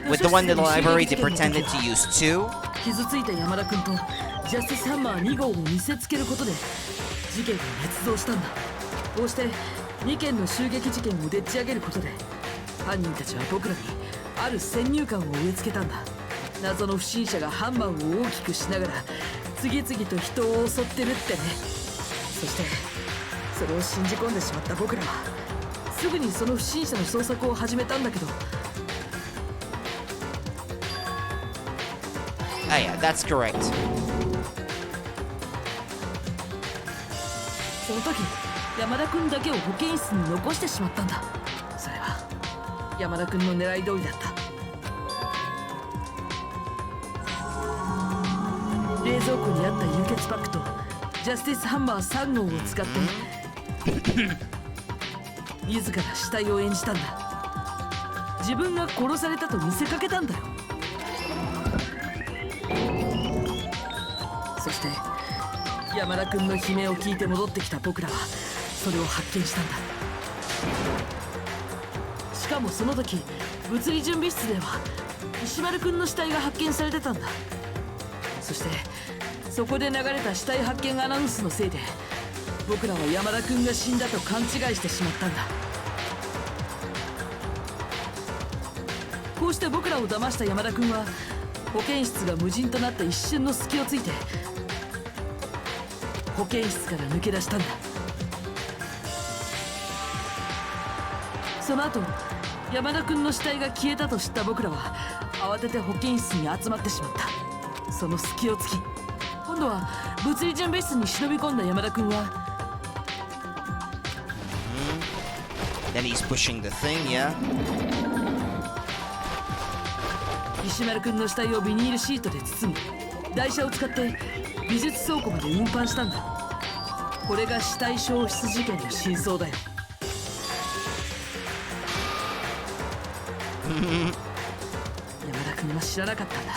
With the one in the library, they pretended to use 2. 傷ついた山田君とジャスティスハンマー2号を見せつけることで事件が捏造したんだ。こうして2件の襲撃事件をでっち上げることで犯人たちは僕らにある先入観を植え付けたんだ。謎の不審者がハンマーを大きくしながら次々と人を襲ってるってね。そしてそれを信じ込んでしまった僕らはすぐにその不審者の捜索を始めたんだけど、 Ah, yeah, that's correct. その時山田君だけを保健室に残してしまったんだ。それは山田君の狙い通りだった。冷蔵庫にあった輸血パックとジャスティスハンマー3号を使って自ら死体を演じたんだ。自分が殺されたと見せかけたんだよ。そして山田君の悲鳴を聞いて戻ってきた僕らはそれを発見したんだ。しかもその時物理準備室では石丸君の死体が発見されてたんだ。そしてそこで流れた死体発見アナウンスのせいで僕らは山田君が死んだと勘違いしてしまったんだ。こうして僕らを騙した山田君は保健室が無人となった一瞬の隙をついて保健室から抜け出したんだ。その後山田君の死体が消えたと知った僕らは慌てて保健室に集まってしまった。その隙をつき今度は物理準備室に忍び込んだ山田君は Then he's pushing the thing, yeah? 石丸君の死体をビニールシートで包み台車を使って美術倉庫まで運搬したんだ。これが死体消失事件の真相だよ。山田君は知らなかったんだ。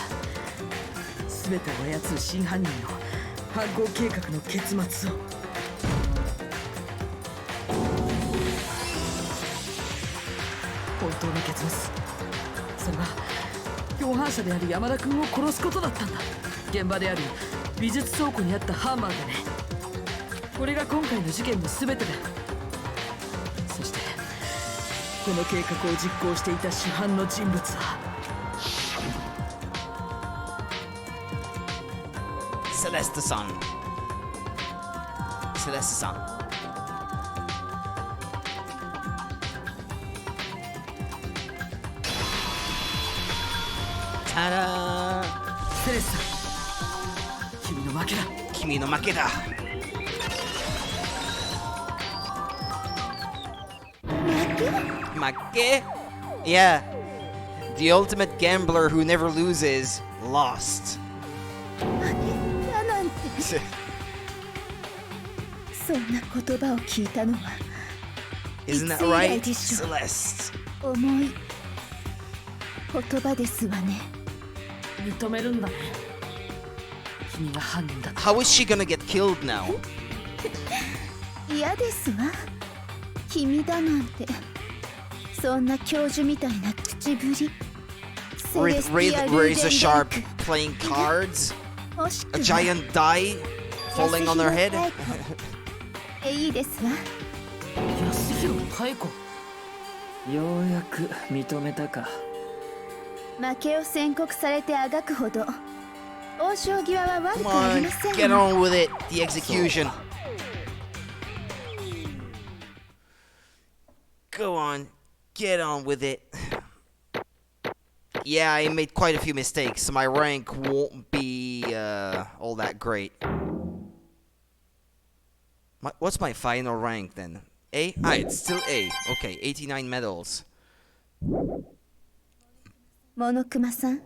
全てを操る真犯人の犯行計画の結末を。本当の結末、それは共犯者である山田君を殺すことだったんだ。現場である美術倉庫にあったハンマーでね。これが今回の事件の全てだ。そしてこの計画を実行していた主犯の人物はセレステさん。セレステさん。ただー。セレスさん、君の負けだ。君の負けだ。負け? Yeah. The ultimate gambler who never loses lost. だなんてそんな言葉を聞いたのは Isn't that いつ以来 right, でしょう。 Celeste? 重い言葉ですわね。認めるんだね。君が犯人だと。 How is she gonna get killed now? 嫌ですわ。君だなんてそんな教授みたいな口ぶり。セレスティア・ルーデン Razor ダー Sharp ク playing cards? もしく A は giant die falling on their head? いいですわ。安弘妙子。ようやく認めたか。負けを宣告されてあがくほど王将際は悪 Come くあり on, ません。 get on with it. The execution. Go on, get on with it. Yeah, I made quite a few mistakes, so my rank won't be all that great. What's my final rank then? A? Ah, it's still A. Okay, 89 medals. モノクマさん、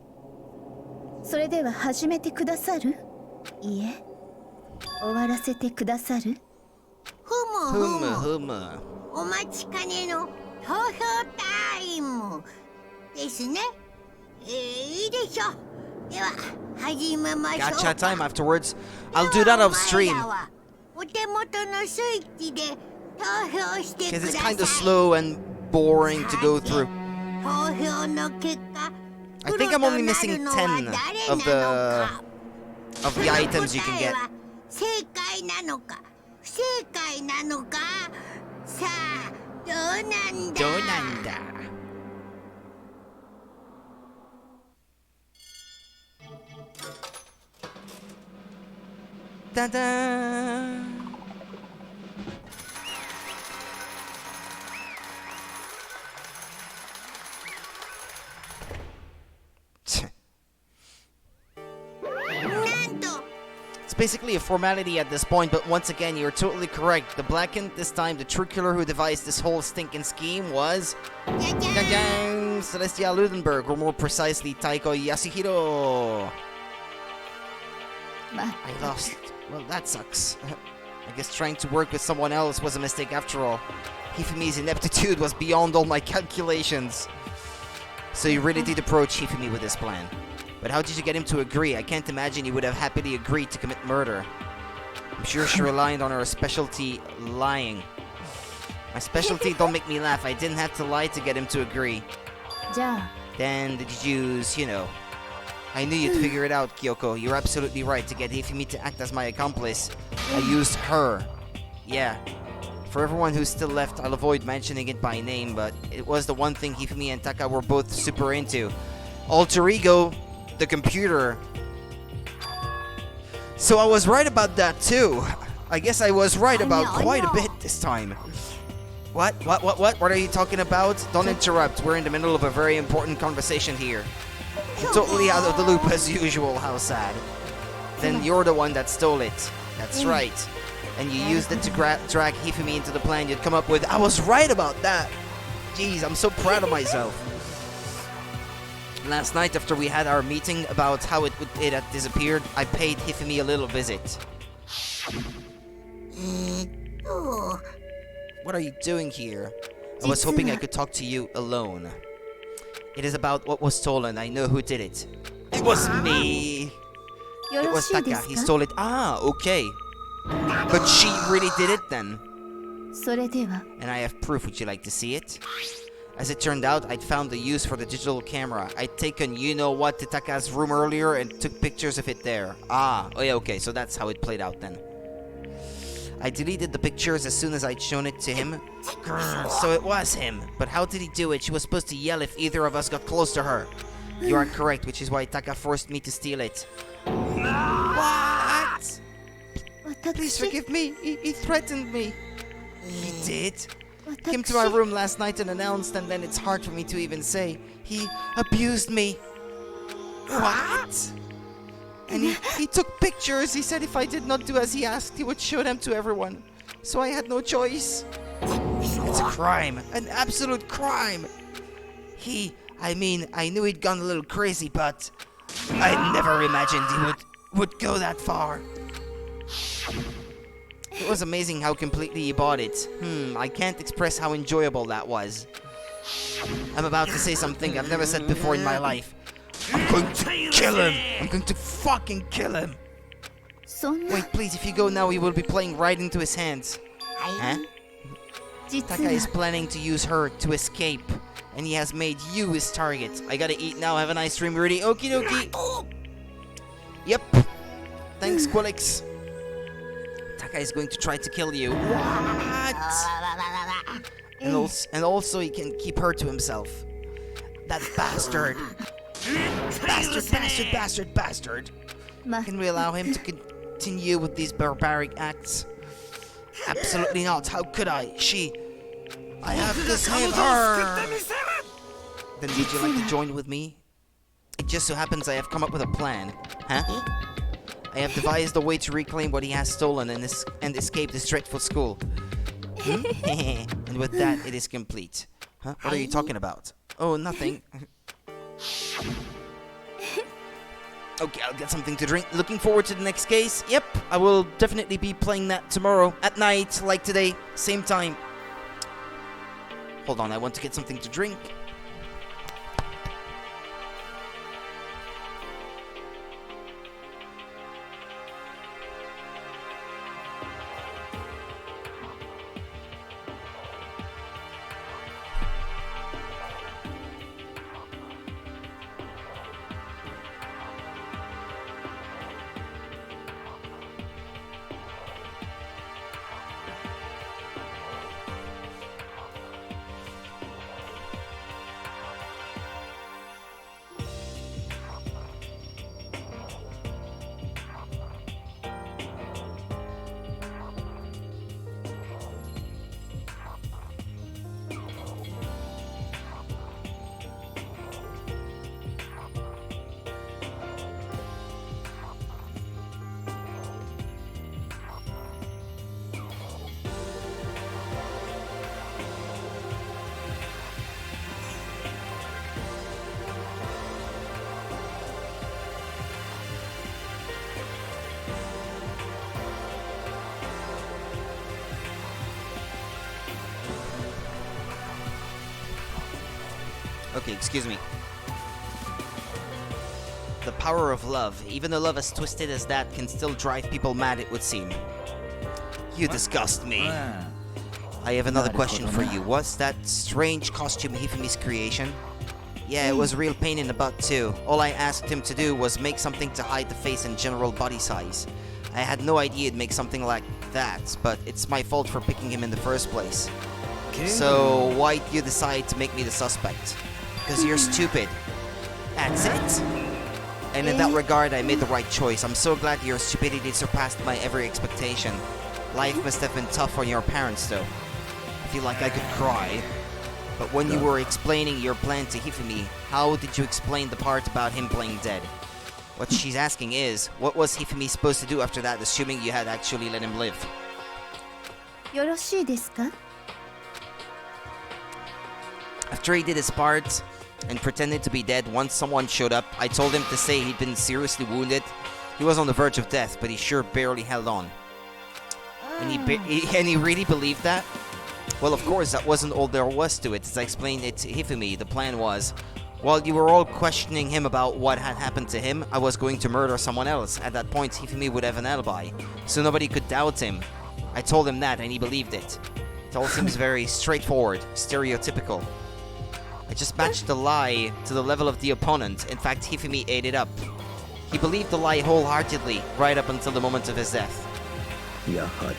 それでは始めてくださる？いえ、終わらせてくださる？ふむふ Huma, む huma. お待ちかねの投票タイムですね。いいでしょう。では始めましょうか。 Gacha time afterwards. I'll do that off stream. お手元のスイッチで投票してく Because だ it's さい。 kind of slow and boring to go through. 投票の結果、 I think I'm only missing 10 of the items you can get. 正解なのか不正解なのか、さあどうなんだ。どうなんだ。ダダーン。なんと It's basically a formality at this point, but once again, you're totally correct. The blackened this time, the true killer who devised this whole stinking scheme was... じゃじゃ Gang Celestia Ludenberg, or more precisely, Taiko Yasuhiro. ま I lost. Well, that sucks. I guess trying to work with someone else was a mistake after all. Hifumi's ineptitude was beyond all my calculations. So you really did approach Hifumi with this plan. But how did you get him to agree? I can't imagine he would have happily agreed to commit murder. I'm sure she relied on her specialty, lying. My specialty, don't make me laugh. I didn't have to lie to get him to agree. じゃあ Then did you use, you know... I knew you'd figure it out, Kyoko. You're absolutely right. To get Hifumi to act as my accomplice, I used her. Yeah. For everyone who's still left, I'll avoid mentioning it by name, but it was the one thing Hifumi and Taka were both super into. Alter Ego, the computer. So I was right about that too. I guess I was right about quite a bit this time. What? What are you talking about? Don't interrupt. We're in the middle of a very important conversation here. I'm totally out of the loop as usual. How sad. Then you're the one that stole it. That's right. And you used it to drag Hifumi into the plan you'd come up with. I was right about that. Jeez, I'm so proud of myself. Last night, after we had our meeting about how it had disappeared, I paid Hifumi a little visit. What are you doing here? I was hoping I could talk to you alone. It is about what was stolen. I know who did it. It was me. よ It ろ was しいで Taka. す He か？ stole it. Ah, okay. But she really did it then. それでは And I have proof. Would you like to see it? As it turned out, I'd found the use for the digital camera. I'd taken you-know-what to Taka's room earlier and took pictures of it there. Oh yeah, okay, so that's how it played out then. I deleted the pictures as soon as I'd shown it to him. Grr, so it was him. But how did he do it? She was supposed to yell if either of us got close to her. You are correct, which is why Taka forced me to steal it. What? Please forgive me. He threatened me. He did? Came to my room last night and announced, and then it's hard for me to even say. He abused me. What? And he took pictures. He said if I did not do as he asked, he would show them to everyone. So I had no choice. It's a crime. An absolute crime. I knew he'd gone a little crazy, but I never imagined he would go that far. It was amazing how completely he bought it. I can't express how enjoyable that was. I'm about to say something I've never said before in my life. I'm going to kill him! I'm going to fucking kill him! Wait, please, if you go now, he will be playing right into his hands. Huh? Taka is planning to use her to escape, and he has made you his target. I gotta eat now, have a nice stream, Rudy. Okie dokie! Yep. Thanks, Quillix. Taka is going to try to kill you. What? And also he can keep her to himself. That bastard. Bastard. Can we allow him to continue with these barbaric acts? Absolutely not. How could I? I have to save her. Then would you like to join with me? It just so happens I have come up with a plan. Huh? I have devised a way to reclaim what he has stolen and escape this dreadful school. And with that, it is complete. Huh? What are you talking about? Oh, nothing. Okay, I'll get something to drink. Looking forward to the next case. Yep, I will definitely be playing that tomorrow at night, like today, same time. Hold on, I want to get something to drink. Okay, excuse me. The power of love. Even though love as twisted as that can still drive people mad, it would seem. You disgust me. I have another question for you. Was that strange costume Hifumi's creation? Yeah, it was a real pain in the butt too. All I asked him to do was make something to hide the face and general body size. I had no idea it'd make something like that, but it's my fault for picking him in the first place. So why'd you decide to make me the suspect? Because you're stupid. That's it. And in that regard, I made the right choice. I'm so glad your stupidity surpassed my every expectation. Life must have been tough on your parents, though. I feel like I could cry. But when you were explaining your plan to Hifumi, how did you explain the part about him playing dead? What she's asking is, what was Hifumi supposed to do after that, assuming you had actually let him live? よろしいですか? After he did his part and pretended to be dead, once someone showed up, I told him to say he'd been seriously wounded. He was on the verge of death, but he sure barely held on. And he really believed that? Well, of course, that wasn't all there was to it. As I explained it to Hifumi, the plan was, while you were all questioning him about what had happened to him, I was going to murder someone else. At that point, Hifumi would have an alibi, so nobody could doubt him. I told him that, and he believed it. It all seems very straightforward, stereotypical. I just matched the lie to the level of the opponent. In fact, Hifumi ate it up. He believed the lie wholeheartedly, right up until the moment of his death. やはり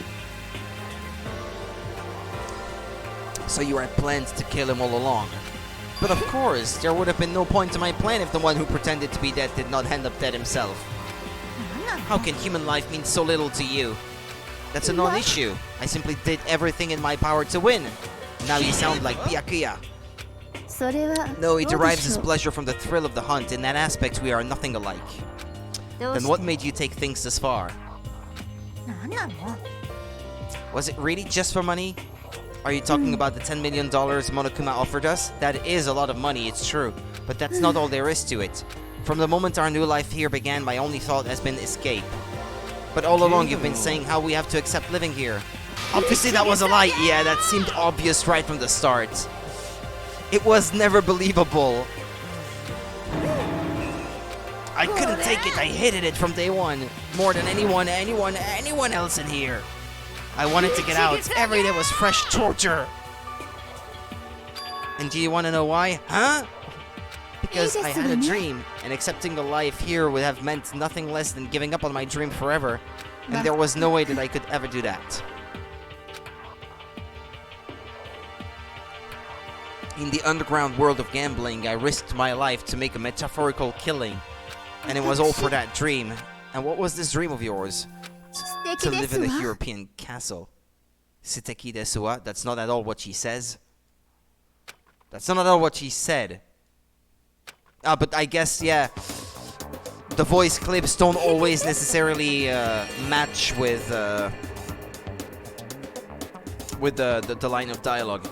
So you had planned to kill him all along. But of course, there would have been no point to my plan if the one who pretended to be dead did not end up dead himself. How can human life mean so little to you? That's a non-issue. I simply did everything in my power to win. Now you sound like Byakuya. それは No, he どうで derives し his ょう pleasure from the thrill of the hunt. In that aspect, we are nothing alike. どう Then し what made you take things this far? なんなの Was it really just for money? Are you talking about the $10 million Monokuma offered us? That is a lot of money, it's true. But that's not all there is to it. From the moment our new life here began, my only thought has been escape. But all along you've been saying how we have to accept living here. Obviously that was a lie. Yeah, that seemed obvious right from the start. It was never believable. I couldn't take it. I hated it from day one. More than anyone else in here. I wanted to get out. Every day was fresh torture. And do you want to know why? Huh? Because I had a dream, and accepting a life here would have meant nothing less than giving up on my dream forever. And there was no way that I could ever do that. In the underground world of gambling, I risked my life to make a metaphorical killing. And it was all for that dream. And what was this dream of yours? 素敵 To で live す in a わ European castle. Suteki desu wa? That's not at all what she says. That's not at all what she said. But I guess, yeah, the voice clips don't always necessarily match with the line of dialogue.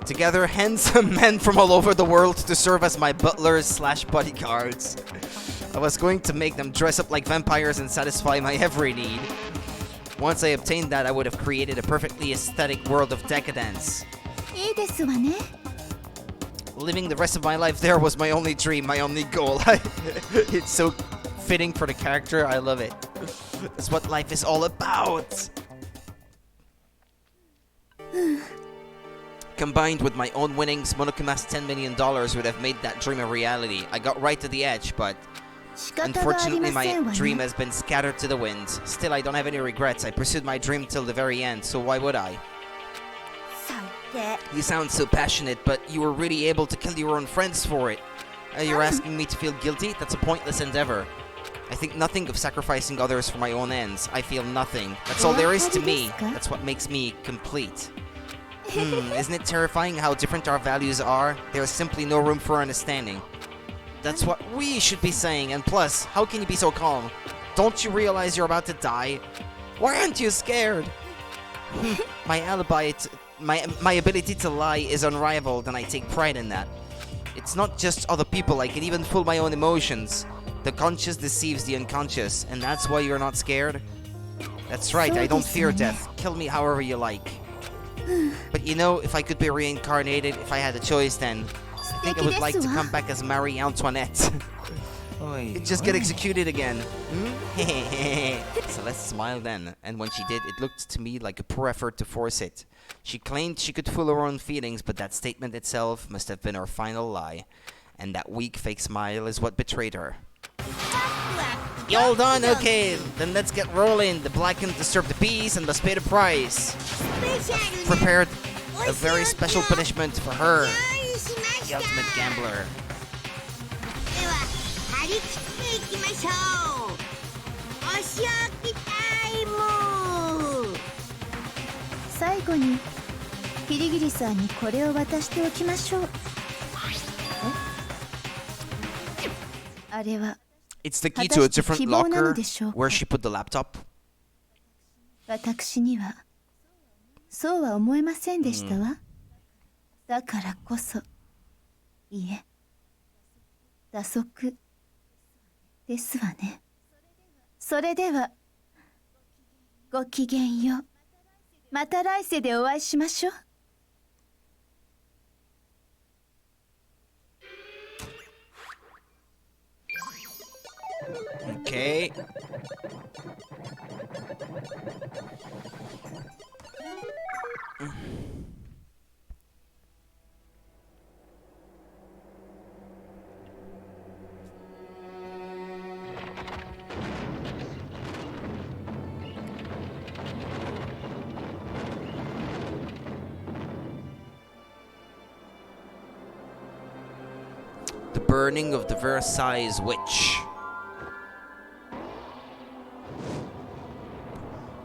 Together, handsome men from all over the world to serve as my butlers slash bodyguards. I was going to make them dress up like vampires and satisfy my every need. Once I obtained that, I would have created a perfectly aesthetic world of decadence. いいですわね Living the rest of my life there was my only dream, my only goal. It's so fitting for the character, I love it. That's what life is all about. Combined with my own winnings, Monokuma's $10 million would have made that dream a reality. I got right to the edge, but 仕方があり unfortunately ま my せんわ dream ね has been scattered to the wind. Still, I don't have any regrets. I pursued my dream till the very end, so why would I? 最低 You sound so passionate, but you were really able to kill your own friends for it. You're asking me to feel guilty? That's a pointless endeavor. I think nothing of sacrificing others for my own ends. I feel nothing. That's all there is to me. That's what makes me complete. Isn't it terrifying how different our values are? There's simply no room for understanding. That's what we should be saying, and plus, how can you be so calm? Don't you realize you're about to die? Why aren't you scared? My alibi, my ability to lie is unrivaled, and I take pride in that. It's not just other people, I can even fool my own emotions. The conscious deceives the unconscious, and that's why you're not scared? That's right, I don't fear death. Kill me however you like. But you know, if I could be reincarnated, if I had a choice, then I think I would like to come back as Marie Antoinette. Just get executed again. Celeste smiled then, and when she did, it looked to me like a poor effort to force it. She claimed she could fool her own feelings, but that statement itself must have been her final lie. And that weak fake smile is what betrayed her. You all done? Okay, then let's get rolling. The blackened disturb the peace and must pay the price. Prepared a very special punishment for her, the ultimate gambler. では張り切っていきましょうお仕置きタイム最後にキリギリさんにこれを渡しておきましょうあれは It's the key to a different locker where she put the laptop. 私にはそうは思えませんでしたわ、だからこそいえ打足ですわねそれではごきげんようまた来世でお会いしましょう Okay. burning of the Versailles witch.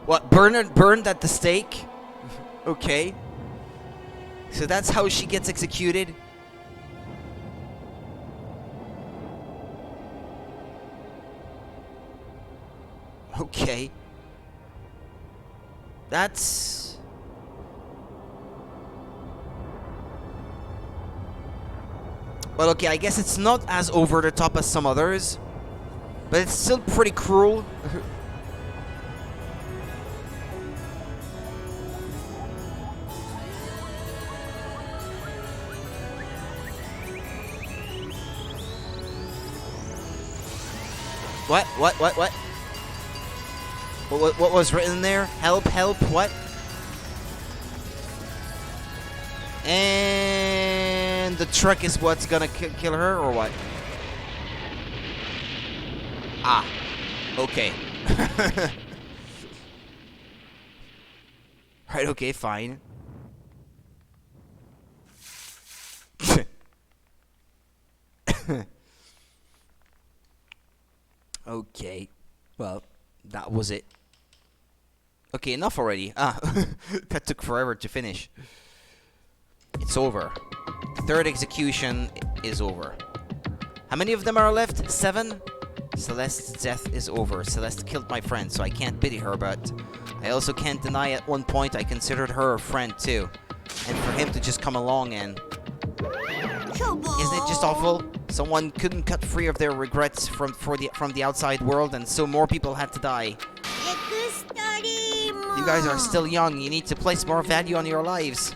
What, burned at the stake? Okay. So that's how she gets executed? Okay. That's... Well, okay, I guess it's not as over the top as some others, but it's still pretty cruel. What? What was written there? Help, what? And the truck is what's gonna kill her, or what? Ah, okay. Right, okay, fine. Okay, well, that was it. Okay, enough already. Ah, that took forever to finish. It's over. Third execution is over. How many of them are left? 7? Celeste's death is over. Celeste killed my friend, so I can't pity her, but I also can't deny at one point I considered her a friend too. And for him to just come along and... Isn't it just awful? Someone couldn't cut free of their regrets from the outside world, and so more people had to die. You guys are still young. You need to place more value on your lives.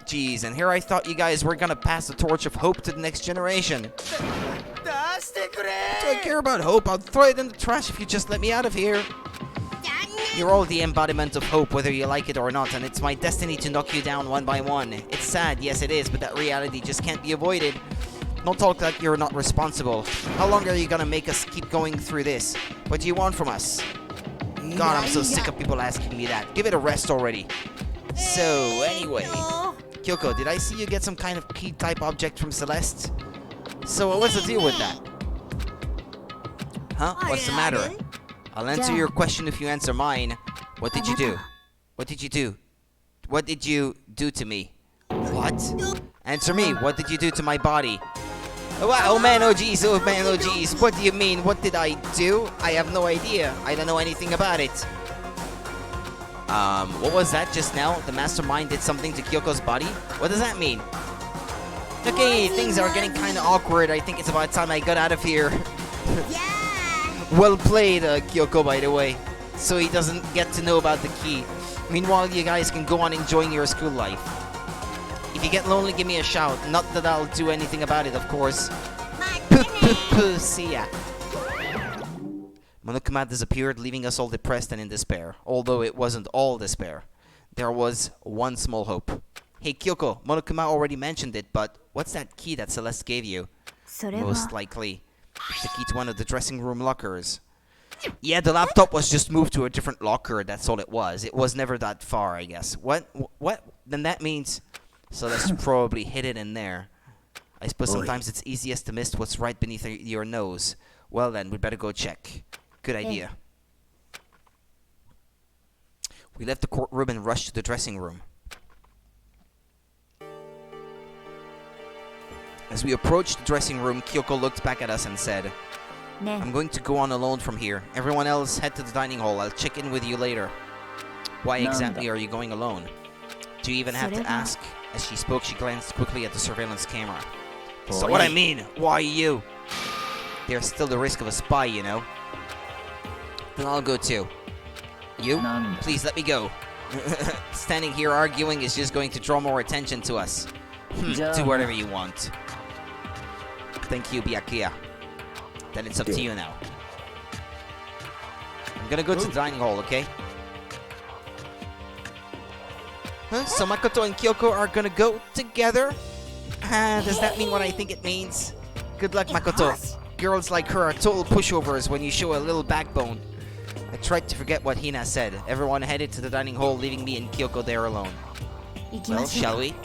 Jeez, and here I thought you guys were gonna pass the torch of hope to the next generation. Don't care about hope. I'll throw it in the trash if you just let me out of here. You're all the embodiment of hope, whether you like it or not, and it's my destiny to knock you down one by one. It's sad, yes it is, but that reality just can't be avoided. Don't talk like you're not responsible. How long are you gonna make us keep going through this? What do you want from us? God, I'm so sick of people asking me that. Give it a rest already. So, anyway. Kyoko, did I see you get some kind of key-type object from Celeste? So, what's the deal with that? Huh? What's the matter? I'll answer your question if you answer mine. What did you do? What did you do? What did you do to me? What? Answer me. What did you do to my body? Oh, wow. Oh man, oh jeez, oh man, oh jeez. What do you mean? What did I do? I have no idea. I don't know anything about it. What was that just now? The mastermind did something to Kyoko's body? What does that mean? Okay, things are getting kind of awkward. I think it's about time I got out of here. Well played, Kyoko, by the way. So he doesn't get to know about the key. Meanwhile, you guys can go on enjoying your school life. If you get lonely, give me a shout. Not that I'll do anything about it, of course. See ya. Monokuma disappeared, leaving us all depressed and in despair. Although it wasn't all despair. There was one small hope. Hey, Kyoko, Monokuma already mentioned it, but what's that key that Celeste gave you? Most likely. The key to one of the dressing room lockers. Yeah, the laptop was just moved to a different locker, that's all it was. It was never that far, I guess. What? Then that means Celeste probably hid it in there. I suppose sometimes it's easiest to miss what's right beneath your nose. Well then, we'd better go check. Good idea. We left the courtroom and rushed to the dressing room. As we approached the dressing room, Kyoko looked back at us and said, I'm going to go on alone from here. Everyone else head to the dining hall. I'll check in with you later. Why exactly are you going alone? Do you even have to ask? As she spoke, she glanced quickly at the surveillance camera. So what I mean, why you? There's still the risk of a spy, you know. Then I'll go too. You? Please let me go. Standing here arguing is just going to draw more attention to us. Do whatever you want. Thank you, Byakuya. Then it's up to you now. I'm gonna go to the dining hall, okay? Huh? So Makoto and Kyoko are gonna go together? Does that mean what I think it means? Good luck, Makoto. Girls like her are total pushovers when you show a little backbone. I tried to forget what Hina said. Everyone headed to the dining hall, leaving me and Kyoko there alone. Well, shall we?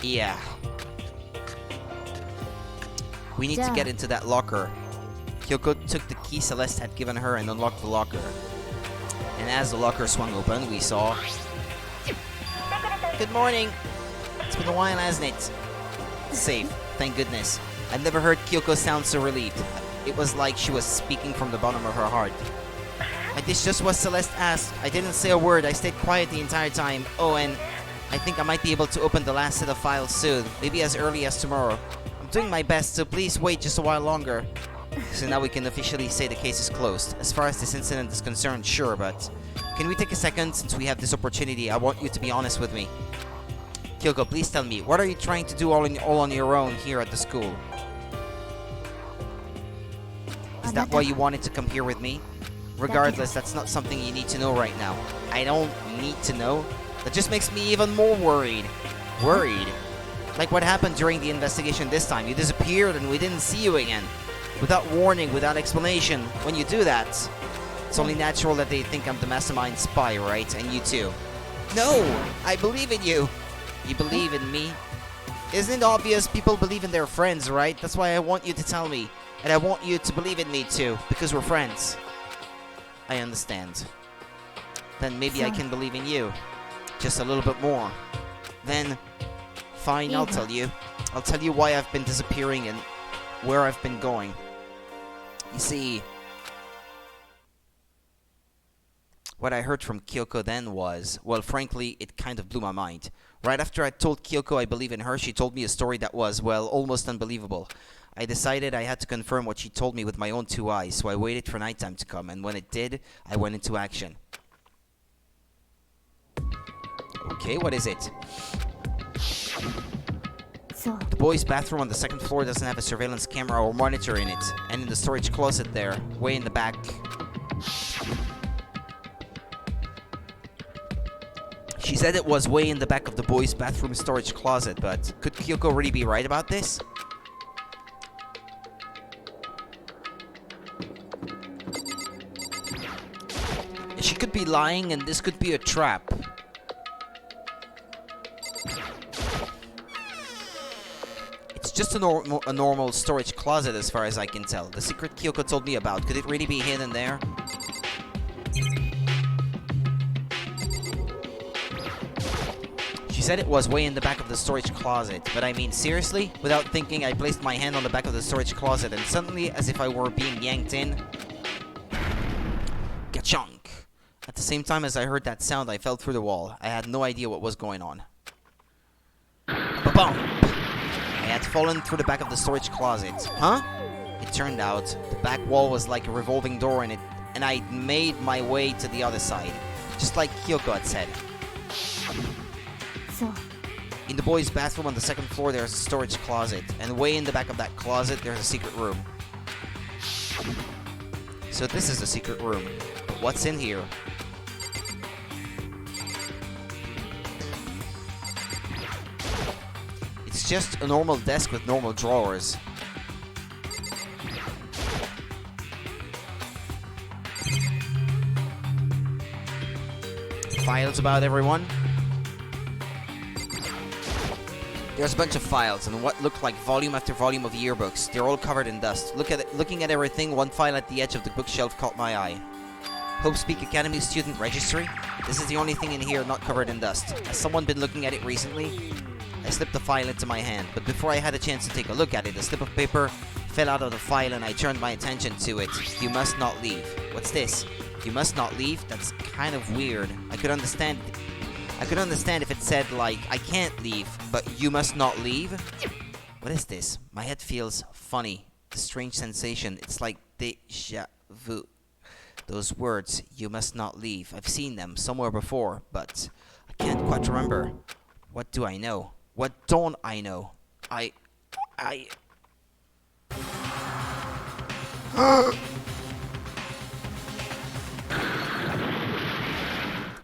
Yeah. We need to get into that locker. Kyoko took the key Celeste had given her and unlocked the locker. And as the locker swung open, we saw... Good morning! It's been a while, hasn't it? Safe, thank goodness. I've never heard Kyoko sound so relieved. It was like she was speaking from the bottom of her heart. I did just what Celeste asked. I didn't say a word. I stayed quiet the entire time. Oh, and I think I might be able to open the last set of files soon. Maybe as early as tomorrow. I'm doing my best, so please wait just a while longer. So now we can officially say the case is closed. As far as this incident is concerned, sure, but... Can we take a second since we have this opportunity? I want you to be honest with me. Kyoko, please tell me, what are you trying to do all on your own here at the school? Is that why you wanted to come here with me? Regardless, that's not something you need to know right now. I don't need to know. That just makes me even more worried. Worried? Like what happened during the investigation this time. You disappeared and we didn't see you again. Without warning, without explanation. When you do that, it's only natural that they think I'm the mastermind spy, right? And you too. No! I believe in you! You believe in me? Isn't it obvious people believe in their friends, right? That's why I want you to tell me. And I want you to believe in me too, because we're friends. I understand. Then maybe I can believe in you. Just a little bit more. Then, fine, I'll tell you. I'll tell you why I've been disappearing and where I've been going. You see, what I heard from Kyoko then was, well, frankly, it kind of blew my mind. Right after I told Kyoko I believe in her, she told me a story that was, well, almost unbelievable. I decided I had to confirm what she told me with my own two eyes, so I waited for nighttime to come, and when it did, I went into action. Okay, what is it? The boys' bathroom on the second floor doesn't have a surveillance camera or monitor in it, and in the storage closet there, way in the back. She said it was way in the back of the boys' bathroom storage closet, but could Kyoko really be right about this? She could be lying, and this could be a trap. It's just a normal storage closet as far as I can tell. The secret Kyoko told me about. Could it really be hidden there? She said it was way in the back of the storage closet, but I mean, seriously? Without thinking, I placed my hand on the back of the storage closet, and suddenly, as if I were being yanked in, ka-chunk! At the same time as I heard that sound, I fell through the wall. I had no idea what was going on. Ba-bum! I had fallen through the back of the storage closet. Huh? It turned out, the back wall was like a revolving door in it, and I made my way to the other side. Just like Kyoko had said. In the boys' bathroom on the second floor, there's a storage closet, and way in the back of that closet, there's a secret room. So this is the secret room. But what's in here? It's just a normal desk with normal drawers. Files about everyone. There's a bunch of files and what looked like volume after volume of yearbooks. They're all covered in dust. Looking at everything, one file at the edge of the bookshelf caught my eye. Hope's Peak Academy student registry? This is the only thing in here not covered in dust. Has someone been looking at it recently? I slipped the file into my hand, but before I had a chance to take a look at it, a slip of paper fell out of the file and I turned my attention to it. You must not leave. What's this? You must not leave? That's kind of weird. I could understand if it said, like, I can't leave, but you must not leave? What is this? My head feels funny. A strange sensation. It's like déjà vu. Those words, you must not leave. I've seen them somewhere before, but I can't quite remember. What do I know? What don't I know?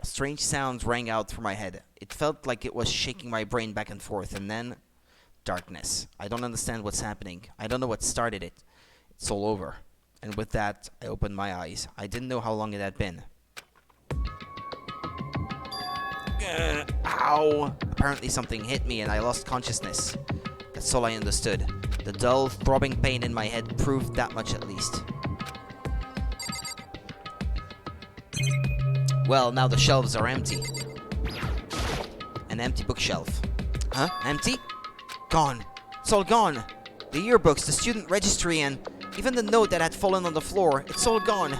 Strange sounds rang out through my head. It felt like it was shaking my brain back and forth, and then darkness. I don't understand what's happening. I don't know what started it. It's all over. And with that, I opened my eyes. I didn't know how long it had been. Ow! Apparently something hit me and I lost consciousness. That's all I understood. The dull, throbbing pain in my head proved that much at least. Well, now the shelves are empty. An empty bookshelf. Huh? Empty? Gone. It's all gone. The yearbooks, the student registry, and even the note that had fallen on the floor. It's all gone.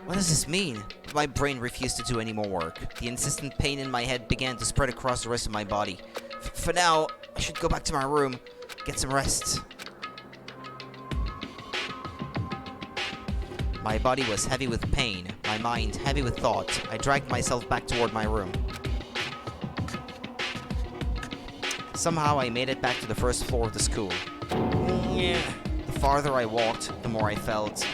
What does this mean? My brain refused to do any more work. The insistent pain in my head began to spread across the rest of my body. For now, I should go back to my room, get some rest. My body was heavy with pain, my mind heavy with thought. I dragged myself back toward my room. Somehow I made it back to the first floor of the school. The farther I walked, the more I felt.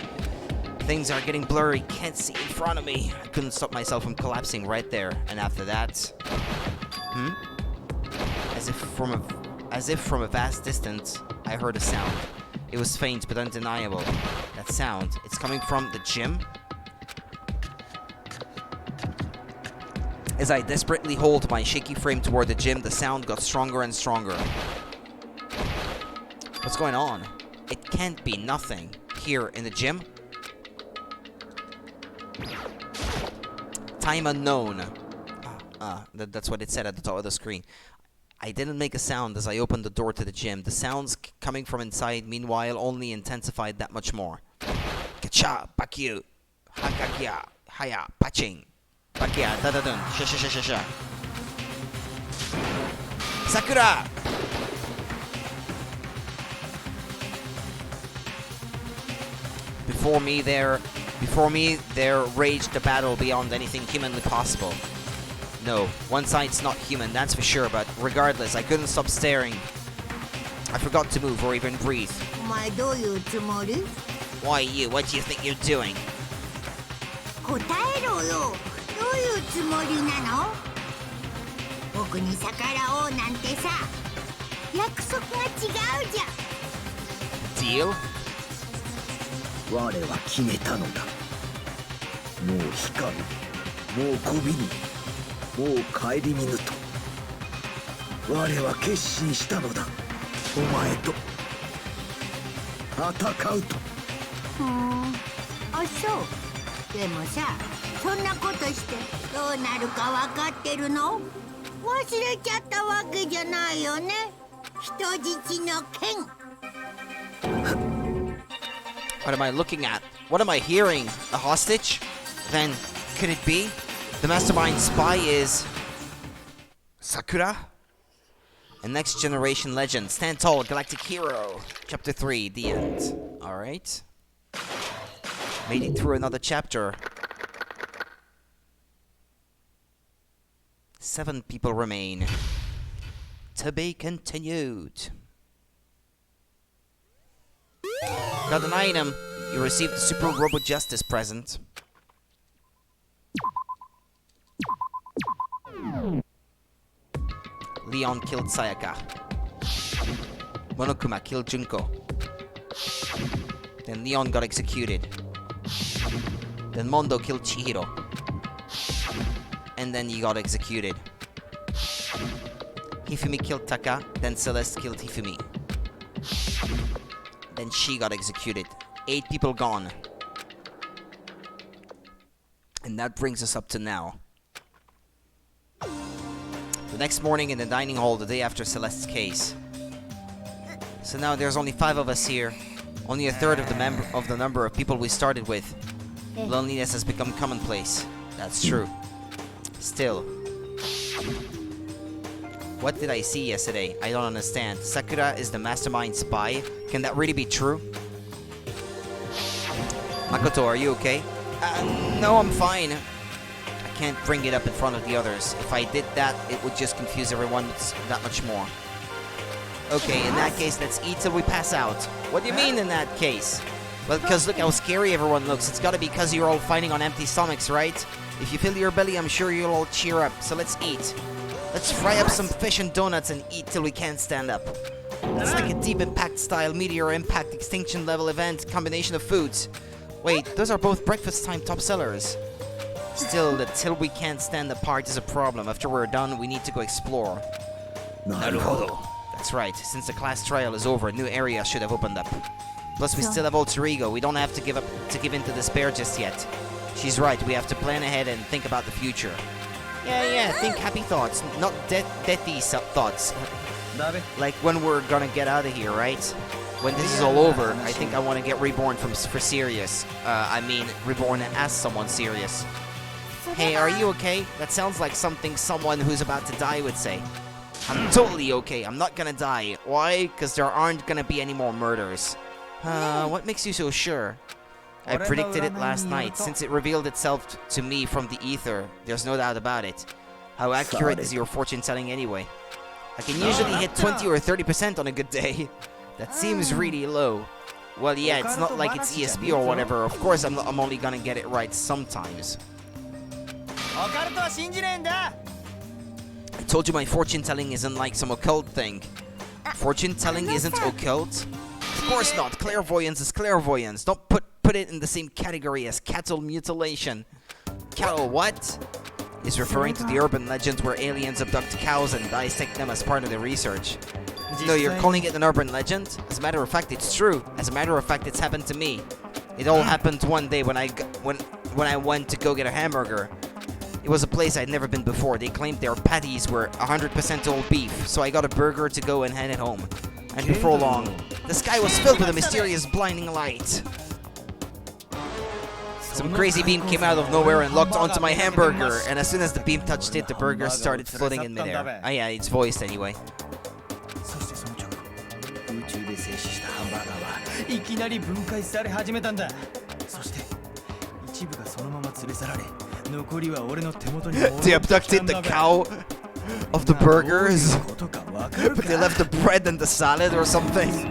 Things are getting blurry, can't see in front of me. I couldn't stop myself from collapsing right there. And after that... As if from a vast distance, I heard a sound. It was faint but undeniable. That sound, it's coming from the gym? As I desperately hauled my shaky frame toward the gym, the sound got stronger and stronger. What's going on? It can't be nothing. Here, in the gym? Time unknown. That's what it said at the top of the screen. I didn't make a sound as I opened the door to the gym. The sounds coming from inside, meanwhile, only intensified that much more. Kacha, Bakyu, Hakakya, Haya, Paching, Bakya, Dadadun, Sha. Sakura! Before me there raged a battle beyond anything humanly possible. No, one side's not human, that's for sure, but regardless, I couldn't stop staring. I forgot to move or even breathe. Why you? What do you think you're doing? Deal? 我は決めたのだ。もう光る、もうこびぬ、もう顧みぬと。我は決心したのだ。お前と戦うと。あ、そう。でもさ、そんなことしてどうなるか分かってるの？忘れちゃったわけじゃないよね。人質の剣。What am I looking at? What am I hearing? A hostage? Then, could it be? The mastermind spy is... Sakura? A next generation legend. Stand tall, galactic hero. Chapter 3, the end. Alright. Made it through another chapter. 7 people remain. To be continued. Got an item. You received the Super Robo Justice present. Leon killed Sayaka. Monokuma killed Junko. Then Leon got executed. Then Mondo killed Chihiro. And then he got executed. Hifumi killed Taka. Then Celeste killed Hifumi. Then she got executed. 8 people gone. And that brings us up to now. The next morning in the dining hall, the day after Celeste's case. So now there's only 5 of us here. Only a third of the number of people we started with. Loneliness has become commonplace. That's true. Still. What did I see yesterday? I don't understand. Sakura is the mastermind spy? Can that really be true? Makoto, are you okay? No, I'm fine. I can't bring it up in front of the others. If I did that, it would just confuse everyone that much more. Okay, in that case, let's eat till we pass out. What do you mean in that case? Well, because look how scary everyone looks. It's gotta be because you're all fighting on empty stomachs, right? If you fill your belly, I'm sure you'll all cheer up. So let's eat. Let's fry up some fish and donuts and eat till we can't stand up. That's like a deep impact style meteor impact extinction level event combination of foods. Wait, those are both breakfast time top sellers. Still, the till we can't stand the part is a problem. After we're done, we need to go explore. Naruhodo. That's right. Since the class trial is over, a new area should have opened up. Plus, we still have Alter Ego. We don't have to give in to despair just yet. She's right. We have to plan ahead and think about the future. Yeah. Think happy thoughts, not deathy thoughts. Like when we're gonna get out of here, right? When this is all over, I think I want to get reborn for serious. I mean, reborn as someone serious. Hey, are you okay? That sounds like something someone who's about to die would say. I'm totally okay. I'm not gonna die. Why? Because there aren't gonna be any more murders. What makes you so sure? I predicted it last night. Since it revealed itself to me from the ether, there's no doubt about it. How accurate is your fortune telling anyway? I can usually hit 20 or 30% on a good day. That seems really low. Well, yeah, it's not like it's ESP or whatever. Of course, I'm only gonna get it right sometimes. I told you my fortune telling isn't like some occult thing. Fortune telling isn't occult? Of course not. Clairvoyance is clairvoyance. Don't put it in the same category as cattle mutilation. Cattle what? Is referring to the urban legends where aliens abduct cows and dissect them as part of their research. No, you're calling it an urban legend? As a matter of fact, it's true. As a matter of fact, it's happened to me. It all happened one day when I went to go get a hamburger. It was a place I'd never been before. They claimed their patties were 100% all beef, so I got a burger to go and hand it home. And before long, the sky was filled with a mysterious blinding light. Some crazy beam came out of nowhere and locked onto my hamburger, and as soon as the beam touched it, the burger started floating in midair. Ah yeah, it's voiced anyway. 宇宙で静止したハンバーガーはいきなり分解され始めたんだ。そして一部がそのまま連れ去られ、残りは俺の手元に戻ってきたんだ。They abducted the cow of the burgers, but they left the bread and the salad or something.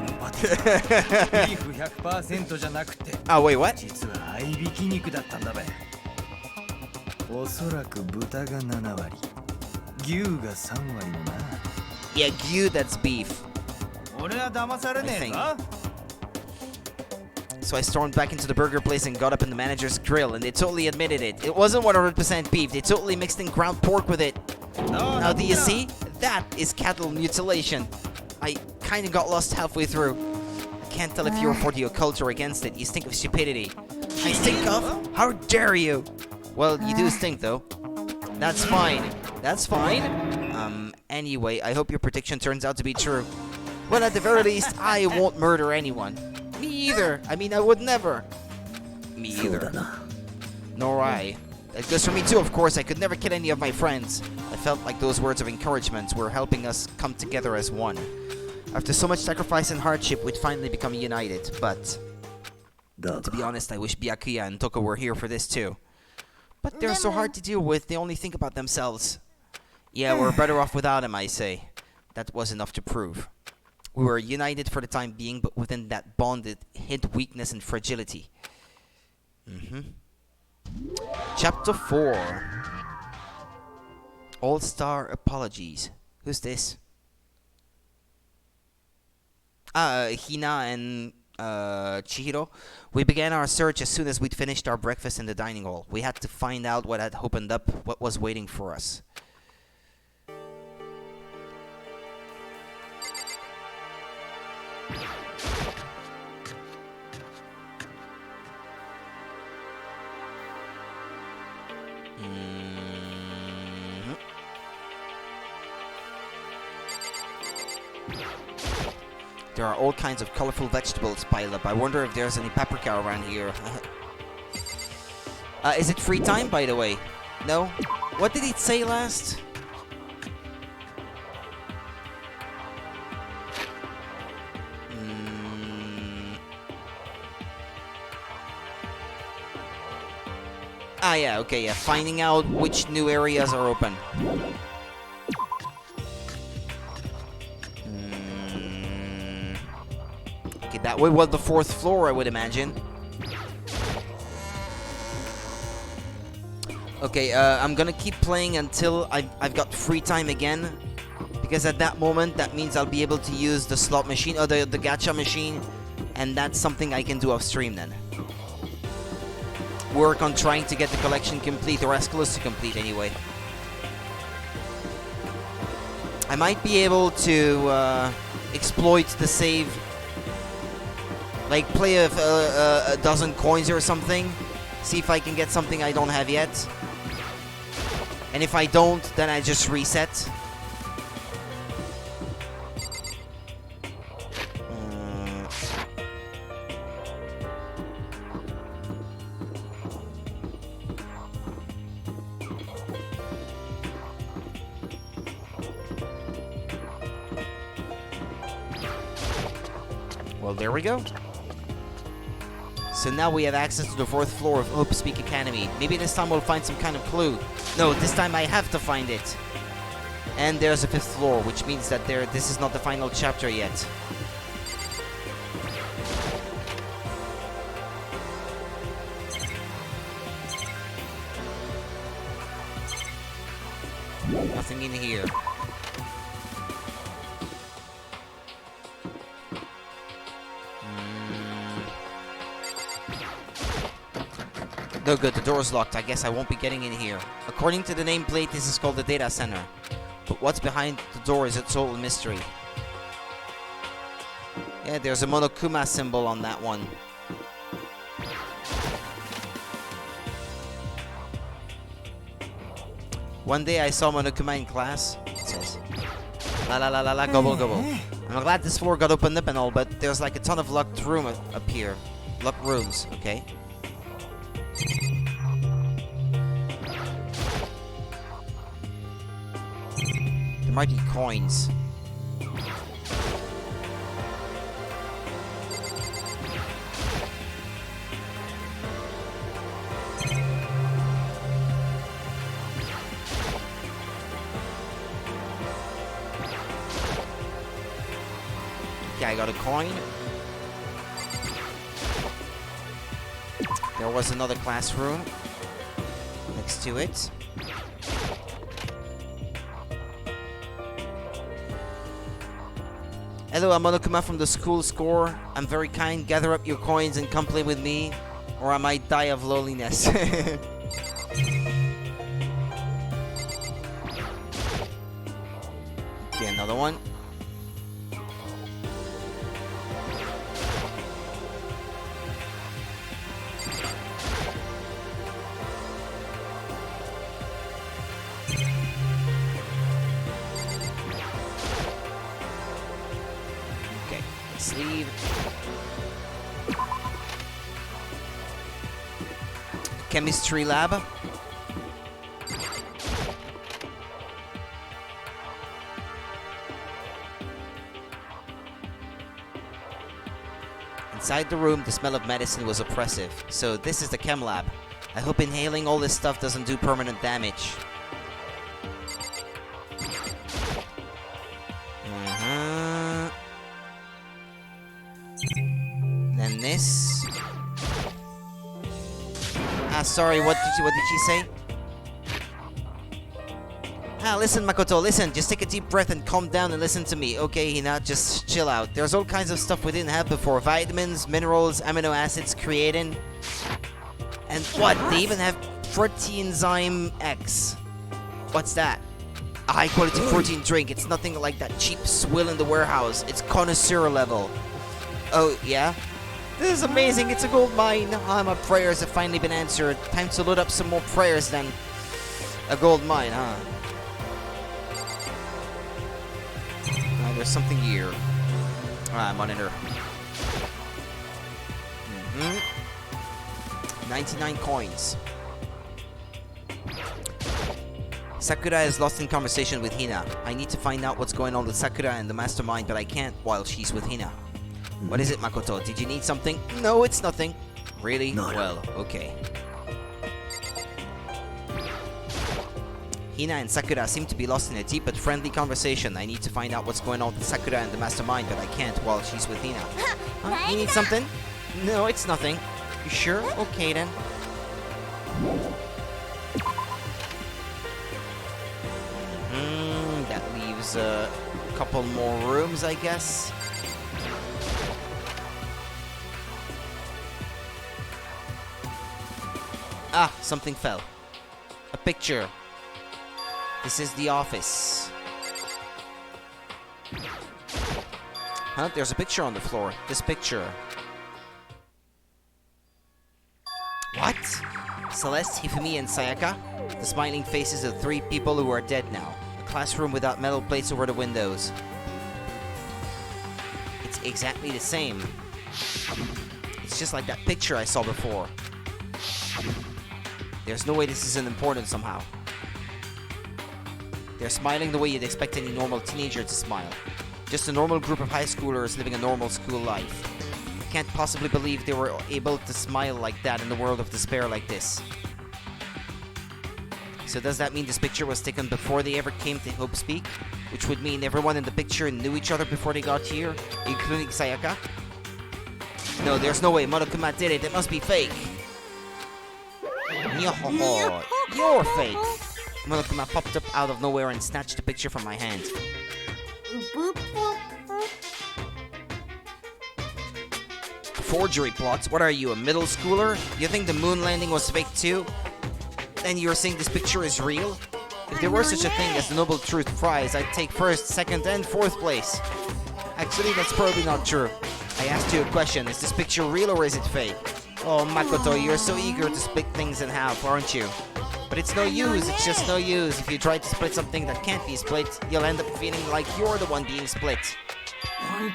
Oh wait, what? 実は合いびき肉だったんだべ。おそらく豚が7割、牛が3割のな。Yeah,牛, that's beef. So I stormed back into the burger place and got up in the manager's grill, and they totally admitted it. It wasn't 100% beef. They totally mixed in ground pork with it. Now do you see? That is cattle mutilation. I kinda got lost halfway through. I can't tell if you're for the occult or against it. You stink of stupidity. I stink of? How dare you? Well, you do stink though. That's fine. That's fine. Anyway, I hope your prediction turns out to be true. Well, at the very least, I won't murder anyone. Me either. I mean, I would never. Me either. Nor I. That goes for me too, of course. I could never kill any of my friends. I felt like those words of encouragement were helping us come together as one. After so much sacrifice and hardship, we'd finally become united. But, to be honest, I wish Byakuya and Toko were here for this too. But they're so hard to deal with, they only think about themselves. Yeah, we're better off without him, I say. That was enough to prove. We were united for the time being, but within that bond it hid weakness and fragility. Chapter 4. All-Star Apologies. Who's this? Hina and Chihiro. We began our search as soon as we'd finished our breakfast in the dining hall. We had to find out what had opened up, what was waiting for us. There are all kinds of colorful vegetables piled up. I wonder if there's any paprika around here. Is it free time, by the way? No? What did he say last? Ah, yeah, okay, yeah. Finding out which new areas are open. Okay, that way was the 4th floor, I would imagine. Okay, I'm gonna keep playing until I've got free time again. Because at that moment, that means I'll be able to use the slot machine, or the gacha machine. And that's something I can do off stream then. Work on trying to get the collection complete, or as close to complete anyway. I might be able to exploit the save. Like, play a dozen coins or something. See if I can get something I don't have yet. And if I don't, then I just reset. Well, there we go. So now we have access to the 4th floor of Hope Speak Academy. Maybe this time we'll find some kind of clue. No, this time I have to find it. And there's a 5th floor, which means that this is not the final chapter yet. Nothing in here. No good, the door's locked. I guess I won't be getting in here. According to the nameplate, this is called the data center. But what's behind the door is a total mystery. Yeah, there's a Monokuma symbol on that one. One day I saw Monokuma in class. It says, la la la la la, gobble gobble. I'm glad this floor got opened up and all, but there's like a ton of locked room up here. Locked rooms, okay? There might be coins. Okay, I got a coin. There was another classroom next to it. Hello, I'm Monokuma from the school score. I'm very kind. Gather up your coins and come play with me, or I might die of loneliness. Okay, another one. Sleeve. Chemistry lab. Inside the room, the smell of medicine was oppressive. So this is the chem lab. I hope inhaling all this stuff doesn't do permanent damage. Then this. Ah, sorry. What did she say? Ah, listen, Makoto. Listen. Just take a deep breath and calm down and listen to me. Okay, Hina. Just chill out. There's all kinds of stuff we didn't have before: vitamins, minerals, amino acids, creatine, and what? They even have protein X. What's that? A high-quality protein drink. It's nothing like that cheap swill in the warehouse. It's connoisseur level. Oh, yeah? This is amazing. It's a gold mine. Ah, my prayers have finally been answered. Time to load up some more prayers then. A gold mine, huh? Oh, there's something here. Ah, monitor. 99 coins. Sakura is lost in conversation with Hina. I need to find out what's going on with Sakura and the mastermind, but I can't while she's with Hina. What is it, Makoto? Did you need something? No, it's nothing. Really? No. Well, okay. Hina and Sakura seem to be lost in a deep but friendly conversation. I need to find out what's going on with Sakura and the mastermind, but I can't while she's with Hina. You need something? No, it's nothing. You sure? Okay then. That leaves a couple more rooms, I guess. Ah, something fell. A picture. This is the office. Huh? There's a picture on the floor. This picture. What? Celeste, Hifumi, and Sayaka? The smiling faces of 3 people who are dead now. A classroom without metal plates over the windows. It's exactly the same. It's just like that picture I saw before. There's no way this isn't important somehow. They're smiling the way you'd expect any normal teenager to smile. Just a normal group of high schoolers living a normal school life. Can't possibly believe they were able to smile like that in the world of despair like this. So does that mean this picture was taken before they ever came to Hope Speak? Which would mean everyone in the picture knew each other before they got here, including Sayaka? No, there's no way. Monokuma did it. It must be fake. Nyohoho. You're fake. Monokuma popped up out of nowhere and snatched the picture from my hand. Forgery plots? What are you, a middle schooler? You think the moon landing was fake too? And you're saying this picture is real? If there were such a thing as the Noble Truth Prize, I'd take 1st, 2nd, and 4th place. Actually, that's probably not true. I asked you a question. Is this picture real or is it fake? Oh, Makoto, you're so eager to split things in half, aren't you? But it's no use. It's just no use. If you try to split something that can't be split, you'll end up feeling like you're the one being split.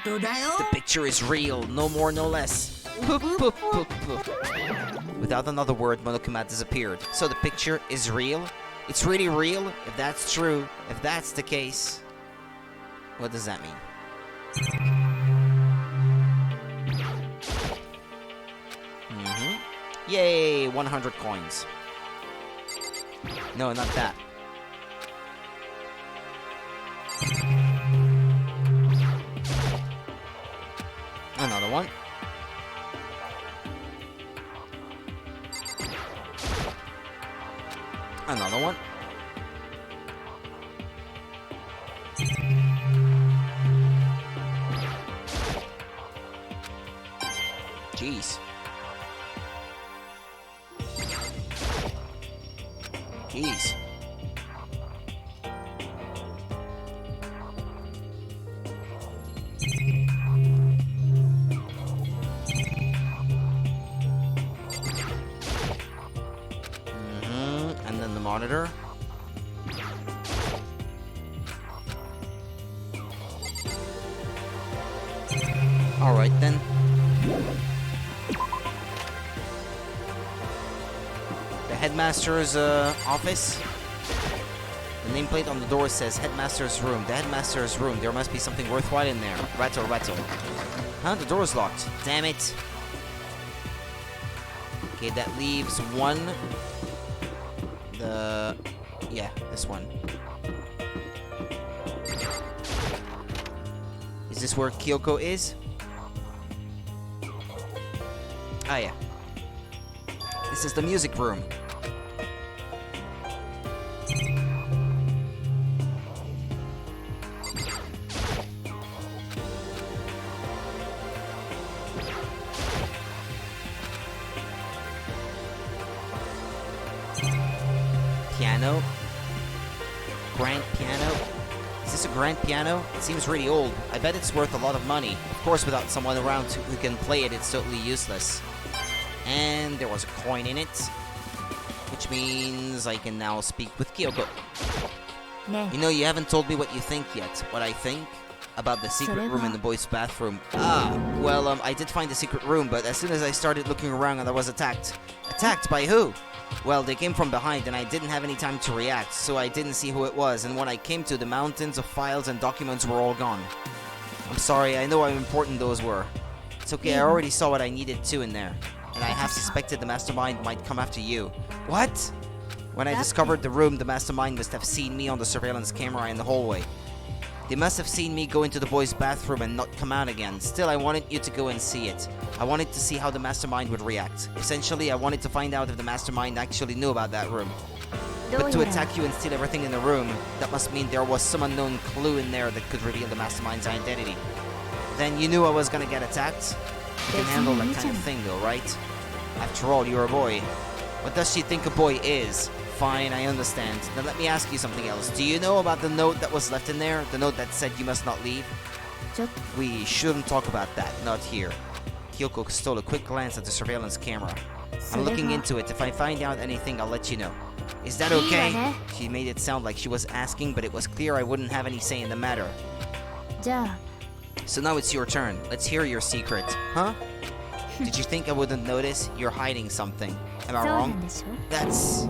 The picture is real, no more, no less. Poop, poop, poop, poop. Without another word, Monokuma disappeared. So the picture is real? It's really real? If that's true, if that's the case, what does that mean? Yay, 100 coins. No, not that. Another one. Another one. Jeez. Jeez. And then the monitor. All right then. The headmaster's office. The nameplate on the door says headmaster's room. The headmaster's room. There must be something worthwhile in there. Rattle, rattle. Huh? The door's locked. Damn it. Okay, that leaves one. Yeah, this one. Is this where Kyoko is? Ah, yeah. This is the music room. Piano. Grand piano. Is this a grand piano? It seems really old. I bet it's worth a lot of money. Of course, without someone around who can play it, it's totally useless. And there was a coin in it, which means I can now speak with Kyoko. You know, you haven't told me what you think yet. What I think about the secret room in the boys' bathroom. Well, I did find the secret room, but as soon as I started looking around, I was attacked. Attacked by who? Well, they came from behind, and I didn't have any time to react, so I didn't see who it was, and when I came to, the mountains of files and documents were all gone. I'm sorry, I know how important those were. It's okay, I already saw what I needed to in there, and I have suspected the mastermind might come after you. What? When I discovered the room, the mastermind must have seen me on the surveillance camera in the hallway. They must have seen me go into the boys' bathroom and not come out again. Still, I wanted you to go and see it. I wanted to see how the mastermind would react. Essentially, I wanted to find out if the mastermind actually knew about that room. But to attack you and steal everything in the room, that must mean there was some unknown clue in there that could reveal the mastermind's identity. Then you knew I was gonna get attacked? You can handle that kind of thing though, right? After all, you're a boy. What does she think a boy is? Fine, I understand. Now let me ask you something else. Do you know about the note that was left in there? The note that said you must not leave? ちょっ We shouldn't talk about that, not here. Kyoko stole a quick glance at the surveillance camera. I'm looking into it. If I find out anything, I'll let you know. Is that okay? She made it sound like she was asking, but it was clear I wouldn't have any say in the matter. じゃあ So now it's your turn. Let's hear your secret. Huh? Did you think I wouldn't notice? You're hiding something. Am I そうな wrong? んでしょ That's...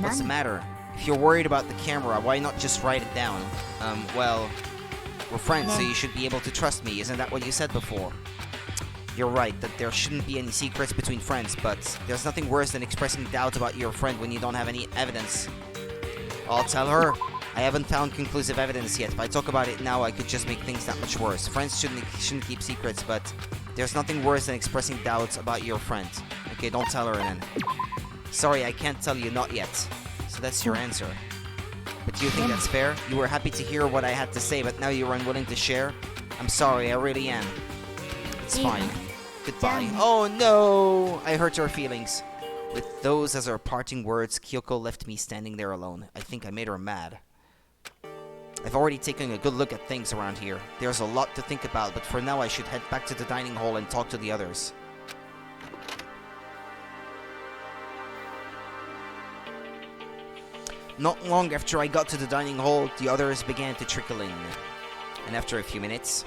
What's the matter? If you're worried about the camera, why not just write it down? Well, we're friends, so you should be able to trust me. Isn't that what you said before? You're right, that there shouldn't be any secrets between friends, but there's nothing worse than expressing doubt about your friend when you don't have any evidence. I'll tell her. I haven't found conclusive evidence yet. If I talk about it now, I could just make things that much worse. Friends shouldn't keep secrets, but there's nothing worse than expressing doubts about your friend. Okay, don't tell her then. Sorry, I can't tell you, not yet. So that's your answer. But do you think that's fair? You were happy to hear what I had to say, but now you're unwilling to share? I'm sorry, I really am. It's fine. Goodbye. Oh no! I hurt your feelings. With those as our parting words, Kyoko left me standing there alone. I think I made her mad. I've already taken a good look at things around here. There's a lot to think about, but for now I should head back to the dining hall and talk to the others. Not long after I got to the dining hall, the others began to trickle in. And after a few minutes...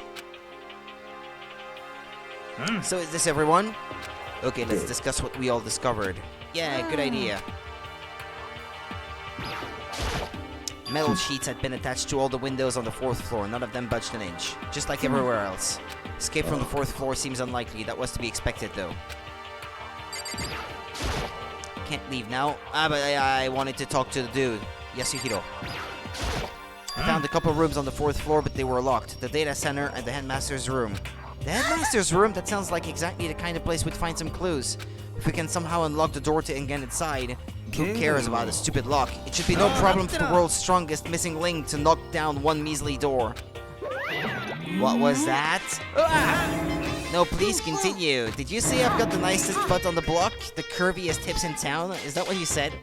So is this everyone? Okay, let's discuss what we all discovered. Yeah, good idea. Metal sheets had been attached to all the windows on the 4th floor. None of them budged an inch. Just like everywhere else. Escape from the 4th floor seems unlikely. That was to be expected, though. Can't leave now. But I wanted to talk to the dude, Yasuhiro. I found a couple rooms on the 4th floor, but they were locked. The data center and the headmaster's room. The headmaster's room? That sounds like exactly the kind of place we'd find some clues. If we can somehow unlock the door to get inside, who cares about a stupid lock? It should be no problem for the world's strongest missing link to knock down one measly door. What was that? No, please continue. Did you say I've got the nicest butt on the block? The curviest hips in town? Is that what you said?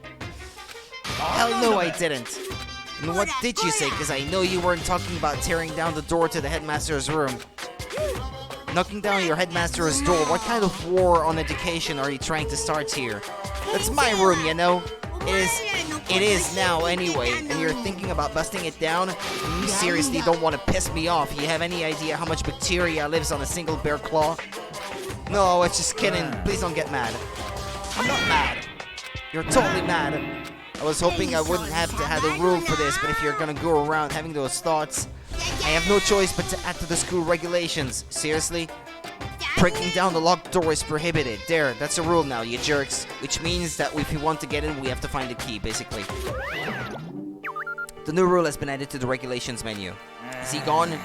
Hell no, I didn't. And what did you say? Because I know you weren't talking about tearing down the door to the headmaster's room. Knocking down your headmaster's door. What kind of war on education are you trying to start here? That's my room, you know. It is now anyway, and you're thinking about busting it down? You seriously don't want to piss me off. You have any idea how much bacteria lives on a single bare claw? No, I was just kidding. Please don't get mad. I'm not mad. You're totally mad. I was hoping I wouldn't have to have a rule for this, but if you're gonna go around having those thoughts, I have no choice but to add to the school regulations. Seriously? Breaking down the locked door is prohibited. There, that's a rule now, you jerks. Which means that if we want to get in, we have to find a key, basically. The new rule has been added to the regulations menu. Is he gone?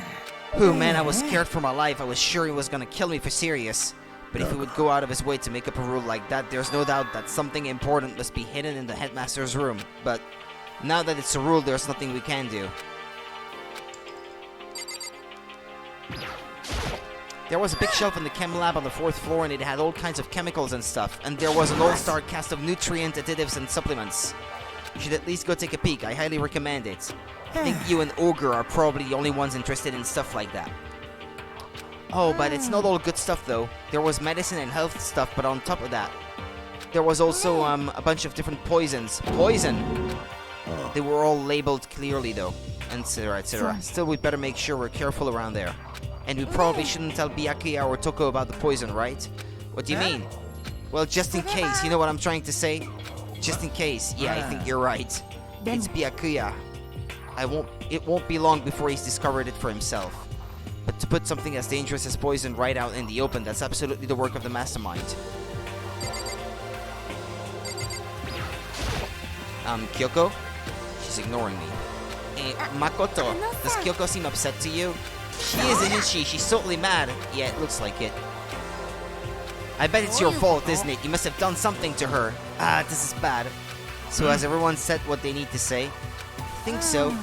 Oh man, I was scared for my life. I was sure he was gonna kill me for serious. But if he would go out of his way to make up a rule like that, there's no doubt that something important must be hidden in the headmaster's room. But now that it's a rule, there's nothing we can do. There was a big shelf in the chem lab on the 4th floor, and it had all kinds of chemicals and stuff. And there was an all-star cast of nutrient additives and supplements. You should at least go take a peek. I highly recommend it. I think you and Ogre are probably the only ones interested in stuff like that. Oh, but it's not all good stuff though. There was medicine and health stuff, but on top of that, there was also a bunch of different poisons. Poison! They were all labeled clearly though, etc, etc. Still, we'd better make sure we're careful around there. And we probably shouldn't tell Byakuya or Toko about the poison, right? What do you mean? Well, just in case, you know what I'm trying to say? Just in case. Yeah, I think you're right. It's Byakuya. It won't be long before he's discovered it for himself. But to put something as dangerous as poison right out in the open, that's absolutely the work of the mastermind. Kyoko? She's ignoring me. Hey, Makoto, does Kyoko seem upset to you? She is, isn't she? She's totally mad. Yeah, it looks like it. I bet it's your fault, isn't it? You must have done something to her. Ah, this is bad. So has everyone said what they need to say? I think so.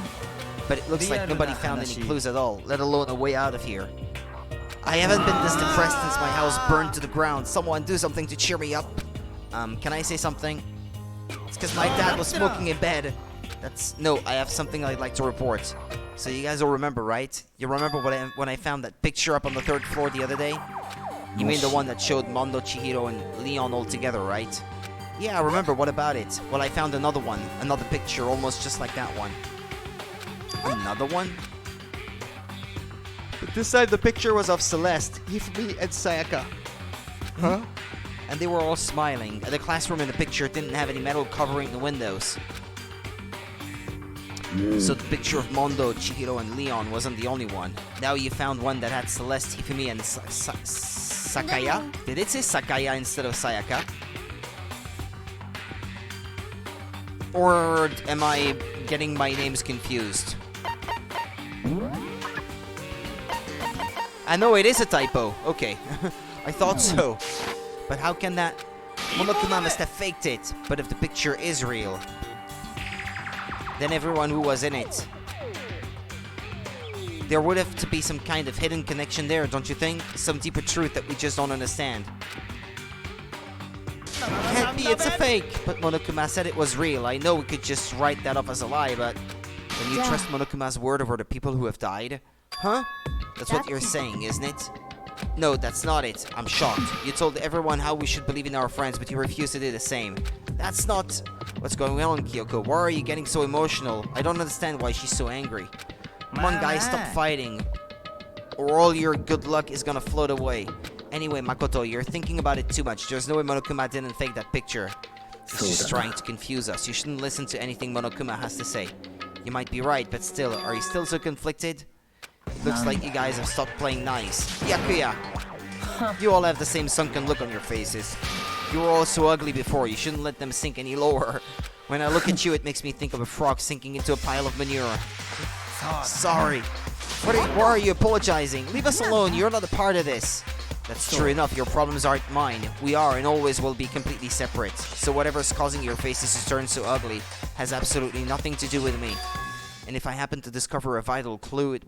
But it looks like nobody found any clues at all, let alone a way out of here. I haven't been this depressed since my house burned to the ground. Someone do something to cheer me up. Can I say something? It's because my dad was smoking in bed. No, I have something I'd like to report. So you guys will remember, right? You remember when I found that picture up on the 3rd floor the other day? You mean the one that showed Mondo, Chihiro, and Leon all together, right? Yeah, I remember. What about it? Well, I found another one. Another picture almost just like that one. Another one? But this time the picture was of Celeste, Hifumi, and Sayaka. Huh? And they were all smiling. The classroom in the picture didn't have any metal covering the windows. So the picture of Mondo, Chihiro, and Leon wasn't the only one. Now you found one that had Celeste, Hifumi, and Sakaya? Did it say Sakaya instead of Sayaka? Or am I getting my names confused? I know it is a typo. Okay. I thought so. But how can that... Monokuma must have faked it. But if the picture is real, then everyone who was in it... There would have to be some kind of hidden connection there, don't you think? Some deeper truth that we just don't understand. Can't be, it's a fake! But Monokuma said it was real. I know we could just write that off as a lie, but... Can you trust Monokuma's word over the people who have died? Huh? That's what you're saying, isn't it? No, that's not it. I'm shocked. You told everyone how we should believe in our friends, but you refuse to do the same. That's not... What's going on, Kyoko? Why are you getting so emotional? I don't understand why she's so angry. Come on, guys, stop fighting. Or all your good luck is gonna float away. Anyway, Makoto, you're thinking about it too much. There's no way Monokuma didn't fake that picture. He's just trying to confuse us. You shouldn't listen to anything Monokuma has to say. You might be right, but still, are you still so conflicted? It looks like you guys have stopped playing nice. Yakuya! You all have the same sunken look on your faces. You were all so ugly before, you shouldn't let them sink any lower. When I look at you, it makes me think of a frog sinking into a pile of manure. Sorry. Why are you apologizing? Leave us alone, you're not a part of this. That's true enough, your problems aren't mine. We are and always will be completely separate. So whatever's causing your faces to turn so ugly has absolutely nothing to do with me. And if I happen to discover a vital clue, it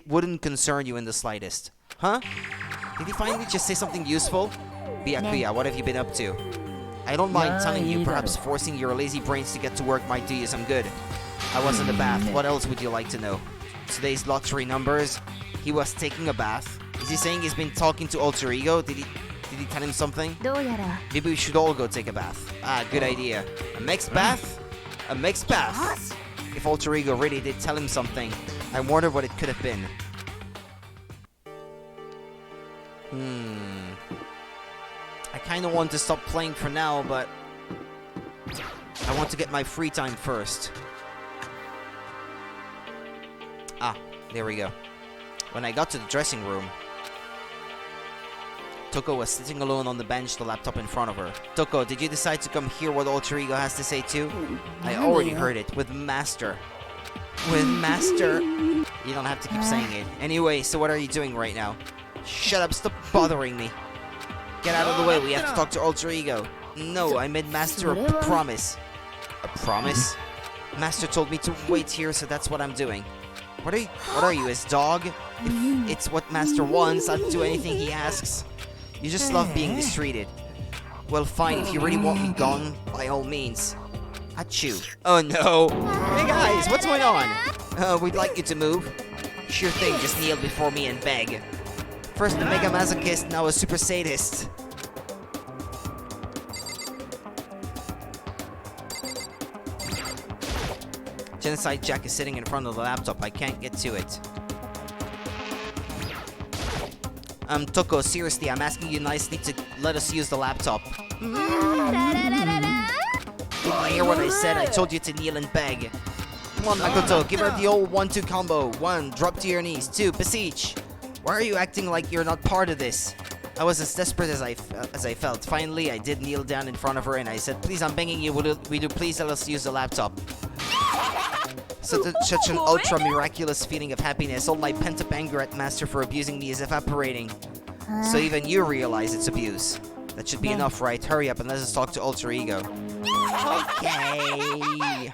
wouldn't concern you in the slightest. Huh? Did he finally just say something useful? Byakuya, what have you been up to? I don't mind telling you, perhaps forcing your lazy brains to get to work might do you some good. I was in the bath. What else would you like to know? Today's lottery numbers. He was taking a bath. Is he saying he's been talking to Alter Ego? Did he tell him something? Maybe we should all go take a bath. Ah, good idea. A mixed bath? A mixed bath. If Alter Ego really did tell him something, I wonder what it could have been. I kinda want to stop playing for now, but I want to get my free time first. Ah, there we go. When I got to the dressing room, Toko was sitting alone on the bench, the laptop in front of her. Toko, did you decide to come hear what Alter Ego has to say too? I already heard it, with Master. With Master? You don't have to keep saying it. Anyway, so what are you doing right now? Shut up, stop bothering me. Get out of the way, we have to talk to Alter Ego. No, I made Master a promise. A promise? Master told me to wait here, so that's what I'm doing. What are you, his dog? If it's what Master wants, I'll do anything he asks. You just love being mistreated. Well, fine, if you really want me gone, by all means. Achoo. Oh no. Hey guys, what's going on? We'd like you to move. Sure thing, just kneel before me and beg. First a mega masochist, now a super sadist. Genocide Jack is sitting in front of the laptop. I can't get to it. Toko, seriously, I'm asking you nicely to let us use the laptop. Didn't you hear what I said? I told you to kneel and beg. Come on, Makoto, give her the old 1-2 combo. 1, drop to your knees. 2, beseech. Why are you acting like you're not part of this? I was as desperate as I felt. Finally, I did kneel down in front of her and I said, please, I'm begging you, will you please let us use the laptop? Such an ultra miraculous feeling of happiness. All my pent-up anger at Master for abusing me is evaporating. So even you realize it's abuse. That should be enough, right? Hurry up and let us talk to Alter Ego. Okay.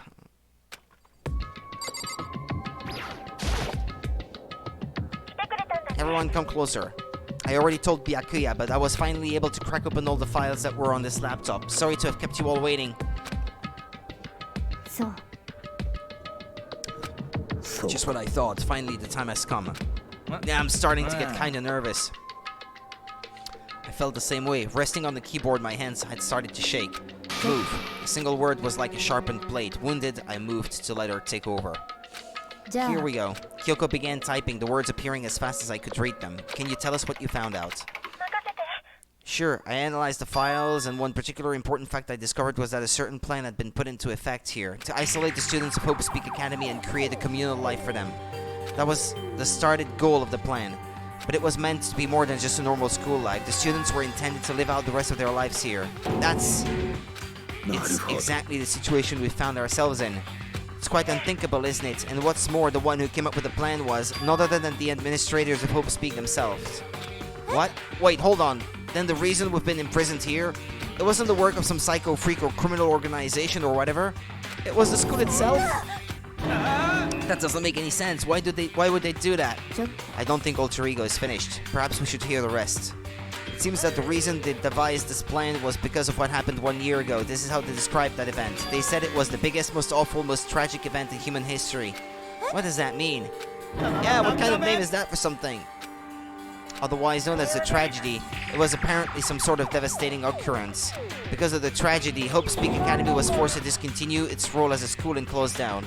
Everyone come closer. I already told Byakuya, but I was finally able to crack open all the files that were on this laptop. Sorry to have kept you all waiting. そう そう Just what I thought. Finally, the time has come. Yeah, I'm starting to get kind of nervous. I felt the same way. Resting on the keyboard, my hands had started to shake. Move. A single word was like a sharpened blade. Wounded, I moved to let her take over. じゃあ Here we go. Kyoko began typing, the words appearing as fast as I could read them. Can you tell us what you found out? Sure, I analyzed the files, and one particular important fact I discovered was that a certain plan had been put into effect here to isolate the students of Hope Speak Academy and create a communal life for them. That was the started goal of the plan. But it was meant to be more than just a normal school life. The students were intended to live out the rest of their lives here. It's exactly the situation we found ourselves in. It's quite unthinkable, isn't it? And what's more, the one who came up with the plan was none other than the administrators of Hope Speak themselves. What? Wait, hold on. Then the reason we've been imprisoned here, it wasn't the work of some psycho freak or criminal organization or whatever. It was the school itself? That doesn't make any sense. Why would they do that? I don't think Alter Ego is finished. Perhaps we should hear the rest. It seems that the reason they devised this plan was because of what happened 1 year ago. This is how they described that event. They said it was the biggest, most awful, most tragic event in human history. What does that mean? Yeah, what kind of name is that for something? Otherwise known as the tragedy, it was apparently some sort of devastating occurrence. Because of the tragedy, Hope Speak Academy was forced to discontinue its role as a school and close down.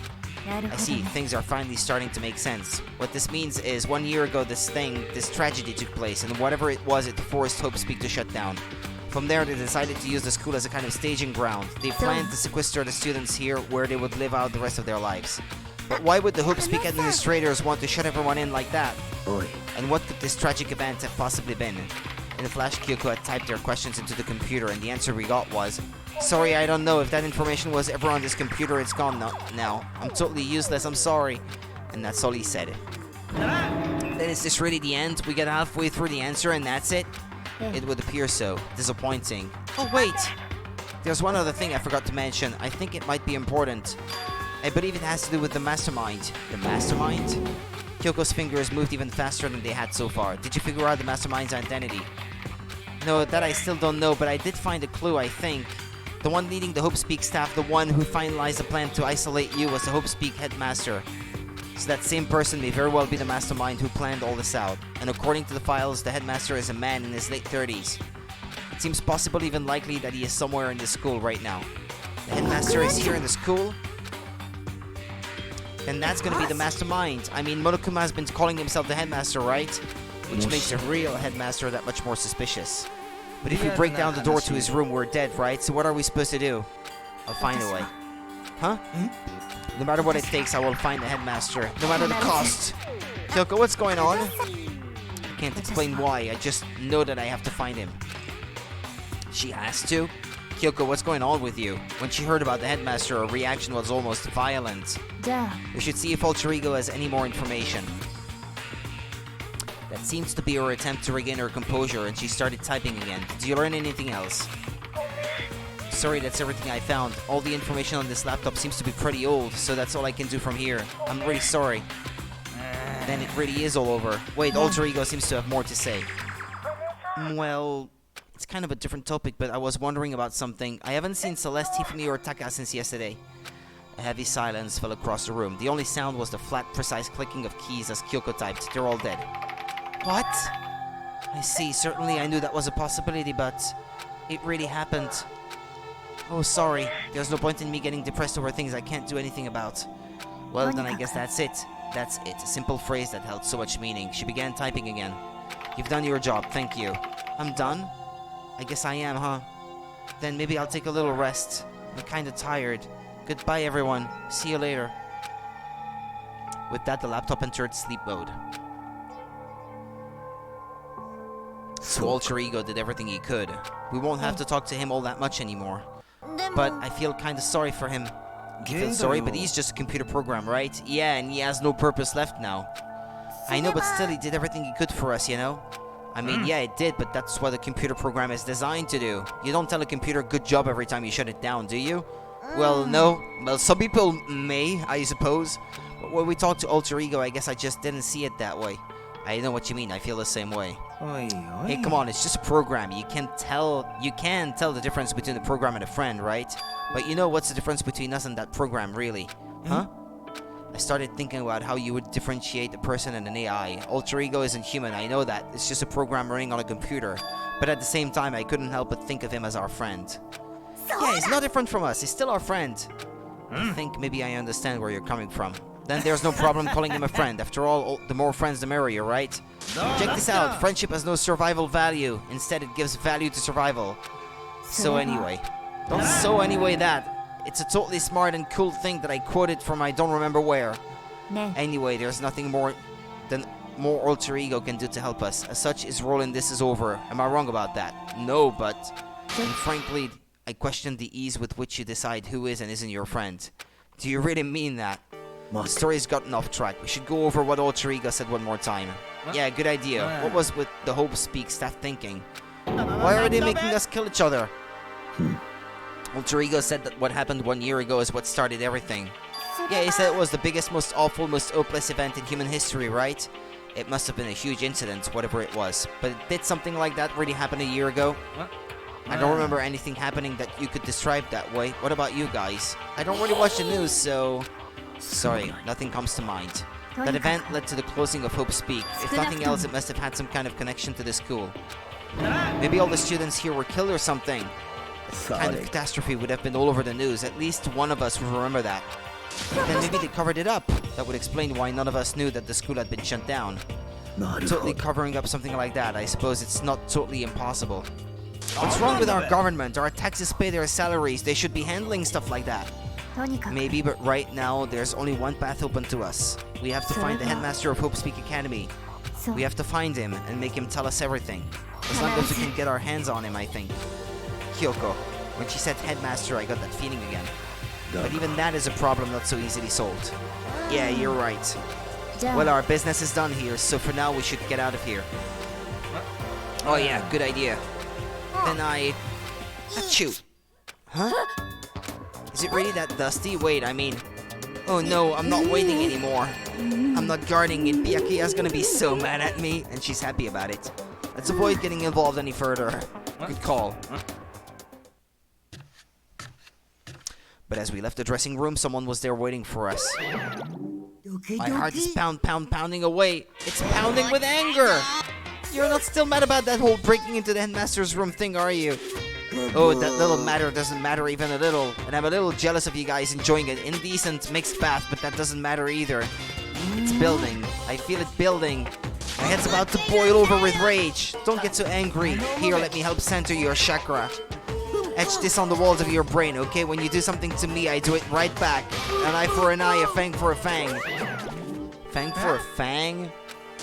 I see, things are finally starting to make sense. What this means is 1 year ago this tragedy took place, and whatever it was, it forced Hope Speak to shut down. From there, they decided to use the school as a kind of staging ground. They planned to sequester the students here where they would live out the rest of their lives. But why would the Hope Speak administrators want to shut everyone in like that? Oi. And what could this tragic event have possibly been? In a flash, Kyoko had typed their questions into the computer, and the answer we got was, "Sorry, I don't know. If that information was ever on this computer, it's gone now. I'm totally useless, I'm sorry." And that's all he said. Then is this really the end? We get halfway through the answer and that's it? It would appear so. Disappointing. Oh wait! There's one other thing I forgot to mention. I think it might be important. I believe it has to do with the mastermind. The mastermind? Kyoko's fingers moved even faster than they had so far. Did you figure out the mastermind's identity? No, that I still don't know, but I did find a clue, I think. The one leading the Hope Speak staff, the one who finalized the plan to isolate you, was the Hope Speak headmaster. So that same person may very well be the mastermind who planned all this out. And according to the files, the headmaster is a man in his late 30s. It seems possible, even likely, that he is somewhere in the school right now. The headmaster is here in the school? Then that's gonna be the mastermind. I mean, Monokuma has been calling himself the headmaster, right? Which makes a real headmaster that much more suspicious. But if we break down the door to his room, we're dead, right? So what are we supposed to do? I'll find a way. Huh? No matter what it takes, I will find the headmaster. No matter the cost. Kyoko, what's going on? I can't explain why. I just know that I have to find him. She has to? Kyoko, what's going on with you? When she heard about the headmaster, her reaction was almost violent. じゃあ We should see if Alter Ego has any more information. That seems to be her attempt to regain her composure, and she started typing again. Did you learn anything else? Sorry, that's everything I found. All the information on this laptop seems to be pretty old, so that's all I can do from here. I'm really sorry. Then it really is all over. Wait, Alter Ego seems to have more to say. Well, it's kind of a different topic, but I was wondering about something. I haven't seen Celeste, Tiffany, or Taka since yesterday. A heavy silence fell across the room. The only sound was the flat, precise clicking of keys as Kyoko typed. They're all dead. What? I see. Certainly I knew that was a possibility, but it really happened. Oh, sorry. There's no point in me getting depressed over things I can't do anything about. Well, then I guess that's it. That's it. A simple phrase that held so much meaning. She began typing again. You've done your job. Thank you. I'm done? I guess I am, huh? Then maybe I'll take a little rest. I'm kinda tired. Goodbye, everyone. See you later. With that, the laptop entered sleep mode. So Alter Ego did everything he could. We won't have to talk to him all that much anymore. But I feel kinda sorry for him. You feel sorry, but he's just a computer program, right? Yeah, and he has no purpose left now. I know, but still, he did everything he could for us, you know? I mean, yeah, it did, but that's what a computer program is designed to do. You don't tell a computer good job every time you shut it down, do you? Well, no. Well, some people may, I suppose. But when we talked to Alter Ego, I guess I just didn't see it that way. I know what you mean. I feel the same way. Oi, oi. Hey, come on, it's just a program. You can tell the difference between a program and a friend, right? But you know what's the difference between us and that program, really? Huh? I started thinking about how you would differentiate a person and an AI. Alter ego isn't human, I know that. It's just a program running on a computer. But at the same time, I couldn't help but think of him as our friend. Yeah, he's not different from us. He's still our friend. I think maybe I understand where you're coming from. Then there's no problem calling him a friend. After all, the more friends the merrier, right? Check this out. Friendship has no survival value. Instead, it gives value to survival. So anyway. Don't so anyway that. It's a totally smart and cool thing that I quoted from I don't remember where. Anyway, there's nothing more alter ego can do to help us. As such, his role in this is over. Am I wrong about that? No, but... And frankly, I question the ease with which you decide who is and isn't your friend. Do you really mean that? The story's gotten off track. We should go over what alter ego said one more time. Yeah, good idea. What was with the Hope Speak staff thinking? Why are they making us kill each other? Alter ego said that what happened 1 year ago is what started everything. Yeah, he said it was the biggest, most awful, most hopeless event in human history, right? It must have been a huge incident, whatever it was. But did something like that really happen a year ago? I don't remember anything happening that you could describe that way. What about you guys? I don't really watch the news, so... Sorry, nothing comes to mind. That event led to the closing of Hope Speak. If nothing else, it must have had some kind of connection to the school. Maybe all the students here were killed or something. That kind of catastrophe would have been all over the news. At least one of us would remember that. Then maybe they covered it up. That would explain why none of us knew that the school had been shut down. Totally covering up something like that, I suppose it's not totally impossible. What's wrong with our government? Our taxes pay their salaries. They should be handling stuff like that. Maybe, but right now, there's only one path open to us. We have to find the headmaster of Hope Speak Academy. We have to find him and make him tell us everything. As long as we can get our hands on him, I think. Kyoko. When she said headmaster, I got that feeling again. But even that is a problem not so easily solved. Yeah, you're right. Well, our business is done here, so for now we should get out of here. Oh yeah, good idea. Then Achoo. Huh? Is it really that dusty? Wait, I mean... Oh no, I'm not waiting anymore. I'm not guarding it. Byakuya's gonna be so mad at me, and she's happy about it. Let's avoid getting involved any further. Good call. But as we left the dressing room, someone was there waiting for us. My heart is pounding away. It's pounding with anger. You're not still mad about that whole breaking into the headmaster's room thing, are you? Oh, that little matter doesn't matter even a little. And I'm a little jealous of you guys enjoying an indecent mixed bath, but that doesn't matter either. It's building. I feel it building. My head's about to boil over with rage. Don't get so angry. Here, let me help center your chakra. Etch this on the walls of your brain, okay? When you do something to me, I do it right back. An eye for an eye, a fang for a fang. Fang for a fang?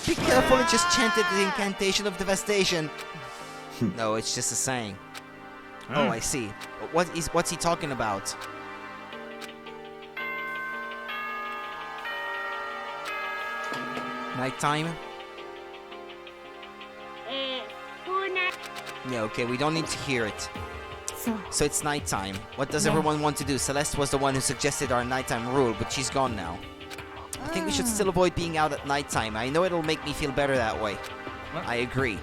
Be careful, it just chanted the incantation of devastation. No, it's just a saying. Oh, I see. What's he talking about? Nighttime? Yeah, okay, we don't need to hear it. So it's nighttime. What does everyone want to do? Celeste was the one who suggested our nighttime rule, but she's gone now. I think we should still avoid being out at nighttime. I know it'll make me feel better that way. I agree.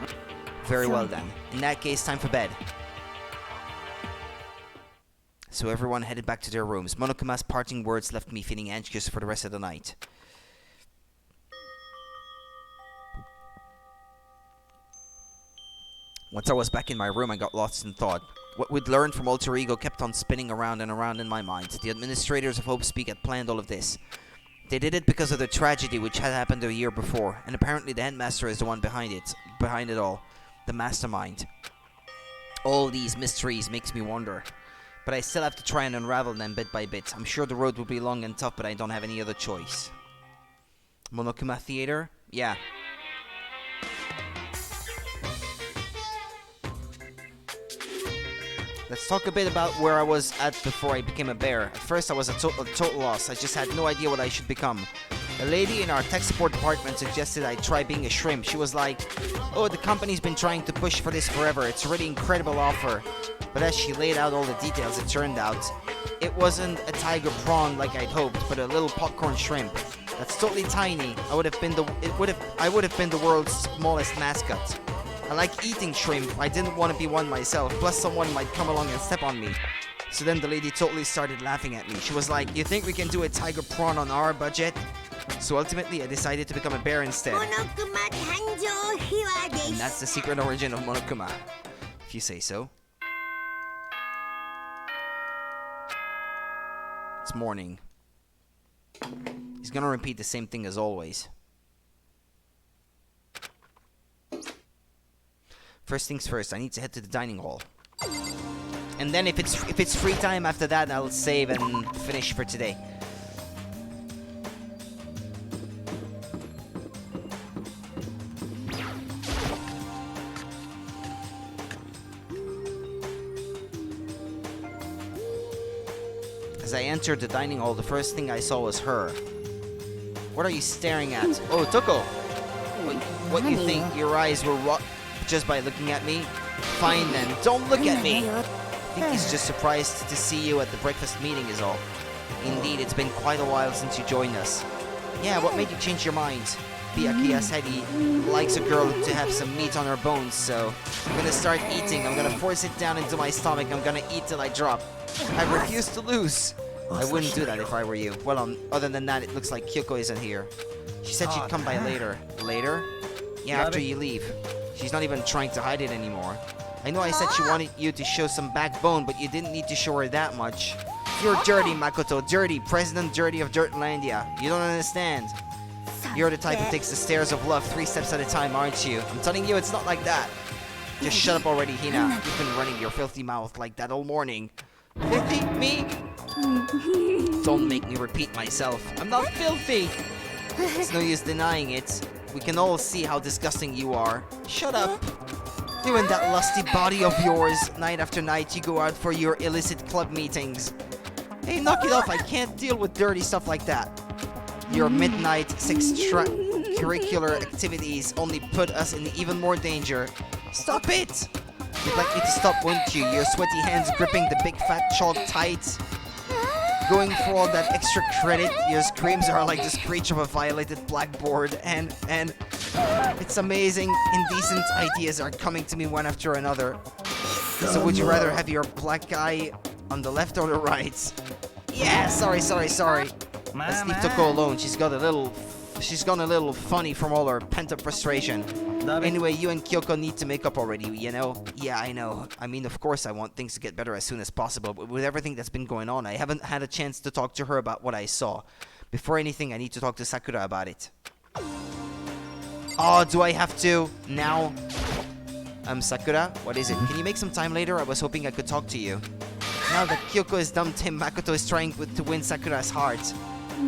Very well then. In that case, time for bed. So everyone headed back to their rooms. Monokuma's parting words left me feeling anxious for the rest of the night. Once I was back in my room, I got lost in thought. What we'd learned from Alter Ego kept on spinning around and around in my mind. The administrators of Hope Speak had planned all of this. They did it because of the tragedy which had happened a year before, and apparently the headmaster is the one behind it all. The mastermind. All these mysteries makes me wonder. But I still have to try and unravel them bit by bit. I'm sure the road will be long and tough, but I don't have any other choice. Monokuma Theater? Yeah. Let's talk a bit about where I was at before I became a bear. At first I was a total loss. I just had no idea what I should become. A lady in our tech support department suggested I try being a shrimp. She was like, oh, the company's been trying to push for this forever. It's a really incredible offer. But as she laid out all the details, it turned out it wasn't a tiger prawn like I'd hoped, but a little popcorn shrimp. That's totally tiny. I would have been the world's smallest mascot. I like eating shrimp. I didn't want to be one myself. Plus someone might come along and step on me. So then the lady totally started laughing at me. She was like, you think we can do a tiger prawn on our budget? So ultimately I decided to become a bear instead. モノクマ誕生秘話で And す that's the secret origin of Monokuma. If you say so. It's morning. He's gonna repeat the same thing as always. First things first, I need to head to the dining hall. And then if it's free time after that, I'll save and finish for today. As I entered the dining hall, the first thing I saw was her. What are you staring at? Oh, Toko! What you think? Your eyes were rocked just by looking at me? Fine then, don't look at me! I think he's just surprised to see you at the breakfast meeting is all. Indeed, it's been quite a while since you joined us. Yeah, what made you change your mind? Byakuya said he likes a girl to have some meat on her bones, so I'm gonna start eating. I'm gonna force it down into my stomach. I'm gonna eat till I drop. I refuse to lose. I wouldn't do that if I were you. Well, other than that, it looks like Kyoko isn't here. She said she'd come by later. Later? Yeah, after you leave. She's not even trying to hide it anymore. I know I said she wanted you to show some backbone, but you didn't need to show her that much. You're dirty, Makoto. Dirty. President Dirty of Dirtlandia. You don't understand. You're the type who takes the stairs of love 3 steps at a time, aren't you? I'm telling you, it's not like that. Just shut up already, Hina. You've been running your filthy mouth like that all morning. Filthy? Me? Don't make me repeat myself. I'm not filthy! It's no use denying it. We can all see how disgusting you are. Shut up! You and that lusty body of yours. Night after night, you go out for your illicit club meetings. Hey, knock it off. I can't deal with dirty stuff like that. Your midnight extracurricular activities only put us in even more danger. Stop it! You'd like me to stop, wouldn't you? Your sweaty hands gripping the big fat chalk tight. Going for all that extra credit, your screams are like the screech of a violated blackboard, and it's amazing. Indecent ideas are coming to me one after another. So would you rather have your black eye on the left or the right? Yeah, sorry. Let's leave Toko alone. She's gone a little funny from all her pent-up frustration. Anyway, you and Kyoko need to make up already, you know? Yeah, I know. I mean, of course I want things to get better as soon as possible, but with everything that's been going on, I haven't had a chance to talk to her about what I saw. Before anything, I need to talk to Sakura about it. Oh, do I have to? Now? Sakura? What is it? Can you make some time later? I was hoping I could talk to you. Now that Kyoko has dumped him, Makoto is trying to win Sakura's heart.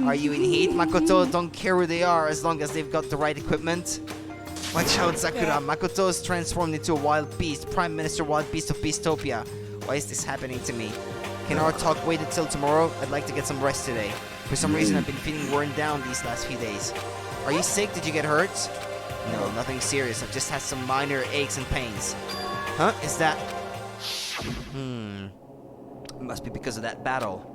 Are you in heat, Makoto? Don't care who they are as long as they've got the right equipment. Watch out, Sakura. Makoto is transformed into a wild beast. Prime Minister Wild Beast of Beastopia. Why is this happening to me? Can our talk wait until tomorrow? I'd like to get some rest today. For some reason, I've been feeling worn down these last few days. Are you sick? Did you get hurt? No, nothing serious. I've just had some minor aches and pains. Huh? Is that... It must be because of that battle.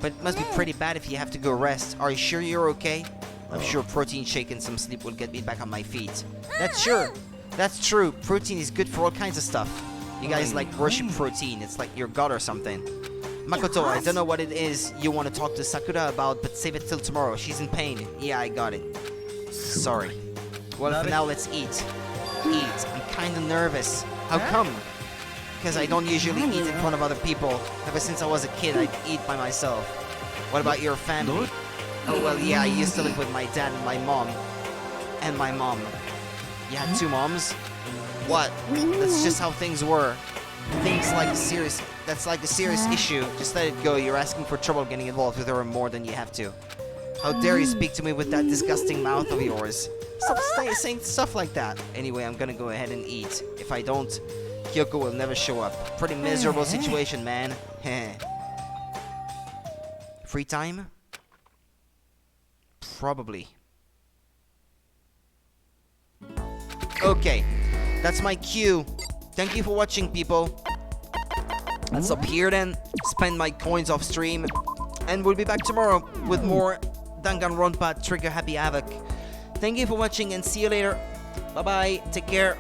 But it must be pretty bad if you have to go rest. Are you sure you're okay? I'm sure protein shake and some sleep will get me back on my feet. That's true. Protein is good for all kinds of stuff. You guys like worship protein. It's like your god or something. Makoto, I don't know what it is you want to talk to Sakura about, but save it till tomorrow. She's in pain. Yeah, I got it. Sorry. Well, for now, let's eat. I'm kinda nervous. How come? Because I don't usually eat in front of other people. Ever since I was a kid, I'd eat by myself. What about your family? Oh, well, yeah, I used to live with my dad and my mom. You had 2 moms? What? That's just how things were. Things like that's like a serious issue. Just let it go. You're asking for trouble getting involved with her more than you have to. How dare you speak to me with that disgusting mouth of yours? Stop saying stuff like that. Anyway, I'm gonna go ahead and eat. If I don't, Kyoko will never show up. Pretty miserable situation, man. Free time? Probably. Okay, that's my cue. Thank you for watching, people. Let's up here then, spend my coins off stream, and we'll be back tomorrow with more Danganronpa Trigger Happy Havoc. Thank you for watching and see you later. Bye bye. Take care.